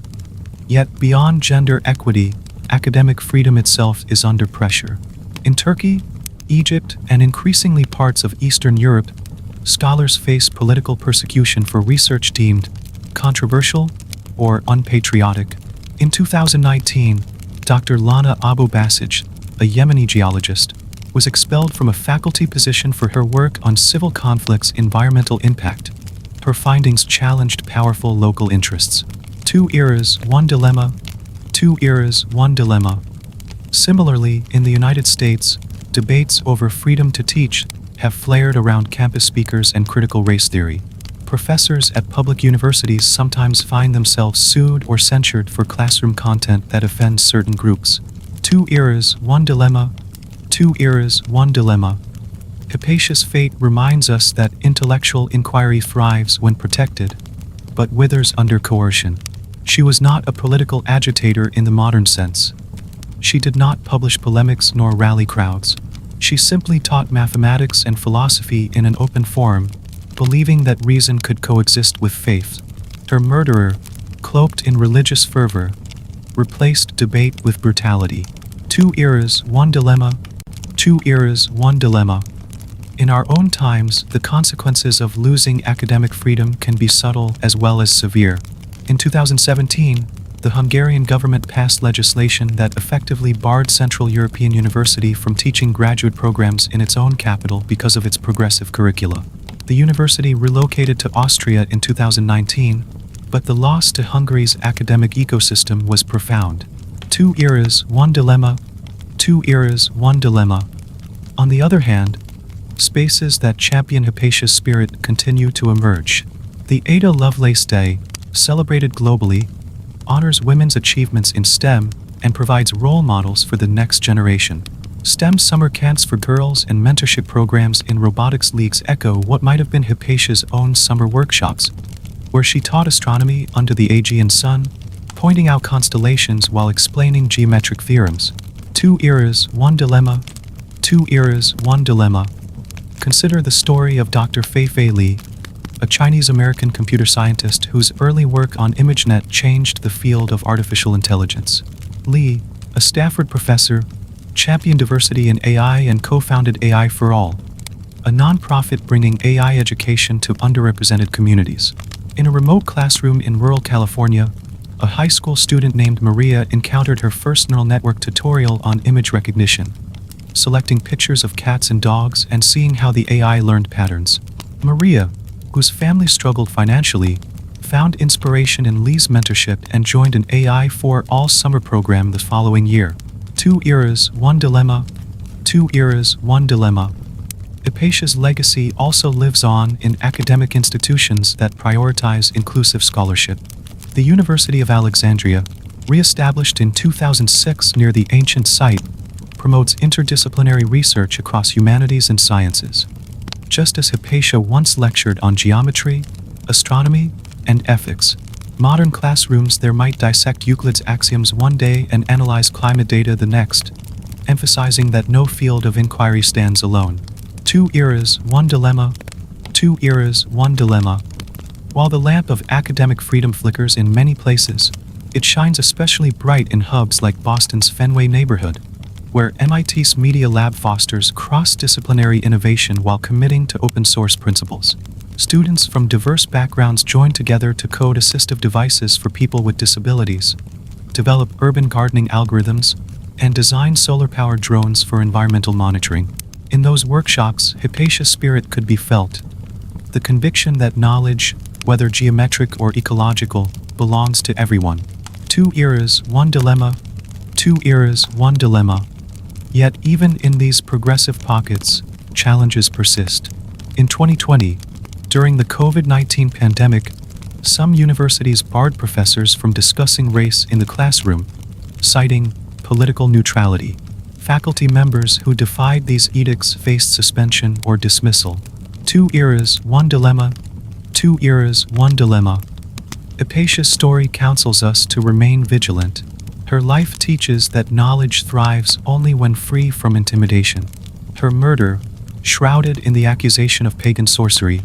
Yet beyond gender equity, academic freedom itself is under pressure. In Turkey, Egypt, and increasingly parts of Eastern Europe, scholars face political persecution for research deemed controversial or unpatriotic. In 2019, Dr. Lana Abu Basij, a Yemeni geologist, was expelled from a faculty position for her work on civil conflicts' environmental impact. Her findings challenged powerful local interests. Two eras, one dilemma. Two eras, one dilemma. Similarly, in the United States, debates over freedom to teach have flared around campus speakers and critical race theory. Professors at public universities sometimes find themselves sued or censured for classroom content that offends certain groups. Two eras, one dilemma. Two eras, one dilemma. Hypatia's fate reminds us that intellectual inquiry thrives when protected, but withers under coercion. She was not a political agitator in the modern sense. She did not publish polemics nor rally crowds. She simply taught mathematics and philosophy in an open forum, believing that reason could coexist with faith. Her murderer, cloaked in religious fervor, replaced debate with brutality. Two eras, one dilemma. Two eras, one dilemma. In our own times, the consequences of losing academic freedom can be subtle as well as severe. In 2017, the Hungarian government passed legislation that effectively barred Central European University from teaching graduate programs in its own capital because of its progressive curricula. The university relocated to Austria in 2019, but the loss to Hungary's academic ecosystem was profound. Two eras, one dilemma. Two eras, one dilemma. On the other hand, spaces that champion Hypatia's spirit continue to emerge. The Ada Lovelace Day, celebrated globally, honors women's achievements in STEM and provides role models for the next generation. STEM summer camps for girls and mentorship programs in robotics leagues echo what might have been Hypatia's own summer workshops, where she taught astronomy under the Aegean sun, pointing out constellations while explaining geometric theorems. Two eras, one dilemma. Two eras, one dilemma. Consider the story of Dr. Fei-Fei Li, a Chinese-American computer scientist whose early work on ImageNet changed the field of artificial intelligence. Li, a Stanford professor, championed diversity in AI and co-founded AI for All, a nonprofit bringing AI education to underrepresented communities. In a remote classroom in rural California, a high school student named Maria encountered her first neural network tutorial on image recognition, selecting pictures of cats and dogs and seeing how the AI learned patterns. Maria, whose family struggled financially, found inspiration in Li's mentorship and joined an AI for All summer program the following year. Two eras, one dilemma. Two eras, one dilemma. Hypatia's legacy also lives on in academic institutions that prioritize inclusive scholarship. The University of Alexandria, re-established in 2006 near the ancient site, promotes interdisciplinary research across humanities and sciences. Just as Hypatia once lectured on geometry, astronomy, and ethics, modern classrooms there might dissect Euclid's axioms one day and analyze climate data the next, emphasizing that no field of inquiry stands alone. Two eras, one dilemma. Two eras, one dilemma. While the lamp of academic freedom flickers in many places, it shines especially bright in hubs like Boston's Fenway neighborhood, where MIT's Media Lab fosters cross-disciplinary innovation while committing to open-source principles. Students from diverse backgrounds join together to code assistive devices for people with disabilities, develop urban gardening algorithms, and design solar-powered drones for environmental monitoring. In those workshops, Hypatia's spirit could be felt. The conviction that knowledge, whether geometric or ecological, belongs to everyone. Two eras, one dilemma. Two eras, one dilemma. Yet even in these progressive pockets, challenges persist. In 2020, during the COVID-19 pandemic, some universities barred professors from discussing race in the classroom, citing political neutrality. Faculty members who defied these edicts faced suspension or dismissal. Two eras, one dilemma. Two eras, one dilemma. Hypatia's story counsels us to remain vigilant. Her life teaches that knowledge thrives only when free from intimidation. Her murder, shrouded in the accusation of pagan sorcery,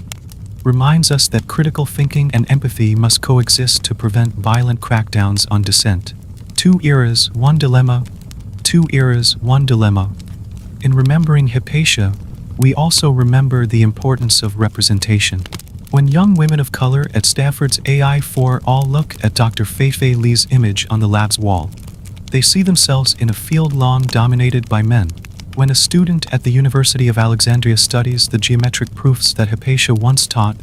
reminds us that critical thinking and empathy must coexist to prevent violent crackdowns on dissent. Two eras, one dilemma. Two eras, one dilemma. In remembering Hypatia, we also remember the importance of representation. When young women of color at Stanford's AI4 all look at Dr. Fei-Fei Li's image on the lab's wall, they see themselves in a field long dominated by men. When a student at the University of Alexandria studies the geometric proofs that Hypatia once taught,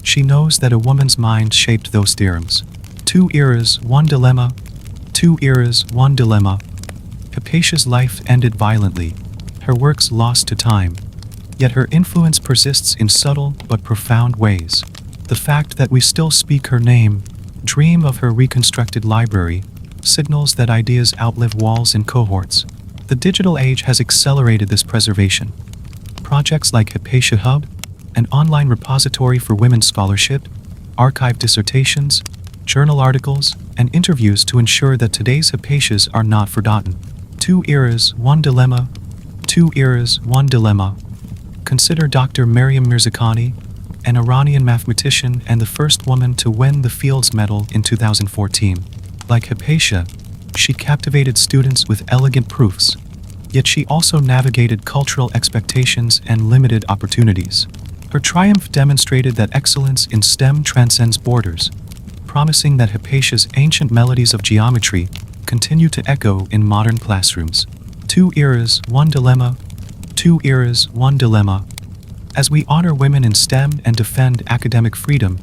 she knows that a woman's mind shaped those theorems. Two eras, one dilemma. Two eras, one dilemma. Hypatia's life ended violently, her works lost to time. Yet her influence persists in subtle but profound ways. The fact that we still speak her name, dream of her reconstructed library, signals that ideas outlive walls and cohorts. The digital age has accelerated this preservation. Projects like Hypatia Hub, an online repository for women's scholarship, archive dissertations, journal articles, and interviews to ensure that today's Hypatias are not forgotten. Two eras, one dilemma. Two eras, one dilemma. Consider Dr. Maryam Mirzakhani, an Iranian mathematician and the first woman to win the Fields Medal in 2014. Like Hypatia, she captivated students with elegant proofs, yet she also navigated cultural expectations and limited opportunities. Her triumph demonstrated that excellence in STEM transcends borders, promising that Hypatia's ancient melodies of geometry continue to echo in modern classrooms. Two eras, one dilemma. Two eras, one dilemma. As we honor women in STEM and defend academic freedom,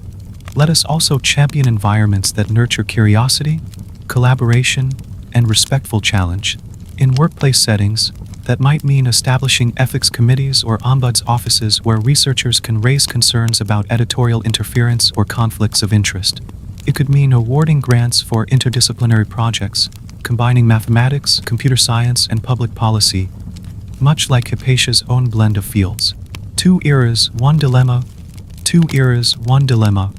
let us also champion environments that nurture curiosity, collaboration, and respectful challenge. In workplace settings, that might mean establishing ethics committees or ombuds offices where researchers can raise concerns about editorial interference or conflicts of interest. It could mean awarding grants for interdisciplinary projects, combining mathematics, computer science, and public policy, much like Hypatia's own blend of fields. Two eras, one dilemma. Two eras, one dilemma.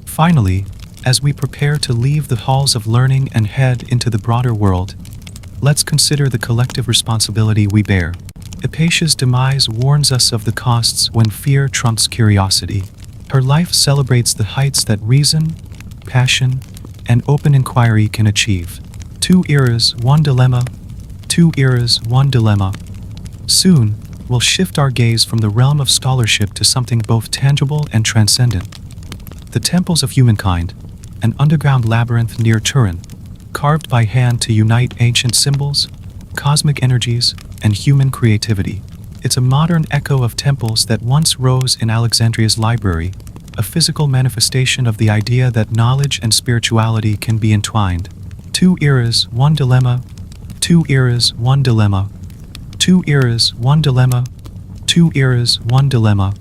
Finally, as we prepare to leave the halls of learning and head into the broader world, let's consider the collective responsibility we bear. Hypatia's demise warns us of the costs when fear trumps curiosity. Her life celebrates the heights that reason, passion, and open inquiry can achieve. Two eras, one dilemma. Two eras, one dilemma. Soon, we'll shift our gaze from the realm of scholarship to something both tangible and transcendent. The temples of humankind, an underground labyrinth near Turin, carved by hand to unite ancient symbols, cosmic energies, and human creativity. It's a modern echo of temples that once rose in Alexandria's library, a physical manifestation of the idea that knowledge and spirituality can be entwined. Two eras, one dilemma. Two eras, one dilemma. Two eras, one dilemma. Two eras, one dilemma.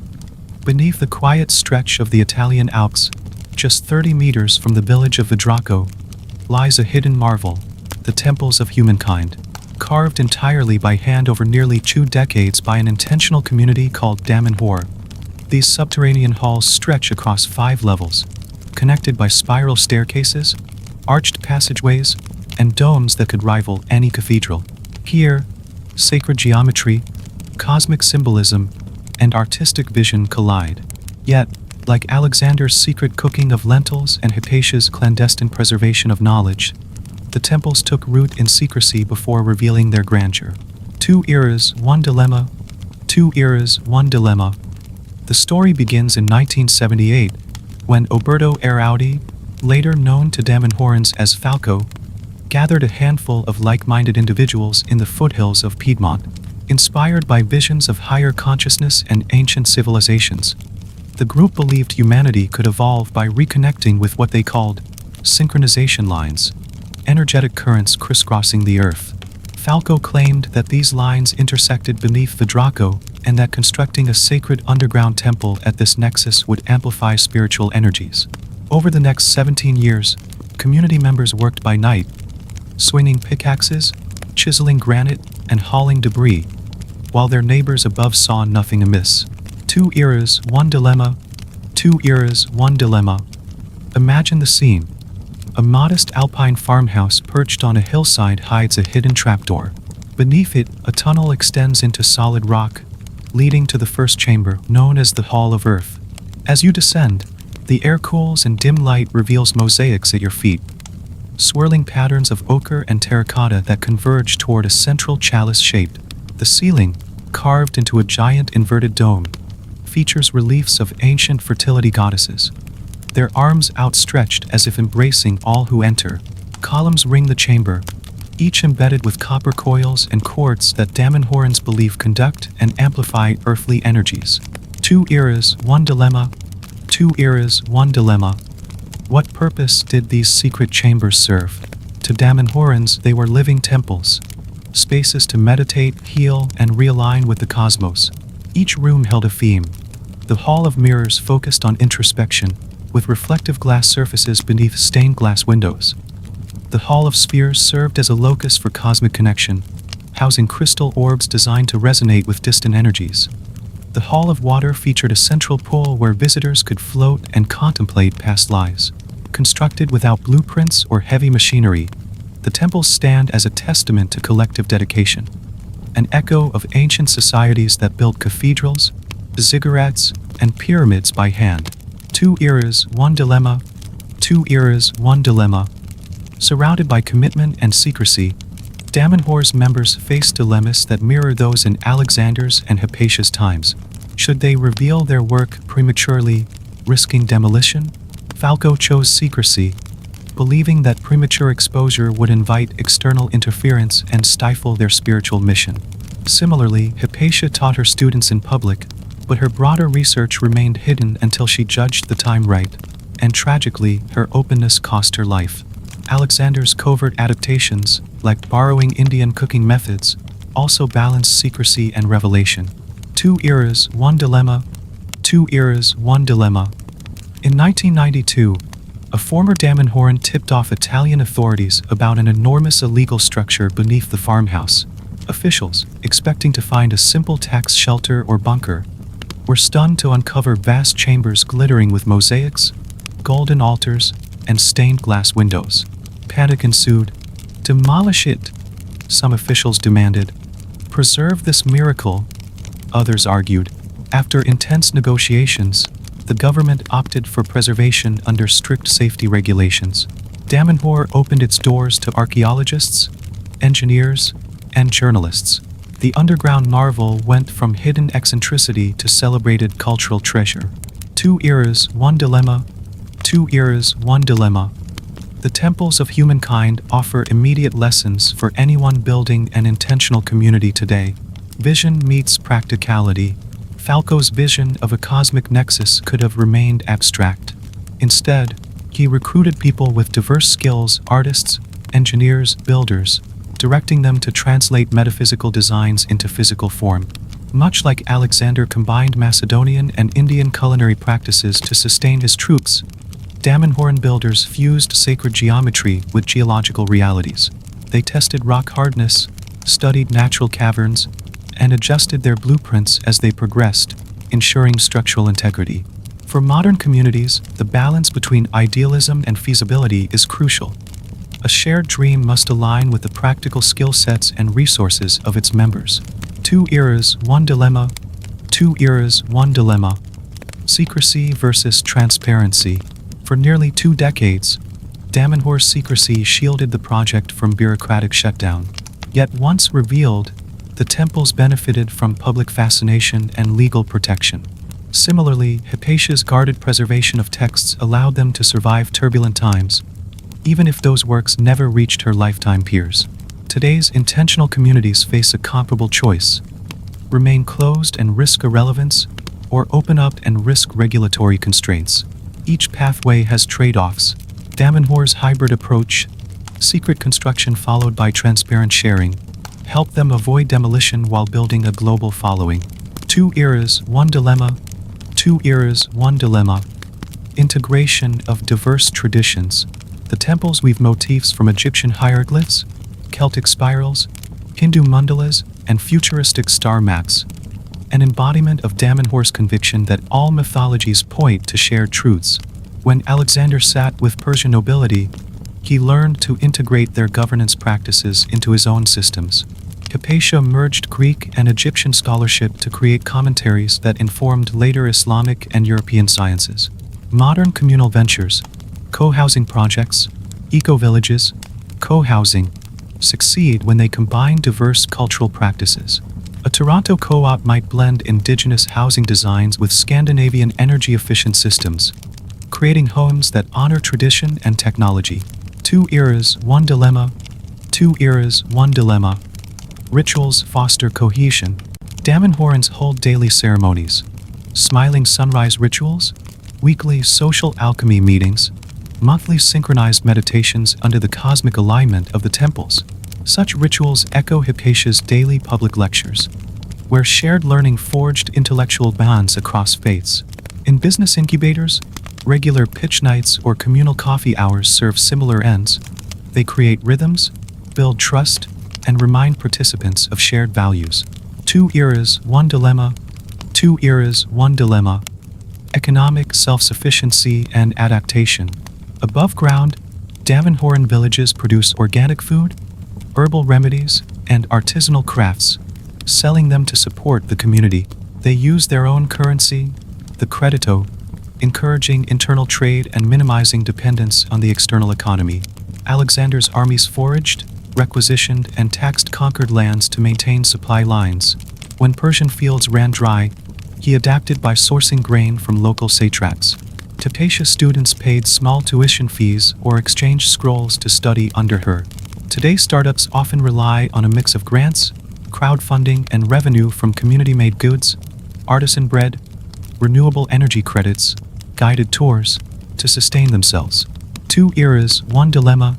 Beneath the quiet stretch of the Italian Alps, just 30 meters from the village of Vidraco, lies a hidden marvel, the temples of humankind, carved entirely by hand over nearly 2 decades by an intentional community called Damanhur. These subterranean halls stretch across 5 levels, connected by spiral staircases, arched passageways, and domes that could rival any cathedral. Here, sacred geometry, cosmic symbolism, and artistic vision collide. Yet, like Alexander's secret cooking of lentils and Hypatia's clandestine preservation of knowledge, the temples took root in secrecy before revealing their grandeur. Two eras, one dilemma. Two eras, one dilemma. The story begins in 1978, when Oberto Eraudi, later known to Damanhurans as Falco, gathered a handful of like-minded individuals in the foothills of Piedmont. Inspired by visions of higher consciousness and ancient civilizations, the group believed humanity could evolve by reconnecting with what they called synchronization lines, energetic currents crisscrossing the earth. Falco claimed that these lines intersected beneath Vidraco and that constructing a sacred underground temple at this nexus would amplify spiritual energies. Over the next 17 years, community members worked by night, swinging pickaxes, chiseling granite, and hauling debris, while their neighbors above saw nothing amiss. Two eras, one dilemma. Two eras, one dilemma. Imagine the scene. A modest alpine farmhouse perched on a hillside hides a hidden trapdoor. Beneath it, a tunnel extends into solid rock, leading to the first chamber, known as the Hall of Earth. As you descend, the air cools and dim light reveals mosaics at your feet, swirling patterns of ochre and terracotta that converge toward a central chalice shape. The ceiling, carved into a giant inverted dome, features reliefs of ancient fertility goddesses, their arms outstretched as if embracing all who enter. Columns ring the chamber, each embedded with copper coils and cords that Damanhorans believe conduct and amplify earthly energies. Two eras, one dilemma. Two eras, one dilemma. What purpose did these secret chambers serve? To Damanhorans, they were living temples, spaces to meditate, heal, and realign with the cosmos. Each room held a theme. The Hall of Mirrors focused on introspection, with reflective glass surfaces beneath stained glass windows. The Hall of Spheres served as a locus for cosmic connection, housing crystal orbs designed to resonate with distant energies. The Hall of Water featured a central pool where visitors could float and contemplate past lives. Constructed without blueprints or heavy machinery, the temples stand as a testament to collective dedication, an echo of ancient societies that built cathedrals, ziggurats, and pyramids by hand. Two eras, one dilemma. Two eras, one dilemma. Surrounded by commitment and secrecy, Damanhor's members face dilemmas that mirror those in Alexander's and Hypatia's times. Should they reveal their work prematurely, risking demolition? Falco chose secrecy, believing that premature exposure would invite external interference and stifle their spiritual mission. Similarly, Hypatia taught her students in public, but her broader research remained hidden until she judged the time right, and tragically, her openness cost her life. Alexander's covert adaptations, like borrowing Indian cooking methods, also balanced secrecy and revelation. Two eras, one dilemma. Two eras, one dilemma. In 1992, a former Damanhoran tipped off Italian authorities about an enormous illegal structure beneath the farmhouse. Officials, expecting to find a simple tax shelter or bunker, were stunned to uncover vast chambers glittering with mosaics, golden altars, and stained glass windows. Panic ensued. Demolish it, some officials demanded. Preserve this miracle, others argued. After intense negotiations, the government opted for preservation under strict safety regulations. Damanhor opened its doors to archaeologists, engineers, and journalists. The underground marvel went from hidden eccentricity to celebrated cultural treasure. Two eras, one dilemma. Two eras, one dilemma. The temples of humankind offer immediate lessons for anyone building an intentional community today. Vision meets practicality. Falco's vision of a cosmic nexus could have remained abstract. Instead, he recruited people with diverse skills, artists, engineers, builders, directing them to translate metaphysical designs into physical form. Much like Alexander combined Macedonian and Indian culinary practices to sustain his troops, Damanhoran builders fused sacred geometry with geological realities. They tested rock hardness, studied natural caverns, and adjusted their blueprints as they progressed, ensuring structural integrity. For modern communities, the balance between idealism and feasibility is crucial. A shared dream must align with the practical skill sets and resources of its members. Two eras, one dilemma. Two eras, one dilemma. Secrecy versus transparency. For nearly 2 decades, Damanhor's secrecy shielded the project from bureaucratic shutdown. Yet once revealed, the temples benefited from public fascination and legal protection. Similarly, Hypatia's guarded preservation of texts allowed them to survive turbulent times, even if those works never reached her lifetime peers. Today's intentional communities face a comparable choice: remain closed and risk irrelevance, or open up and risk regulatory constraints. Each pathway has trade-offs. Damanhor's hybrid approach, secret construction followed by transparent sharing, helped them avoid demolition while building a global following. Two eras, one dilemma. Two eras, one dilemma. Integration of diverse traditions. The temples weave motifs from Egyptian hieroglyphs, Celtic spirals, Hindu mandalas, and futuristic star maps, an embodiment of Damanhor's conviction that all mythologies point to shared truths. When Alexander sat with Persian nobility, he learned to integrate their governance practices into his own systems. Hypatia merged Greek and Egyptian scholarship to create commentaries that informed later Islamic and European sciences. Modern communal ventures, co-housing projects, eco-villages, co-housing, succeed when they combine diverse cultural practices. A Toronto co-op might blend indigenous housing designs with Scandinavian energy-efficient systems, creating homes that honor tradition and technology. Two eras, one dilemma. Two eras, one dilemma. Rituals foster cohesion. Davenporans hold daily ceremonies, smiling sunrise rituals, weekly social alchemy meetings, monthly synchronized meditations under the cosmic alignment of the temples. Such rituals echo Hypatia's daily public lectures, where shared learning forged intellectual bonds across faiths. In business incubators, regular pitch nights or communal coffee hours serve similar ends. They create rhythms, build trust, and remind participants of shared values. Two eras, one dilemma. Two eras, one dilemma. Economic self-sufficiency and adaptation. Above ground, Davenporan villages produce organic food, herbal remedies, and artisanal crafts, selling them to support the community. They use their own currency, the cradle, encouraging internal trade and minimizing dependence on the external economy. Alexander's armies foraged, requisitioned, and taxed conquered lands to maintain supply lines. When Persian fields ran dry, he adapted by sourcing grain from local satraps. Hypatia students paid small tuition fees or exchanged scrolls to study under her. Today, startups often rely on a mix of grants, crowdfunding, and revenue from community-made goods, artisan bread, renewable energy credits, guided tours, to sustain themselves. Two eras, one dilemma.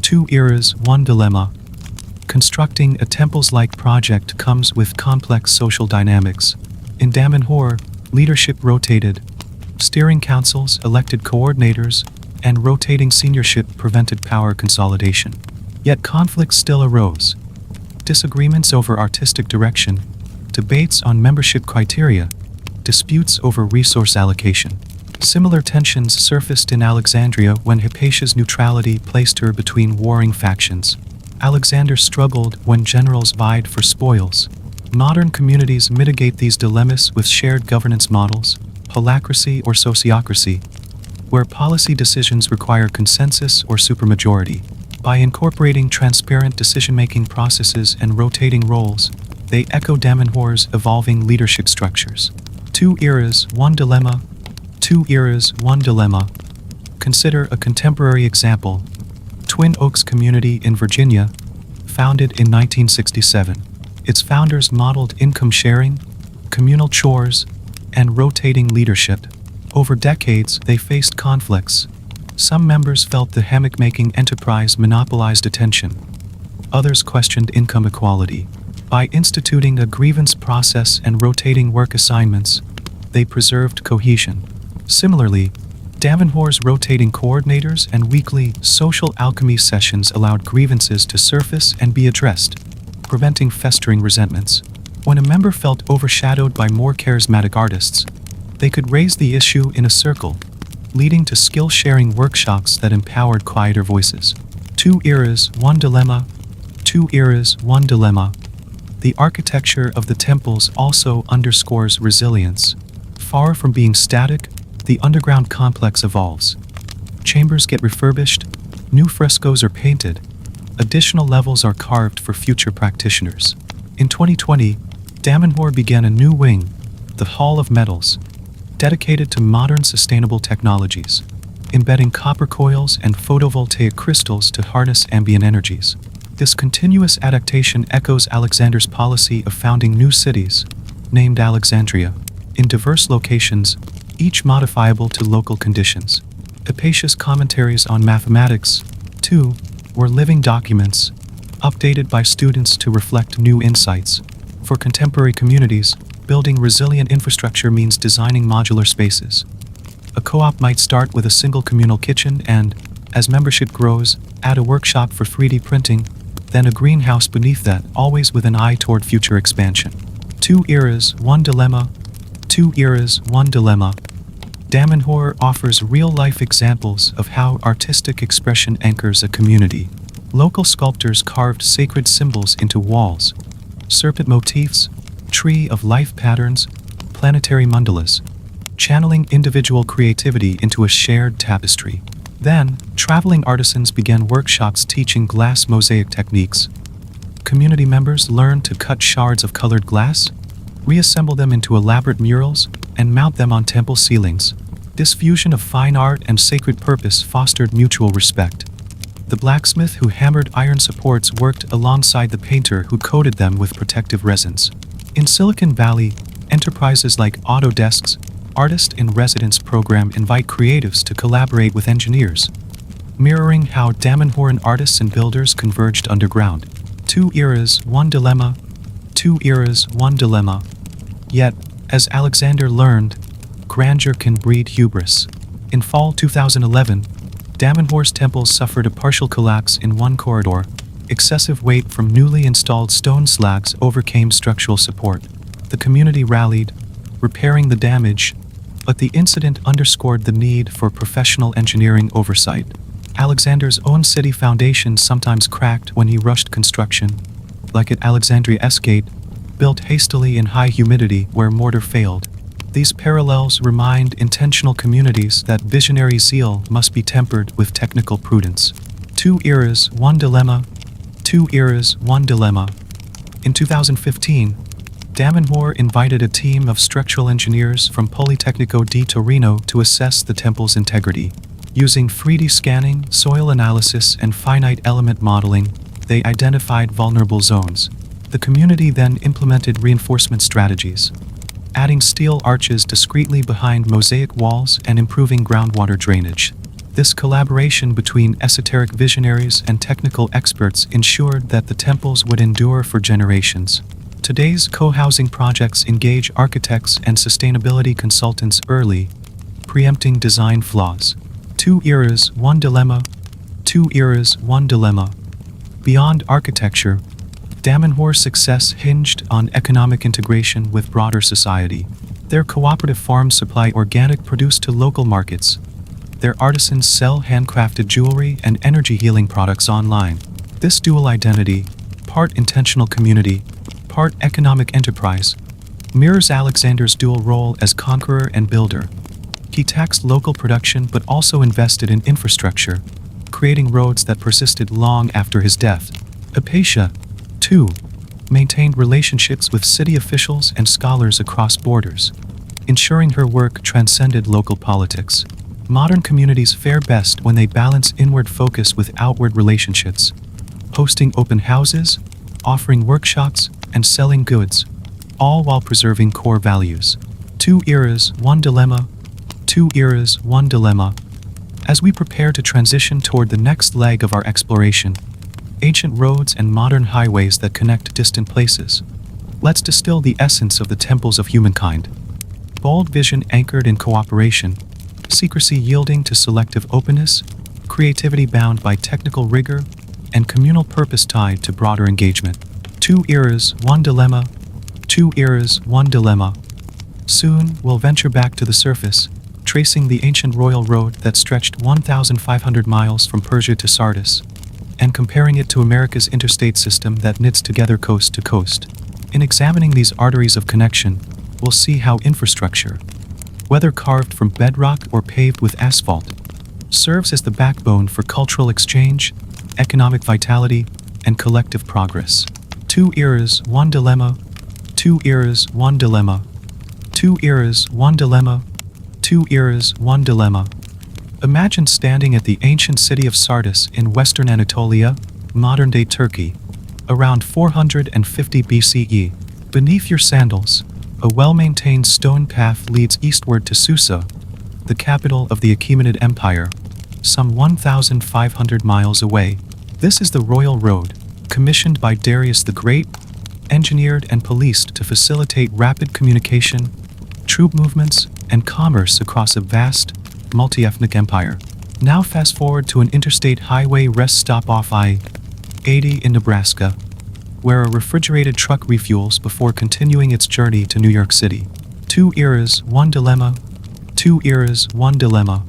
Two eras, one dilemma. Constructing a temples-like project comes with complex social dynamics. In Davenport, leadership rotated. Steering councils elected coordinators, and rotating seniorship prevented power consolidation. Yet conflicts still arose. Disagreements over artistic direction, debates on membership criteria, disputes over resource allocation. Similar tensions surfaced in Alexandria when Hypatia's neutrality placed her between warring factions. Alexander struggled when generals vied for spoils. Modern communities mitigate these dilemmas with shared governance models, holacracy or sociocracy, where policy decisions require consensus or supermajority. By incorporating transparent decision-making processes and rotating roles, they echo Davenport's evolving leadership structures. Two eras, one dilemma. Two eras, one dilemma. Consider a contemporary example. Twin Oaks Community in Virginia, founded in 1967. Its founders modeled income sharing, communal chores, and rotating leadership. Over decades, they faced conflicts. Some members felt the hammock-making enterprise monopolized attention. Others questioned income equality. By instituting a grievance process and rotating work assignments, they preserved cohesion. Similarly, Davenport's rotating coordinators and weekly social alchemy sessions allowed grievances to surface and be addressed, preventing festering resentments. When a member felt overshadowed by more charismatic artists, they could raise the issue in a circle, leading to skill-sharing workshops that empowered quieter voices. Two eras, one dilemma. Two eras, one dilemma. The architecture of the temples also underscores resilience. Far from being static, the underground complex evolves. Chambers get refurbished, new frescoes are painted, additional levels are carved for future practitioners. In 2020, Davenport began a new wing, the Hall of Metals, dedicated to modern sustainable technologies, embedding copper coils and photovoltaic crystals to harness ambient energies. This continuous adaptation echoes Alexander's policy of founding new cities, named Alexandria, in diverse locations, each modifiable to local conditions. Hypatia's commentaries on mathematics, too, were living documents, updated by students to reflect new insights. For contemporary communities, building resilient infrastructure means designing modular spaces. A co-op might start with a single communal kitchen and, as membership grows, add a workshop for 3D printing, then a greenhouse beneath that, always with an eye toward future expansion. Two eras, one dilemma. Two eras, one dilemma. Davenport offers real-life examples of how artistic expression anchors a community. Local sculptors carved sacred symbols into walls, serpent motifs, tree of life patterns, planetary mandalas, channeling individual creativity into a shared tapestry. Then, traveling artisans began workshops teaching glass mosaic techniques. Community members learned to cut shards of colored glass, reassemble them into elaborate murals, and mount them on temple ceilings. This fusion of fine art and sacred purpose fostered mutual respect. The blacksmith who hammered iron supports worked alongside the painter who coated them with protective resins. In Silicon Valley, enterprises like Autodesk's Artist-in-Residence program invite creatives to collaborate with engineers, mirroring how Davenport artists and builders converged underground. Two eras, one dilemma. Two eras, one dilemma. Yet, as Alexander learned, grandeur can breed hubris. In fall 2011, Davenport's temple suffered a partial collapse in one corridor. Excessive weight from newly installed stone slags overcame structural support. The community rallied, repairing the damage, but the incident underscored the need for professional engineering oversight. Alexander's own city foundation sometimes cracked when he rushed construction, like at Alexandria S-Gate, built hastily in high humidity where mortar failed. These parallels remind intentional communities that visionary zeal must be tempered with technical prudence. Two eras, one dilemma. Two eras, one dilemma. In 2015, Davenport invited a team of structural engineers from Politecnico di Torino to assess the temple's integrity. Using 3D scanning, soil analysis, and finite element modeling, they identified vulnerable zones. The community then implemented reinforcement strategies, adding steel arches discreetly behind mosaic walls and improving groundwater drainage. This collaboration between esoteric visionaries and technical experts ensured that the temples would endure for generations. Today's co-housing projects engage architects and sustainability consultants early, preempting design flaws. Two eras, one dilemma. Two eras, one dilemma. Beyond architecture, Davenport's success hinged on economic integration with broader society. Their cooperative farms supply organic produce to local markets. Their artisans sell handcrafted jewelry and energy-healing products online. This dual identity, part intentional community, part economic enterprise, mirrors Alexander's dual role as conqueror and builder. He taxed local production but also invested in infrastructure, creating roads that persisted long after his death. Hypatia, too, maintained relationships with city officials and scholars across borders, ensuring her work transcended local politics. Modern communities fare best when they balance inward focus with outward relationships, hosting open houses, offering workshops, and selling goods, all while preserving core values. Two eras, one dilemma. Two eras, one dilemma. As we prepare to transition toward the next leg of our exploration, ancient roads and modern highways that connect distant places, let's distill the essence of the temples of humankind. Bold vision anchored in cooperation, secrecy yielding to selective openness, creativity bound by technical rigor, and communal purpose tied to broader engagement. Two eras, one dilemma. Two eras, one dilemma. Soon, we'll venture back to the surface, tracing the ancient royal road that stretched 1,500 miles from Persia to Sardis, and comparing it to America's interstate system that knits together coast to coast. In examining these arteries of connection, we'll see how infrastructure, whether carved from bedrock or paved with asphalt, serves as the backbone for cultural exchange, economic vitality, and collective progress. Two eras, one dilemma. Two eras, one dilemma. Two eras, one dilemma. Two eras, one dilemma. Imagine standing at the ancient city of Sardis in western Anatolia, modern-day Turkey, around 450 BCE. Beneath your sandals, a well-maintained stone path leads eastward to Susa, the capital of the Achaemenid Empire, some 1,500 miles away. This is the Royal Road, commissioned by Darius the Great, engineered and policed to facilitate rapid communication, troop movements, and commerce across a vast, multi-ethnic empire. Now fast forward to an interstate highway rest stop off I-80 in Nebraska, where a refrigerated truck refuels before continuing its journey to New York City. Two eras, one dilemma. Two eras, one dilemma.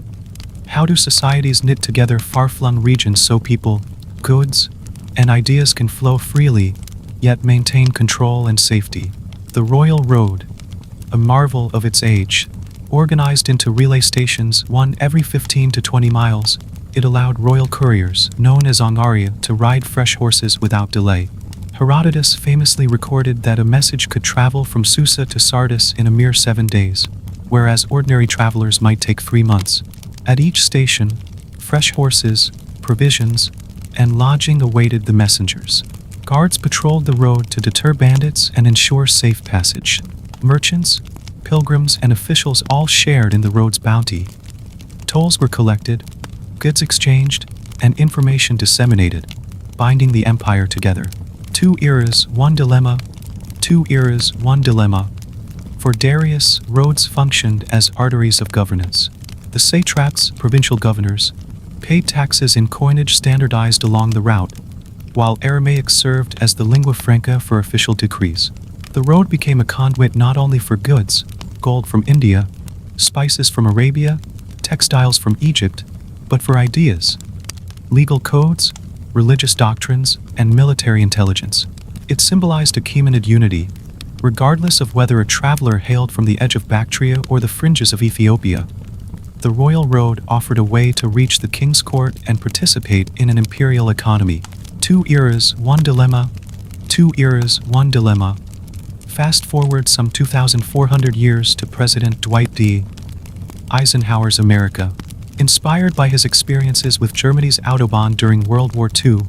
How do societies knit together far-flung regions so people, goods, and ideas can flow freely, yet maintain control and safety. The Royal Road, a marvel of its age, organized into relay stations, one every 15 to 20 miles, it allowed royal couriers, known as ongaria, to ride fresh horses without delay. Herodotus famously recorded that a message could travel from Susa to Sardis in a mere 7 days, whereas ordinary travelers might take 3 months. At each station, fresh horses, provisions, and lodging awaited the messengers. Guards patrolled the road to deter bandits and ensure safe passage. Merchants, pilgrims, and officials all shared in the road's bounty. Tolls were collected, goods exchanged, and information disseminated, binding the empire together. 2 eras, 1 dilemma. 2 eras, 1 dilemma. For Darius, roads functioned as arteries of governance. The satraps, provincial governors, paid taxes in coinage standardized along the route, while Aramaic served as the lingua franca for official decrees. The road became a conduit not only for goods, gold from India, spices from Arabia, textiles from Egypt, but for ideas, legal codes, religious doctrines, and military intelligence. It symbolized Achaemenid unity, regardless of whether a traveler hailed from the edge of Bactria or the fringes of Ethiopia. The Royal Road offered a way to reach the king's court and participate in an imperial economy. 2 eras, 1 dilemma. 2 eras, 1 dilemma. Fast forward some 2,400 years to President Dwight D. Eisenhower's America. Inspired by his experiences with Germany's Autobahn during World War II,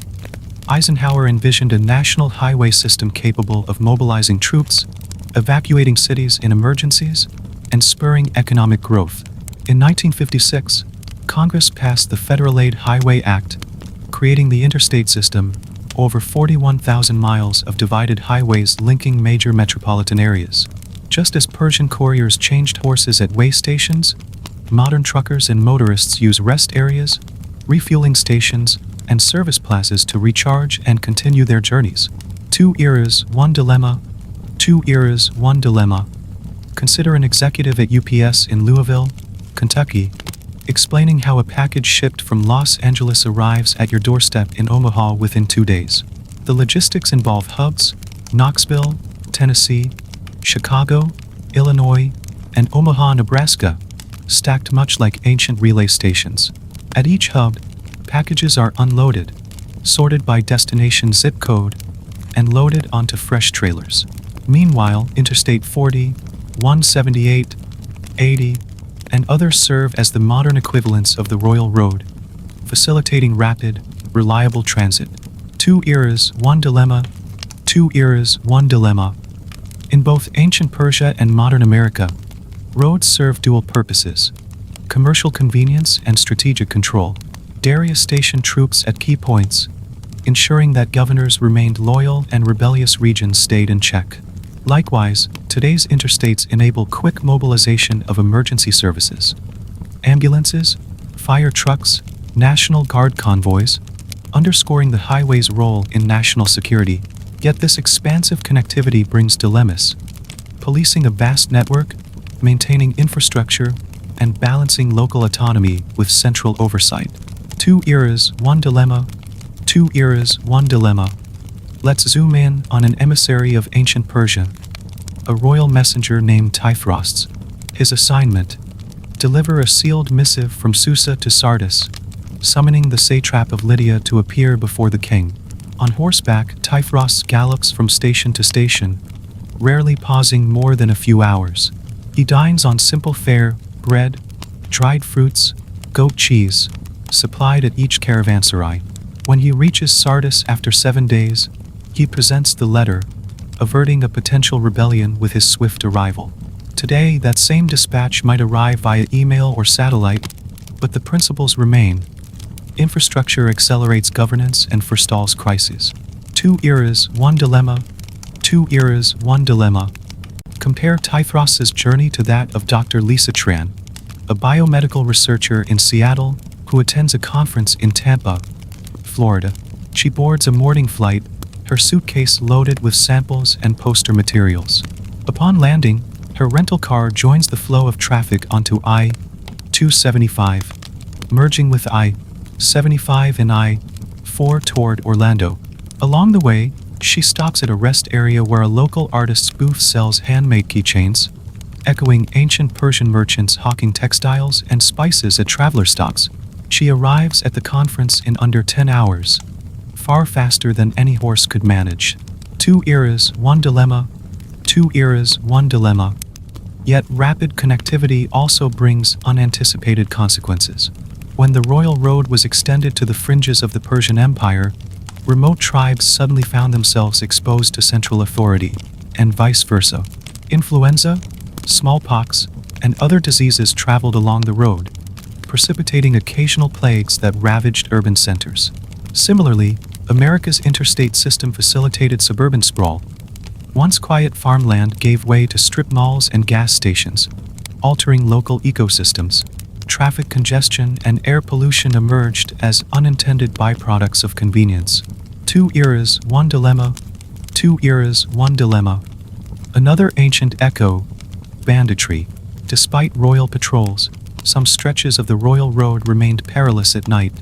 Eisenhower envisioned a national highway system capable of mobilizing troops, evacuating cities in emergencies, and spurring economic growth. In 1956, Congress passed the Federal Aid Highway Act, creating the interstate system, over 41,000 miles of divided highways linking major metropolitan areas. Just as Persian couriers changed horses at way stations, modern truckers and motorists use rest areas, refueling stations, and service plazas to recharge and continue their journeys. 2 eras, 1 dilemma. 2 eras, 1 dilemma. Consider an executive at UPS in Louisville, Kentucky, explaining how a package shipped from Los Angeles arrives at your doorstep in Omaha within 2 days. The logistics involve hubs, Knoxville, Tennessee, Chicago, Illinois, and Omaha, Nebraska, stacked much like ancient relay stations. At each hub, packages are unloaded, sorted by destination zip code, and loaded onto fresh trailers. Meanwhile, Interstate 40, 178, 80, and others serve as the modern equivalents of the Royal Road, facilitating rapid, reliable transit. 2 eras, 1 dilemma. 2 eras, 1 dilemma. In both ancient Persia and modern America, roads serve dual purposes: commercial convenience and strategic control. Darius stationed troops at key points, ensuring that governors remained loyal and rebellious regions stayed in check. Likewise, today's interstates enable quick mobilization of emergency services. Ambulances, fire trucks, National Guard convoys, underscoring the highway's role in national security. Yet this expansive connectivity brings dilemmas: policing a vast network, maintaining infrastructure, and balancing local autonomy with central oversight. 2 eras, 1 dilemma. 2 eras, 1 dilemma. Let's zoom in on an emissary of ancient Persia, a royal messenger named Typhros. His assignment: deliver a sealed missive from Susa to Sardis, summoning the satrap of Lydia to appear before the king. On horseback, Typhros gallops from station to station, rarely pausing more than a few hours. He dines on simple fare, bread, dried fruits, goat cheese, supplied at each caravanserai. When he reaches Sardis after 7 days, he presents the letter, averting a potential rebellion with his swift arrival. Today, that same dispatch might arrive via email or satellite, but the principles remain. Infrastructure accelerates governance and forestalls crises. 2 eras, 1 dilemma. 2 eras, 1 dilemma. Compare Typhros' journey to that of Dr. Lisa Tran, a biomedical researcher in Seattle who attends a conference in Tampa, Florida. She boards a morning flight, her suitcase loaded with samples and poster materials. Upon landing, her rental car joins the flow of traffic onto I-275, merging with I-75 and I-4 toward Orlando. Along the way, She stops at a rest area where a local artist's booth sells handmade keychains, echoing ancient Persian merchants hawking textiles and spices at traveler stops. She arrives at the conference in under 10 hours, far faster than any horse could manage. 2 eras, 1 dilemma. 2 eras, 1 dilemma. Yet rapid connectivity also brings unanticipated consequences. When the royal road was extended to the fringes of the Persian Empire, remote tribes suddenly found themselves exposed to central authority, and vice versa. Influenza, smallpox, and other diseases traveled along the road, precipitating occasional plagues that ravaged urban centers. Similarly, America's interstate system facilitated suburban sprawl. Once quiet farmland gave way to strip malls and gas stations, altering local ecosystems. Traffic congestion and air pollution emerged as unintended byproducts of convenience. 2 eras, 1 dilemma. 2 eras, 1 dilemma. Another ancient echo, banditry. Despite royal patrols, some stretches of the royal road remained perilous at night.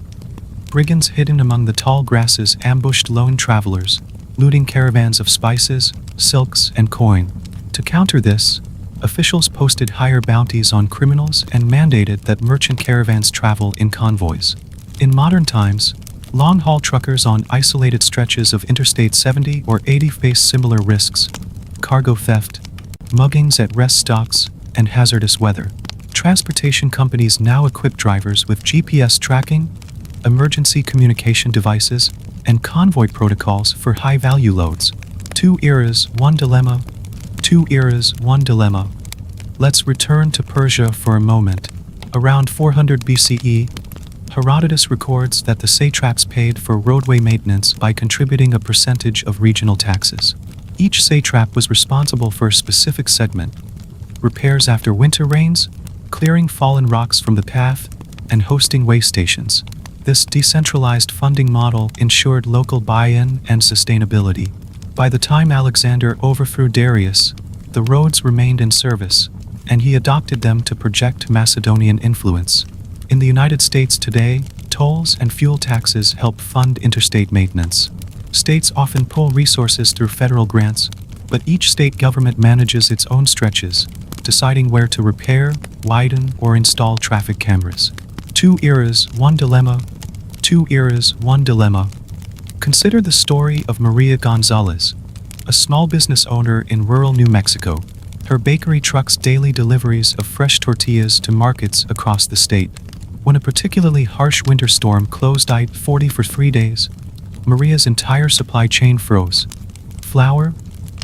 Brigands hidden among the tall grasses ambushed lone travelers, looting caravans of spices, silks, and coin. To counter this, officials posted higher bounties on criminals and mandated that merchant caravans travel in convoys. In modern times, long-haul truckers on isolated stretches of Interstate 70 or 80 face similar risks: cargo theft, muggings at rest stops, and hazardous weather. Transportation companies now equip drivers with GPS tracking, emergency communication devices, and convoy protocols for high-value loads. 2 eras, 1 dilemma. 2 eras, 1 dilemma. Let's return to Persia for a moment. Around 400 BCE, Herodotus records that the satraps paid for roadway maintenance by contributing a percentage of regional taxes. Each satrap was responsible for a specific segment: repairs after winter rains, clearing fallen rocks from the path, and hosting way stations. This decentralized funding model ensured local buy-in and sustainability. By the time Alexander overthrew Darius, the roads remained in service, and he adopted them to project Macedonian influence. In the United States today, tolls and fuel taxes help fund interstate maintenance. States often pull resources through federal grants, but each state government manages its own stretches, deciding where to repair, widen, or install traffic cameras. 2 eras, 1 dilemma. 2 eras, 1 dilemma. Consider the story of Maria Gonzalez, a small business owner in rural New Mexico. Her bakery trucks daily deliveries of fresh tortillas to markets across the state. When a particularly harsh winter storm closed I-40 for 3 days, Maria's entire supply chain froze. Flour,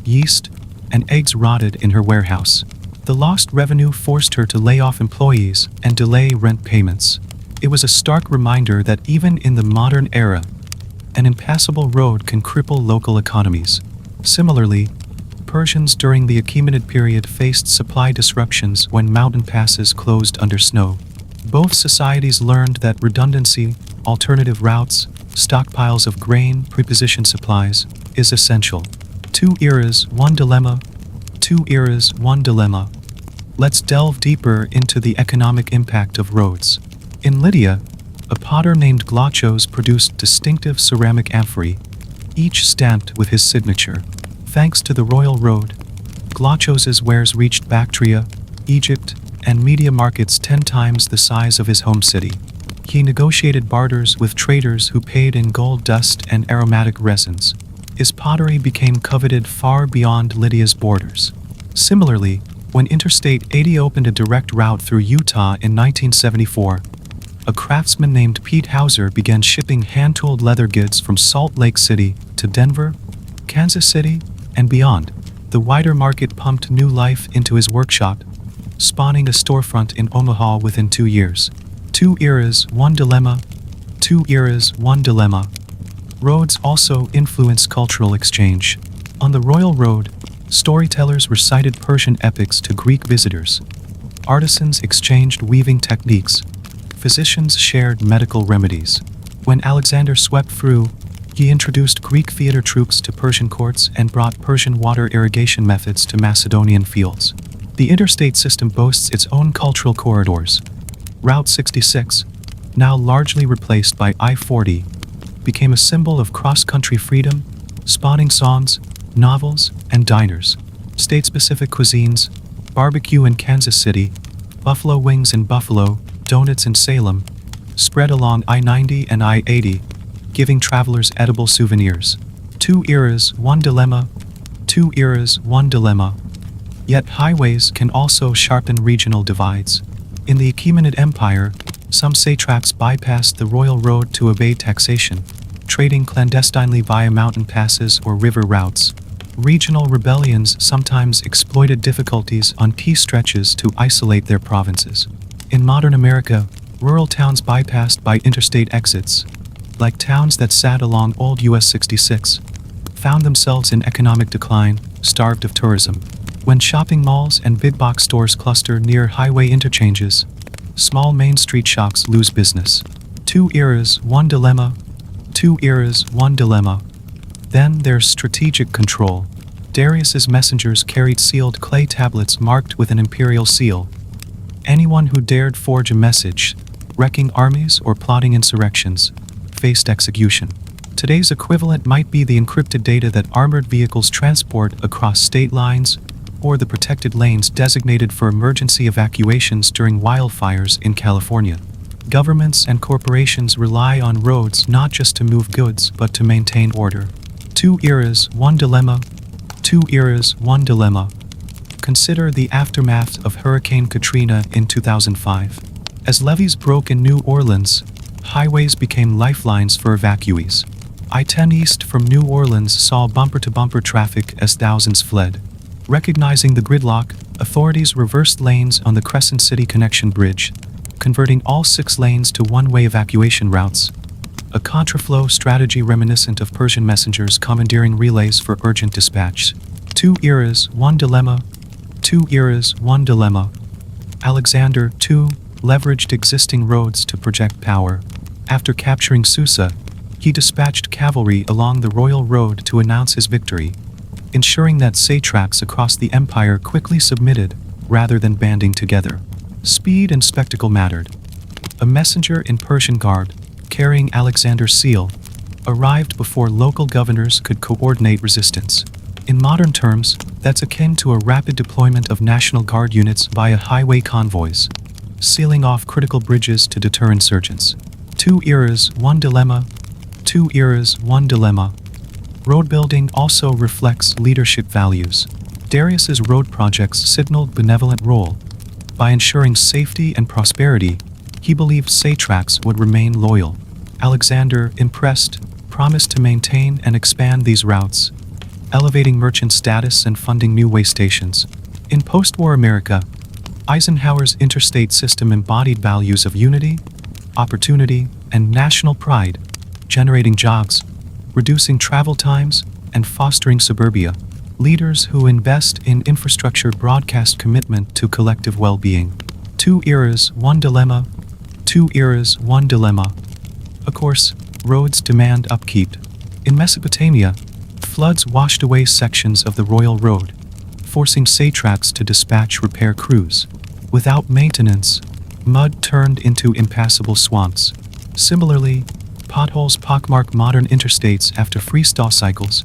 yeast, and eggs rotted in her warehouse. The lost revenue forced her to lay off employees and delay rent payments. It was a stark reminder that even in the modern era, an impassable road can cripple local economies. Similarly, Persians during the Achaemenid period faced supply disruptions when mountain passes closed under snow. Both societies learned that redundancy, alternative routes, stockpiles of grain, prepositioned supplies, is essential. 2 eras, 1 dilemma. 2 eras, 1 dilemma. Let's delve deeper into the economic impact of roads. In Lydia, a potter named Glaucos produced distinctive ceramic amphorae, each stamped with his signature. Thanks to the royal road, Glaucos's wares reached Bactria, Egypt, and media markets 10 times the size of his home city. He negotiated barters with traders who paid in gold dust and aromatic resins. His pottery became coveted far beyond Lydia's borders. Similarly, when Interstate 80 opened a direct route through Utah in 1974, a craftsman named Pete Hauser began shipping hand-tooled leather goods from Salt Lake City to Denver, Kansas City, and beyond. The wider market pumped new life into his workshop, spawning a storefront in Omaha within 2 years. 2 eras, 1 dilemma. 2 eras, 1 dilemma. Roads also influence cultural exchange. On the royal road, storytellers recited Persian epics to Greek visitors. Artisans exchanged weaving techniques. Physicians shared medical remedies. When Alexander swept through, he introduced Greek theater troupes to Persian courts and brought Persian water irrigation methods to Macedonian fields. The interstate system boasts its own cultural corridors. Route 66, now largely replaced by I-40, became a symbol of cross-country freedom, spotting songs, novels, and diners. State-specific cuisines, barbecue in Kansas City, buffalo wings in Buffalo, donuts in Salem, spread along I-90 and I-80, giving travelers edible souvenirs. Two eras, one dilemma. Two eras, one dilemma. Yet highways can also sharpen regional divides. In the Achaemenid Empire, some satraps bypassed the royal road to evade taxation, trading clandestinely via mountain passes or river routes. Regional rebellions sometimes exploited difficulties on key stretches to isolate their provinces. In modern America, rural towns bypassed by interstate exits, like towns that sat along old US 66, found themselves in economic decline, starved of tourism. When shopping malls and big box stores cluster near highway interchanges, small main street shops lose business. Two eras, one dilemma. Two eras, one dilemma. Then there's strategic control. Darius's messengers carried sealed clay tablets marked with an imperial seal. Anyone who dared forge a message, wrecking armies or plotting insurrections, faced execution. Today's equivalent might be the encrypted data that armored vehicles transport across state lines, or the protected lanes designated for emergency evacuations during wildfires in California. Governments and corporations rely on roads not just to move goods but to maintain order. Two eras, one dilemma. Two eras, one dilemma. Consider the aftermath of Hurricane Katrina in 2005. As levees broke in New Orleans, highways became lifelines for evacuees. I-10 east from New Orleans saw bumper-to-bumper traffic as thousands fled. Recognizing the gridlock, authorities reversed lanes on the Crescent City Connection Bridge, converting all 6 lanes to one-way evacuation routes. A contraflow strategy reminiscent of Persian messengers commandeering relays for urgent dispatch. Two eras, one dilemma. Two eras, one dilemma. Alexander II leveraged existing roads to project power. After capturing Susa, he dispatched cavalry along the royal road to announce his victory, ensuring that satraps across the empire quickly submitted rather than banding together. Speed and spectacle mattered. A messenger in Persian garb, carrying Alexander's seal, arrived before local governors could coordinate resistance. In modern terms, that's akin to a rapid deployment of National Guard units via highway convoys, sealing off critical bridges to deter insurgents. Two eras, one dilemma. Two eras, one dilemma. Road building also reflects leadership values. Darius's road projects signaled benevolent role. By ensuring safety and prosperity, he believed satraps would remain loyal. Alexander, impressed, promised to maintain and expand these routes, elevating merchant status and funding new way stations. In post-war America, Eisenhower's interstate system embodied values of unity, opportunity, and national pride, generating jobs, reducing travel times, and fostering suburbia. Leaders who invest in infrastructure broadcast commitment to collective well-being. Two eras, one dilemma. Two eras, one dilemma. Of course, roads demand upkeep. In Mesopotamia, floods washed away sections of the royal road, forcing satraps to dispatch repair crews. Without maintenance, mud turned into impassable swamps. Similarly, potholes pockmark modern interstates after freeze-thaw cycles,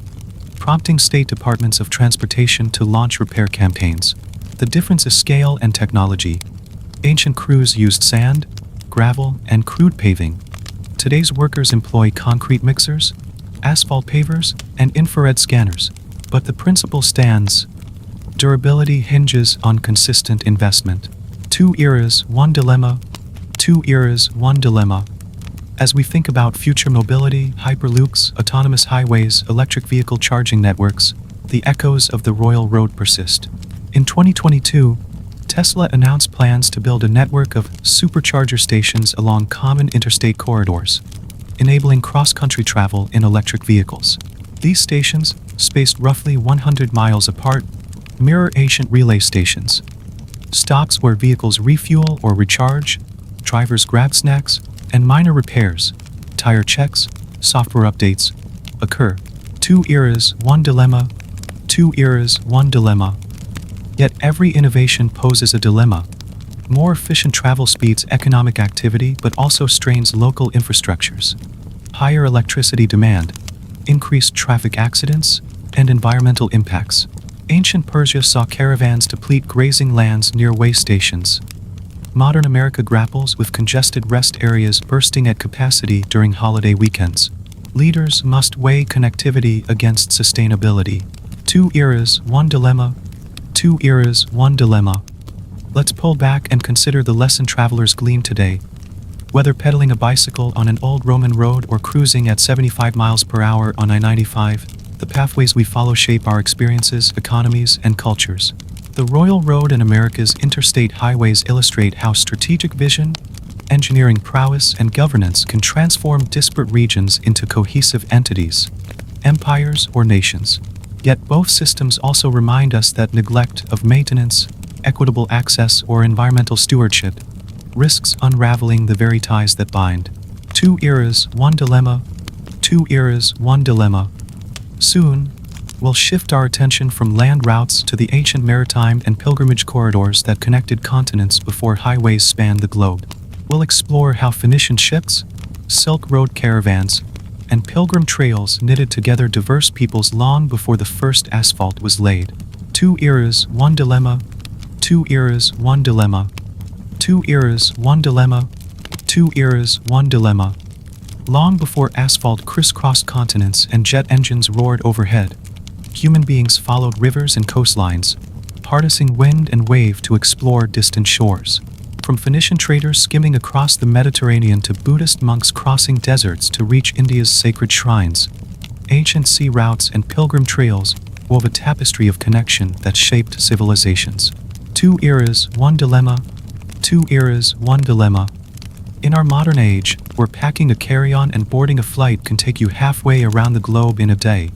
prompting state departments of transportation to launch repair campaigns. The difference is scale and technology. Ancient crews used sand, gravel, and crude paving. Today's workers employ concrete mixers, asphalt pavers, and infrared scanners. But the principle stands. Durability hinges on consistent investment. Two eras, one dilemma. Two eras, one dilemma. As we think about future mobility, hyperloops, autonomous highways, electric vehicle charging networks, the echoes of the royal road persist. In 2022, Tesla announced plans to build a network of supercharger stations along common interstate corridors, enabling cross-country travel in electric vehicles. These stations, spaced roughly 100 miles apart, mirror ancient relay stations. Stops where vehicles refuel or recharge, drivers grab snacks, and minor repairs, tire checks, software updates, occur. Two eras, one dilemma. Two eras, one dilemma. Yet every innovation poses a dilemma. More efficient travel speeds economic activity but also strains local infrastructures. Higher electricity demand, increased traffic accidents, and environmental impacts. Ancient Persia saw caravans deplete grazing lands near way stations. Modern America grapples with congested rest areas bursting at capacity during holiday weekends. Leaders must weigh connectivity against sustainability. Two eras, one dilemma. Two eras, one dilemma. Let's pull back and consider the lesson travelers glean today. Whether pedaling a bicycle on an old Roman road or cruising at 75 miles per hour on I-95, the pathways we follow shape our experiences, economies, and cultures. The Royal Road and America's interstate highways illustrate how strategic vision, engineering prowess, and governance can transform disparate regions into cohesive entities, empires, or nations. Yet both systems also remind us that neglect of maintenance, equitable access, or environmental stewardship risks unraveling the very ties that bind. Two eras, one dilemma. Two eras, one dilemma. Soon, we'll shift our attention from land routes to the ancient maritime and pilgrimage corridors that connected continents before highways spanned the globe. We'll explore how Phoenician ships, Silk Road caravans, and pilgrim trails knitted together diverse peoples long before the first asphalt was laid. Two eras, one dilemma. Two eras, one dilemma. Two eras, one dilemma. Two eras, one dilemma. Long before asphalt crisscrossed continents and jet engines roared overhead, human beings followed rivers and coastlines, harnessing wind and wave to explore distant shores. From Phoenician traders skimming across the Mediterranean to Buddhist monks crossing deserts to reach India's sacred shrines, ancient sea routes and pilgrim trails wove a tapestry of connection that shaped civilizations. Two eras, one dilemma. Two eras, one dilemma. In our modern age, where packing a carry-on and boarding a flight can take you halfway around the globe in a day,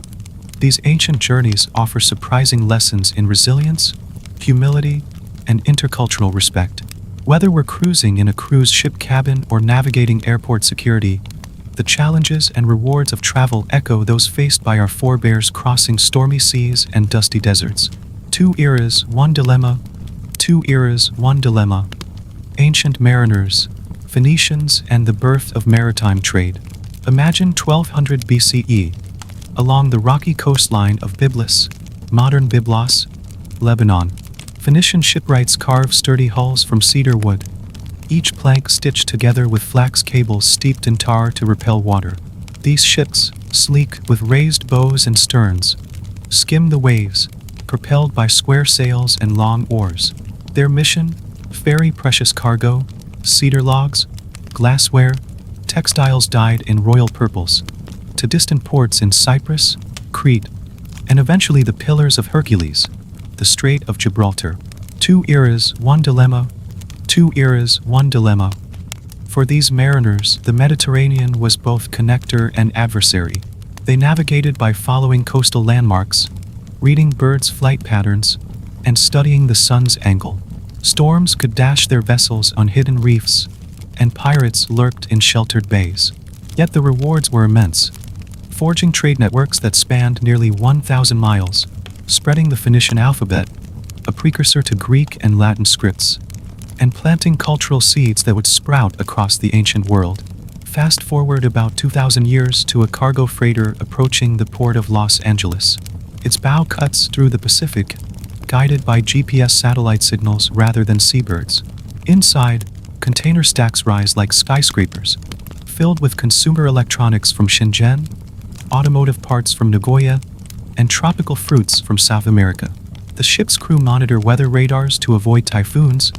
these ancient journeys offer surprising lessons in resilience, humility, and intercultural respect. Whether we're cruising in a cruise ship cabin or navigating airport security, the challenges and rewards of travel echo those faced by our forebears crossing stormy seas and dusty deserts. Two eras, one dilemma. Two eras, one dilemma. Ancient mariners, Phoenicians, and the birth of maritime trade. Imagine 1200 BCE, along the rocky coastline of Byblos, modern Byblos, Lebanon. Phoenician shipwrights carve sturdy hulls from cedar wood, each plank stitched together with flax cables steeped in tar to repel water. These ships, sleek with raised bows and sterns, skim the waves, propelled by square sails and long oars. Their mission? Ferry precious cargo, cedar logs, glassware, textiles dyed in royal purples, to distant ports in Cyprus, Crete, and eventually the Pillars of Hercules, the Strait of Gibraltar. Two eras, one dilemma. Two eras, one dilemma. For these mariners, the Mediterranean was both connector and adversary. They navigated by following coastal landmarks, reading birds' flight patterns, and studying the sun's angle. Storms could dash their vessels on hidden reefs, and pirates lurked in sheltered bays. Yet the rewards were immense, forging trade networks that spanned nearly 1,000 miles, spreading the Phoenician alphabet, a precursor to Greek and Latin scripts, and planting cultural seeds that would sprout across the ancient world. Fast forward about 2,000 years to a cargo freighter approaching the port of Los Angeles. Its bow cuts through the Pacific, guided by GPS satellite signals rather than seabirds. Inside, container stacks rise like skyscrapers, filled with consumer electronics from Shenzhen, automotive parts from Nagoya, and tropical fruits from South America. The ship's crew monitor weather radars to avoid typhoons,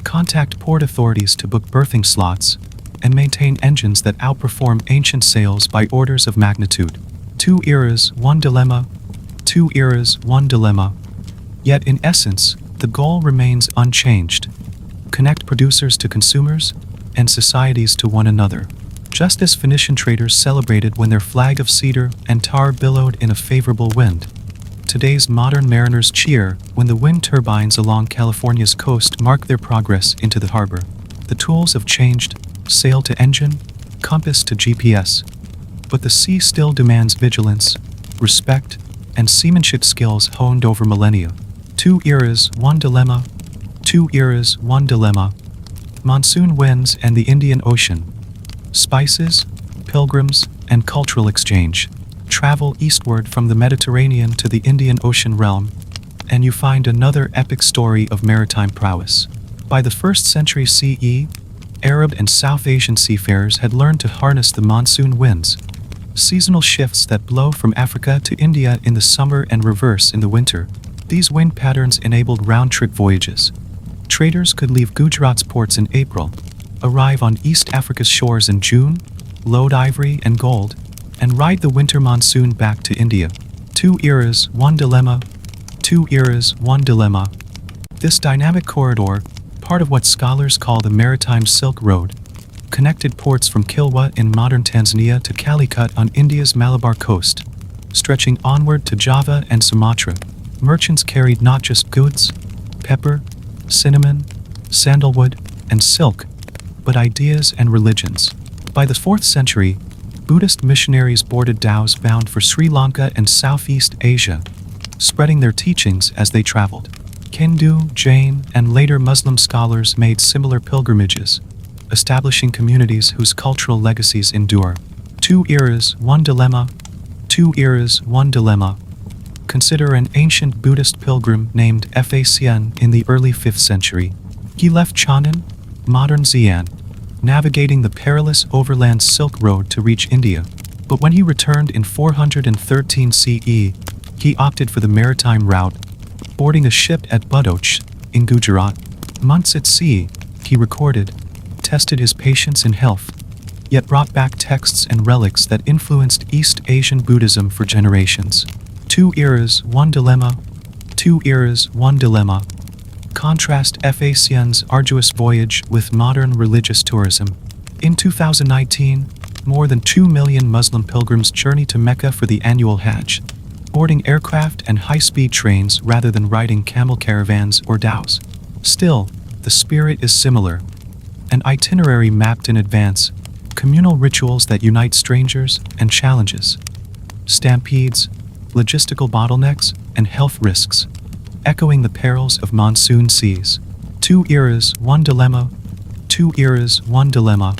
contact port authorities to book berthing slots, and maintain engines that outperform ancient sails by orders of magnitude. Two eras, one dilemma. Two eras, one dilemma. Yet in essence, the goal remains unchanged. Connect producers to consumers, and societies to one another. Just as Phoenician traders celebrated when their flag of cedar and tar billowed in a favorable wind, today's modern mariners cheer when the wind turbines along California's coast mark their progress into the harbor. The tools have changed, sail to engine, compass to GPS, but the sea still demands vigilance, respect, and seamanship skills honed over millennia. Two eras, one dilemma. Two eras, one dilemma. Monsoon winds and the Indian Ocean. Spices, pilgrims, and cultural exchange. Travel eastward from the Mediterranean to the Indian Ocean realm, and you find another epic story of maritime prowess. By the 1st century CE, Arab and South Asian seafarers had learned to harness the monsoon winds, seasonal shifts that blow from Africa to India in the summer and reverse in the winter. These wind patterns enabled round-trip voyages. Traders could leave Gujarat's ports in April, arrive on East Africa's shores in June, load ivory and gold, and ride the winter monsoon back to India. 2 eras, 1 dilemma. 2 eras, 1 dilemma. This dynamic corridor, part of what scholars call the Maritime Silk Road, connected ports from Kilwa in modern Tanzania to Calicut on India's Malabar coast, stretching onward to Java and Sumatra. Merchants carried not just goods, pepper, cinnamon, sandalwood, and silk, but ideas and religions. By the 4th century, Buddhist missionaries boarded dhows bound for Sri Lanka and Southeast Asia, spreading their teachings as they traveled. Hindu, Jain, and later Muslim scholars made similar pilgrimages, establishing communities whose cultural legacies endure. 2 eras, 1 dilemma. 2 eras, 1 dilemma. Consider an ancient Buddhist pilgrim named Facian in the early 5th century. He left Chang'an, modern Xi'an, navigating the perilous overland Silk Road to reach India. But when he returned in 413 CE, he opted for the maritime route, boarding a ship at Budoch, in Gujarat. Months at sea, he recorded, tested his patience and health, yet brought back texts and relics that influenced East Asian Buddhism for generations. 2 eras, 1 dilemma. 2 eras, 1 dilemma. Contrast Facian's arduous voyage with modern religious tourism. In 2019, more than 2 million Muslim pilgrims journey to Mecca for the annual Hajj, boarding aircraft and high-speed trains rather than riding camel caravans or dhows. Still, the spirit is similar. An itinerary mapped in advance, communal rituals that unite strangers and challenges, stampedes, logistical bottlenecks, and health risks, echoing the perils of monsoon seas. 2 eras, 1 dilemma. 2 eras, 1 dilemma.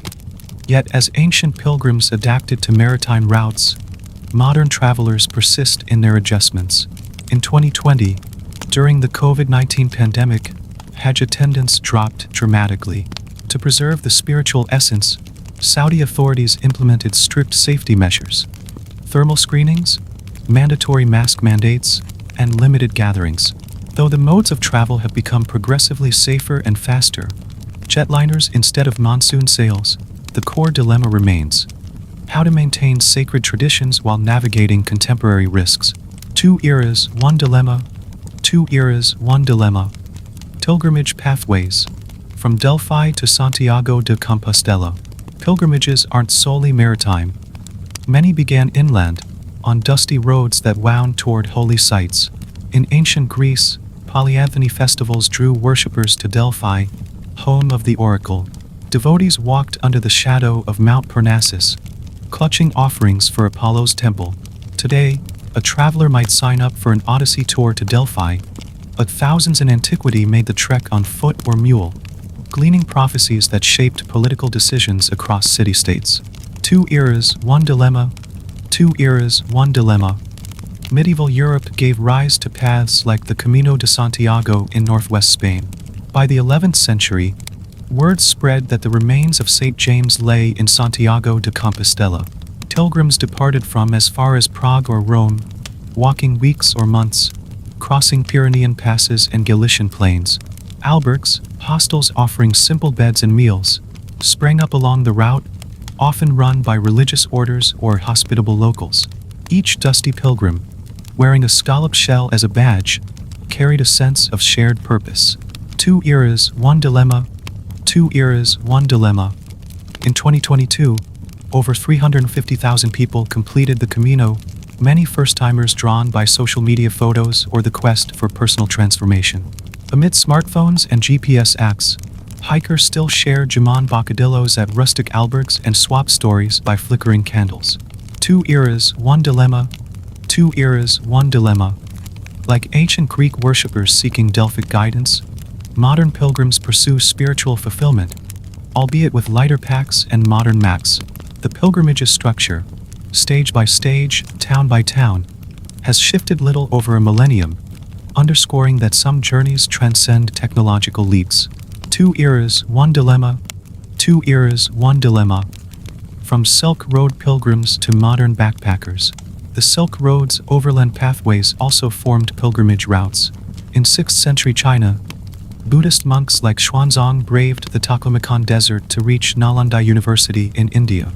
Yet as ancient pilgrims adapted to maritime routes, modern travelers persist in their adjustments. In 2020, during the COVID-19 pandemic, Hajj attendance dropped dramatically. To preserve the spiritual essence, Saudi authorities implemented strict safety measures, thermal screenings, mandatory mask mandates, and limited gatherings. Though the modes of travel have become progressively safer and faster, jetliners instead of monsoon sails, the core dilemma remains: how to maintain sacred traditions while navigating contemporary risks. 2 eras, 1 dilemma. 2 eras, 1 dilemma. Pilgrimage pathways. From Delphi to Santiago de Compostela, pilgrimages aren't solely maritime. Many began inland, on dusty roads that wound toward holy sites. In ancient Greece, Polyanthony festivals drew worshippers to Delphi, home of the oracle. Devotees walked under the shadow of Mount Parnassus, clutching offerings for Apollo's temple. Today, a traveler might sign up for an Odyssey tour to Delphi, but thousands in antiquity made the trek on foot or mule, gleaning prophecies that shaped political decisions across city-states. 2 eras, 1 dilemma. 2 eras, 1 dilemma. Medieval Europe gave rise to paths like the Camino de Santiago in northwest Spain. By the 11th century, word spread that the remains of St. James lay in Santiago de Compostela. Pilgrims departed from as far as Prague or Rome, walking weeks or months, crossing Pyrenean passes and Galician plains. Albergs, hostels offering simple beds and meals, sprang up along the route, often run by religious orders or hospitable locals. Each dusty pilgrim, wearing a scalloped shell as a badge, carried a sense of shared purpose. 2 eras, 1 dilemma. 2 eras, 1 dilemma. In 2022, over 350,000 people completed the Camino, many first-timers drawn by social media photos or the quest for personal transformation. Amid smartphones and GPS apps, hikers still share jamon bocadillos at rustic albergs and swap stories by flickering candles. 2 eras, 1 dilemma. 2 eras, 1 dilemma. Like ancient Greek worshippers seeking Delphic guidance, modern pilgrims pursue spiritual fulfillment, albeit with lighter packs and modern maps. The pilgrimage's structure, stage by stage, town by town, has shifted little over a millennium, underscoring that some journeys transcend technological leaps. Two eras, one dilemma. Two eras, one dilemma. From Silk Road pilgrims to modern backpackers, the Silk Road's overland pathways also formed pilgrimage routes. In 6th century China, Buddhist monks like Xuanzang braved the Taklamakan Desert to reach Nalanda University in India.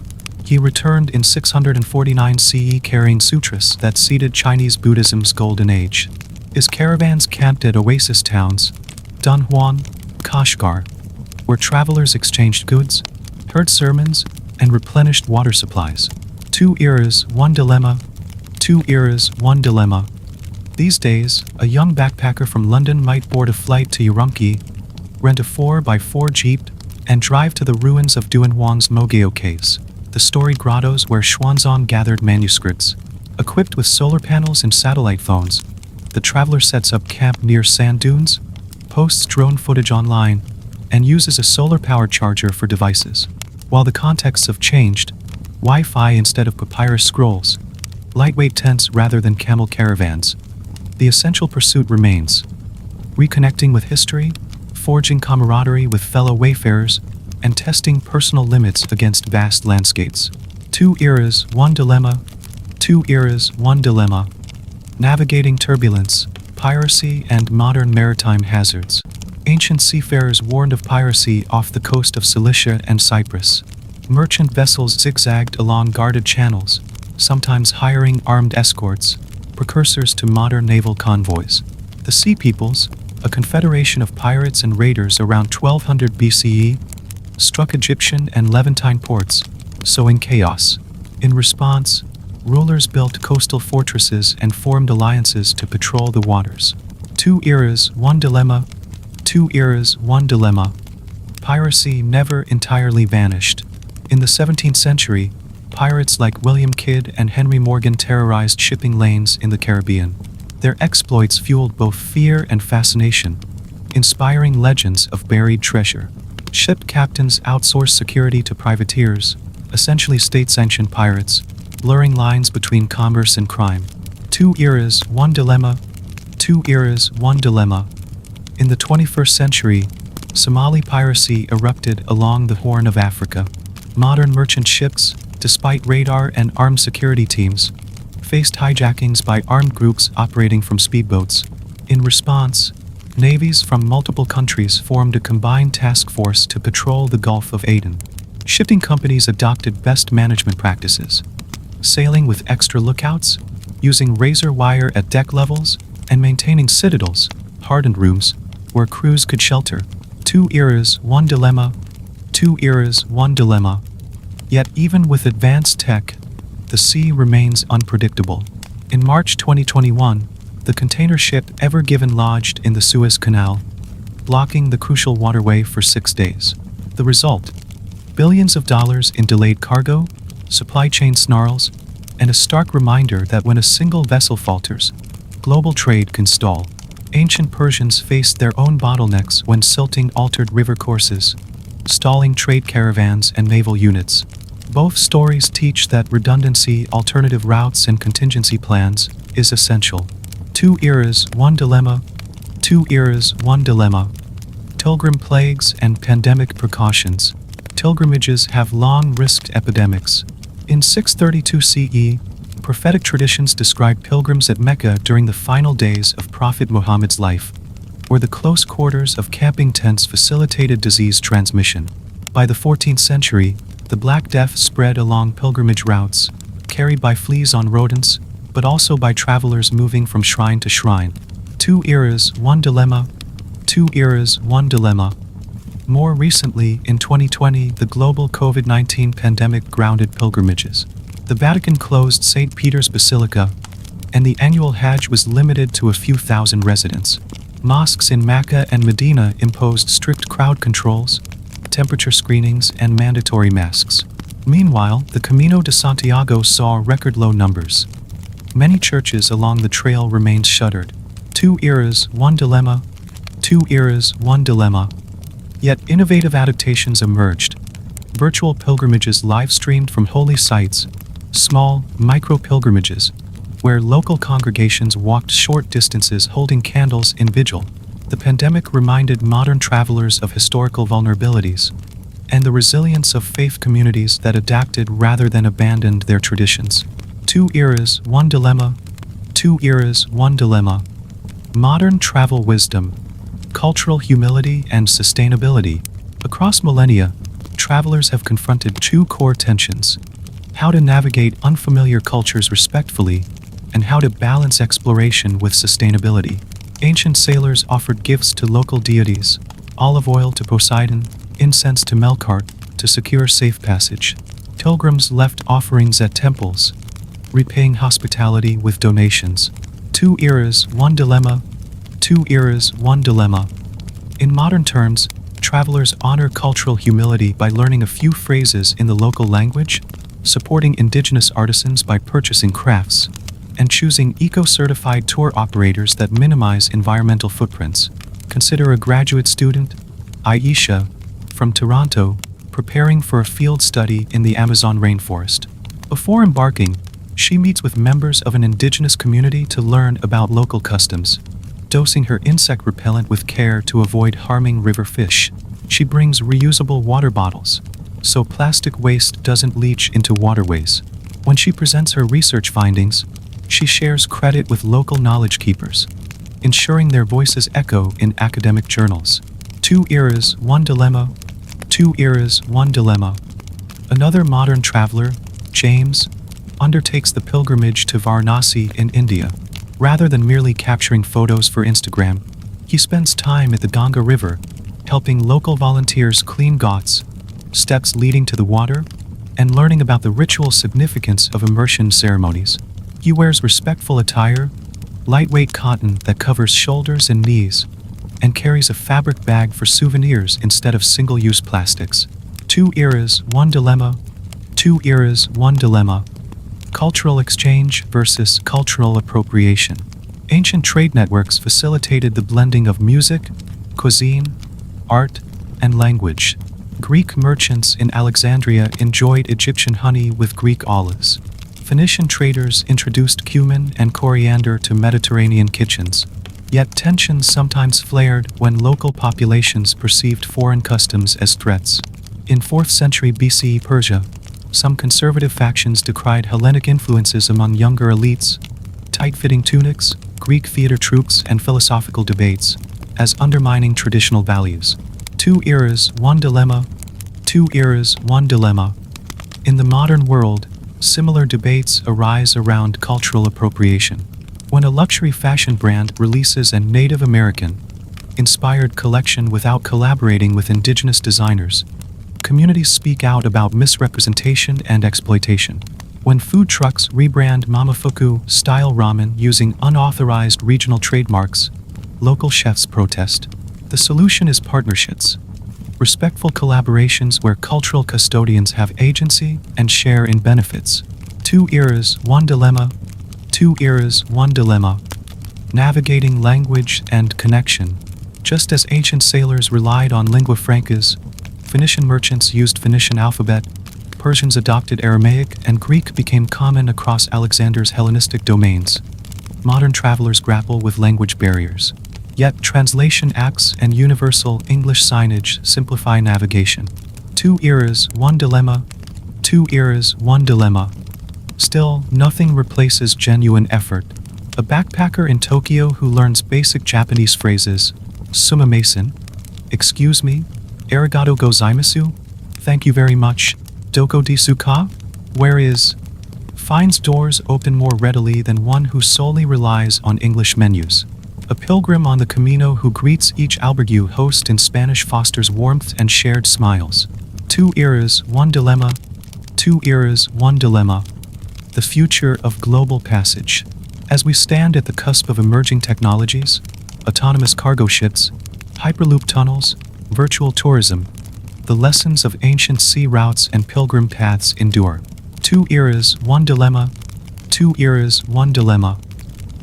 He returned in 649 CE carrying sutras that seeded Chinese Buddhism's golden age. His caravans camped at oasis towns, Dunhuan, Kashgar, where travelers exchanged goods, heard sermons, and replenished water supplies. Two eras, one dilemma. Two eras, one dilemma. These days, a young backpacker from London might board a flight to Urumqi, rent a 4x4 jeep, and drive to the ruins of Dunhuang's Mogeo caves, the storied grottos where Xuanzang gathered manuscripts. Equipped with solar panels and satellite phones, the traveler sets up camp near sand dunes, posts drone footage online, and uses a solar-powered charger for devices. While the contexts have changed, Wi-Fi instead of papyrus scrolls, lightweight tents rather than camel caravans, the essential pursuit remains: reconnecting with history, forging camaraderie with fellow wayfarers, and testing personal limits against vast landscapes. Two eras, one dilemma. Two eras, one dilemma. Navigating turbulence, piracy, and modern maritime hazards. Ancient seafarers warned of piracy off the coast of Cilicia and Cyprus. Merchant vessels zigzagged along guarded channels, sometimes hiring armed escorts, precursors to modern naval convoys. The Sea Peoples, a confederation of pirates and raiders around 1200 BCE, struck Egyptian and Levantine ports, sowing chaos. In response, rulers built coastal fortresses and formed alliances to patrol the waters. Two eras, one dilemma. Two eras, one dilemma. Piracy never entirely vanished. In the 17th century, pirates like William Kidd and Henry Morgan terrorized shipping lanes in the Caribbean. Their exploits fueled both fear and fascination, inspiring legends of buried treasure. Ship captains outsourced security to privateers, essentially state-sanctioned pirates, blurring lines between commerce and crime. Two eras, one dilemma. Two eras, one dilemma. In the 21st century, Somali piracy erupted along the Horn of Africa. Modern merchant ships, despite radar and armed security teams, faced hijackings by armed groups operating from speedboats. In response, navies from multiple countries formed a combined task force to patrol the Gulf of Aden. Shipping companies adopted best management practices, sailing with extra lookouts, using razor wire at deck levels, and maintaining citadels, hardened rooms, where crews could shelter. Two eras, one dilemma. Two eras, one dilemma. Yet even with advanced tech, the sea remains unpredictable. In March 2021, the container ship Ever Given lodged in the Suez Canal, blocking the crucial waterway for 6 days. The result: billions of dollars in delayed cargo, supply chain snarls, and a stark reminder that when a single vessel falters, global trade can stall. Ancient Persians faced their own bottlenecks when silting altered river courses, stalling trade caravans and naval units. Both stories teach that redundancy, alternative routes, and contingency plans is essential. Two eras, one dilemma. Two eras, one dilemma. Pilgrim plagues and pandemic precautions. Pilgrimages have long risked epidemics. In 632 CE, prophetic traditions describe pilgrims at Mecca during the final days of Prophet Muhammad's life, where the close quarters of camping tents facilitated disease transmission. By the 14th century, the Black Death spread along pilgrimage routes, carried by fleas on rodents, but also by travelers moving from shrine to shrine. Two eras, one dilemma. Two eras, one dilemma. More recently, in 2020, the global COVID-19 pandemic grounded pilgrimages. The Vatican closed St. Peter's Basilica, and the annual Hajj was limited to a few thousand residents. Mosques in Mecca and Medina imposed strict crowd controls, temperature screenings, and mandatory masks. Meanwhile, the Camino de Santiago saw record low numbers. Many churches along the trail remained shuttered. Two eras, one dilemma. Two eras, one dilemma. Yet innovative adaptations emerged. Virtual pilgrimages live-streamed from holy sites, small, micro-pilgrimages, where local congregations walked short distances holding candles in vigil. The pandemic reminded modern travelers of historical vulnerabilities and the resilience of faith communities that adapted rather than abandoned their traditions. Two eras, one dilemma. Two eras, one dilemma. Modern travel wisdom, cultural humility, and sustainability. Across millennia, travelers have confronted two core tensions: how to navigate unfamiliar cultures respectfully, and how to balance exploration with sustainability. Ancient sailors offered gifts to local deities, olive oil to Poseidon, incense to Melkart, to secure safe passage. Pilgrims left offerings at temples, repaying hospitality with donations. Two eras, one dilemma. Two eras, one dilemma. In modern terms, travelers honor cultural humility by learning a few phrases in the local language, supporting indigenous artisans by purchasing crafts, and choosing eco-certified tour operators that minimize environmental footprints. Consider a graduate student, Aisha, from Toronto, preparing for a field study in the Amazon rainforest. Before embarking, she meets with members of an indigenous community to learn about local customs, dosing her insect repellent with care to avoid harming river fish. She brings reusable water bottles, so plastic waste doesn't leach into waterways. When she presents her research findings, she shares credit with local knowledge keepers, ensuring their voices echo in academic journals. Two eras, one dilemma. Two eras, one dilemma. Another modern traveler, James, undertakes the pilgrimage to Varanasi in India. Rather than merely capturing photos for Instagram, he spends time at the Ganga River, helping local volunteers clean ghats, steps leading to the water, and learning about the ritual significance of immersion ceremonies. He wears respectful attire, lightweight cotton that covers shoulders and knees, and carries a fabric bag for souvenirs instead of single-use plastics. Two eras, one dilemma. Two eras, one dilemma. Cultural exchange versus cultural appropriation. Ancient trade networks facilitated the blending of music, cuisine, art, and language. Greek merchants in Alexandria enjoyed Egyptian honey with Greek olives. Phoenician traders introduced cumin and coriander to Mediterranean kitchens. Yet tensions sometimes flared when local populations perceived foreign customs as threats. In 4th century BCE Persia, some conservative factions decried Hellenic influences among younger elites, tight-fitting tunics, Greek theater troupes, and philosophical debates as undermining traditional values. Two eras, one dilemma. Two eras, one dilemma. In the modern world, similar debates arise around cultural appropriation. When a luxury fashion brand releases a Native American-inspired collection without collaborating with indigenous designers, communities speak out about misrepresentation and exploitation. When food trucks rebrand Momofuku-style ramen using unauthorized regional trademarks, local chefs protest. The solution is partnerships, respectful collaborations where cultural custodians have agency and share in benefits. Two eras, one dilemma. Two eras, one dilemma. Navigating language and connection. Just as ancient sailors relied on lingua francas, Phoenician merchants used Phoenician alphabet, Persians adopted Aramaic, and Greek became common across Alexander's Hellenistic domains. Modern travelers grapple with language barriers. Yet translation apps and universal English signage simplify navigation. Two eras, one dilemma. Two eras, one dilemma. Still, nothing replaces genuine effort. A backpacker in Tokyo who learns basic Japanese phrases, sumimasen, excuse me, arigato gozaimasu, thank you very much, doko desu ka, where is, finds doors open more readily than one who solely relies on English menus. A pilgrim on the Camino who greets each albergue host in Spanish fosters warmth and shared smiles. Two eras, one dilemma. Two eras, one dilemma. The future of global passage. As we stand at the cusp of emerging technologies, autonomous cargo ships, hyperloop tunnels, virtual tourism, the lessons of ancient sea routes and pilgrim paths endure. Two eras, one dilemma. Two eras, one dilemma.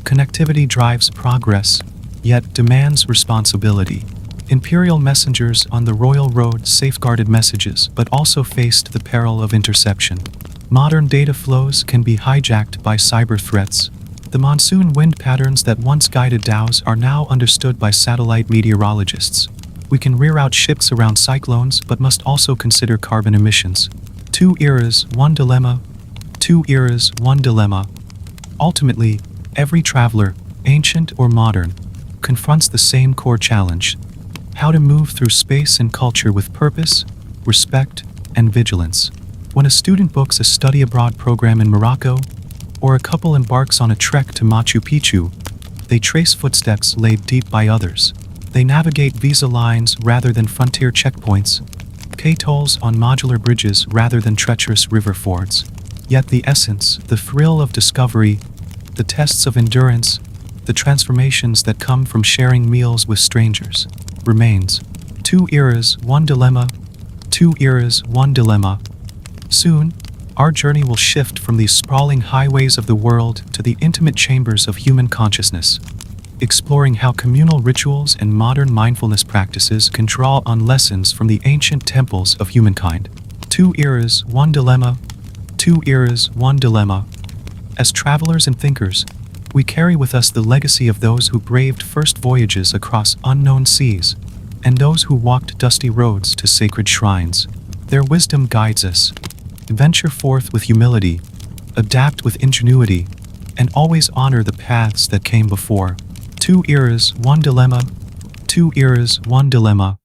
Connectivity drives progress, yet demands responsibility. Imperial messengers on the royal road safeguarded messages but also faced the peril of interception. Modern data flows can be hijacked by cyber threats. The monsoon wind patterns that once guided dhows are now understood by satellite meteorologists. We can reroute ships around cyclones but must also consider carbon emissions. Two eras, one dilemma. Two eras, one dilemma. Ultimately, every traveler, ancient or modern, confronts the same core challenge: how to move through space and culture with purpose, respect, and vigilance. When a student books a study abroad program in Morocco, or a couple embarks on a trek to Machu Picchu, they trace footsteps laid deep by others. They navigate visa lines rather than frontier checkpoints, pay tolls on modular bridges rather than treacherous river fords. Yet the essence, the thrill of discovery, the tests of endurance, the transformations that come from sharing meals with strangers, remains. Two eras, one dilemma. Two eras, one dilemma. Soon, our journey will shift from these sprawling highways of the world to the intimate chambers of human consciousness, exploring how communal rituals and modern mindfulness practices can draw on lessons from the ancient temples of humankind. Two eras, one dilemma. Two eras, one dilemma. As travelers and thinkers, we carry with us the legacy of those who braved first voyages across unknown seas, and those who walked dusty roads to sacred shrines. Their wisdom guides us. Venture forth with humility, adapt with ingenuity, and always honor the paths that came before. Two eras, one dilemma. Two eras, one dilemma.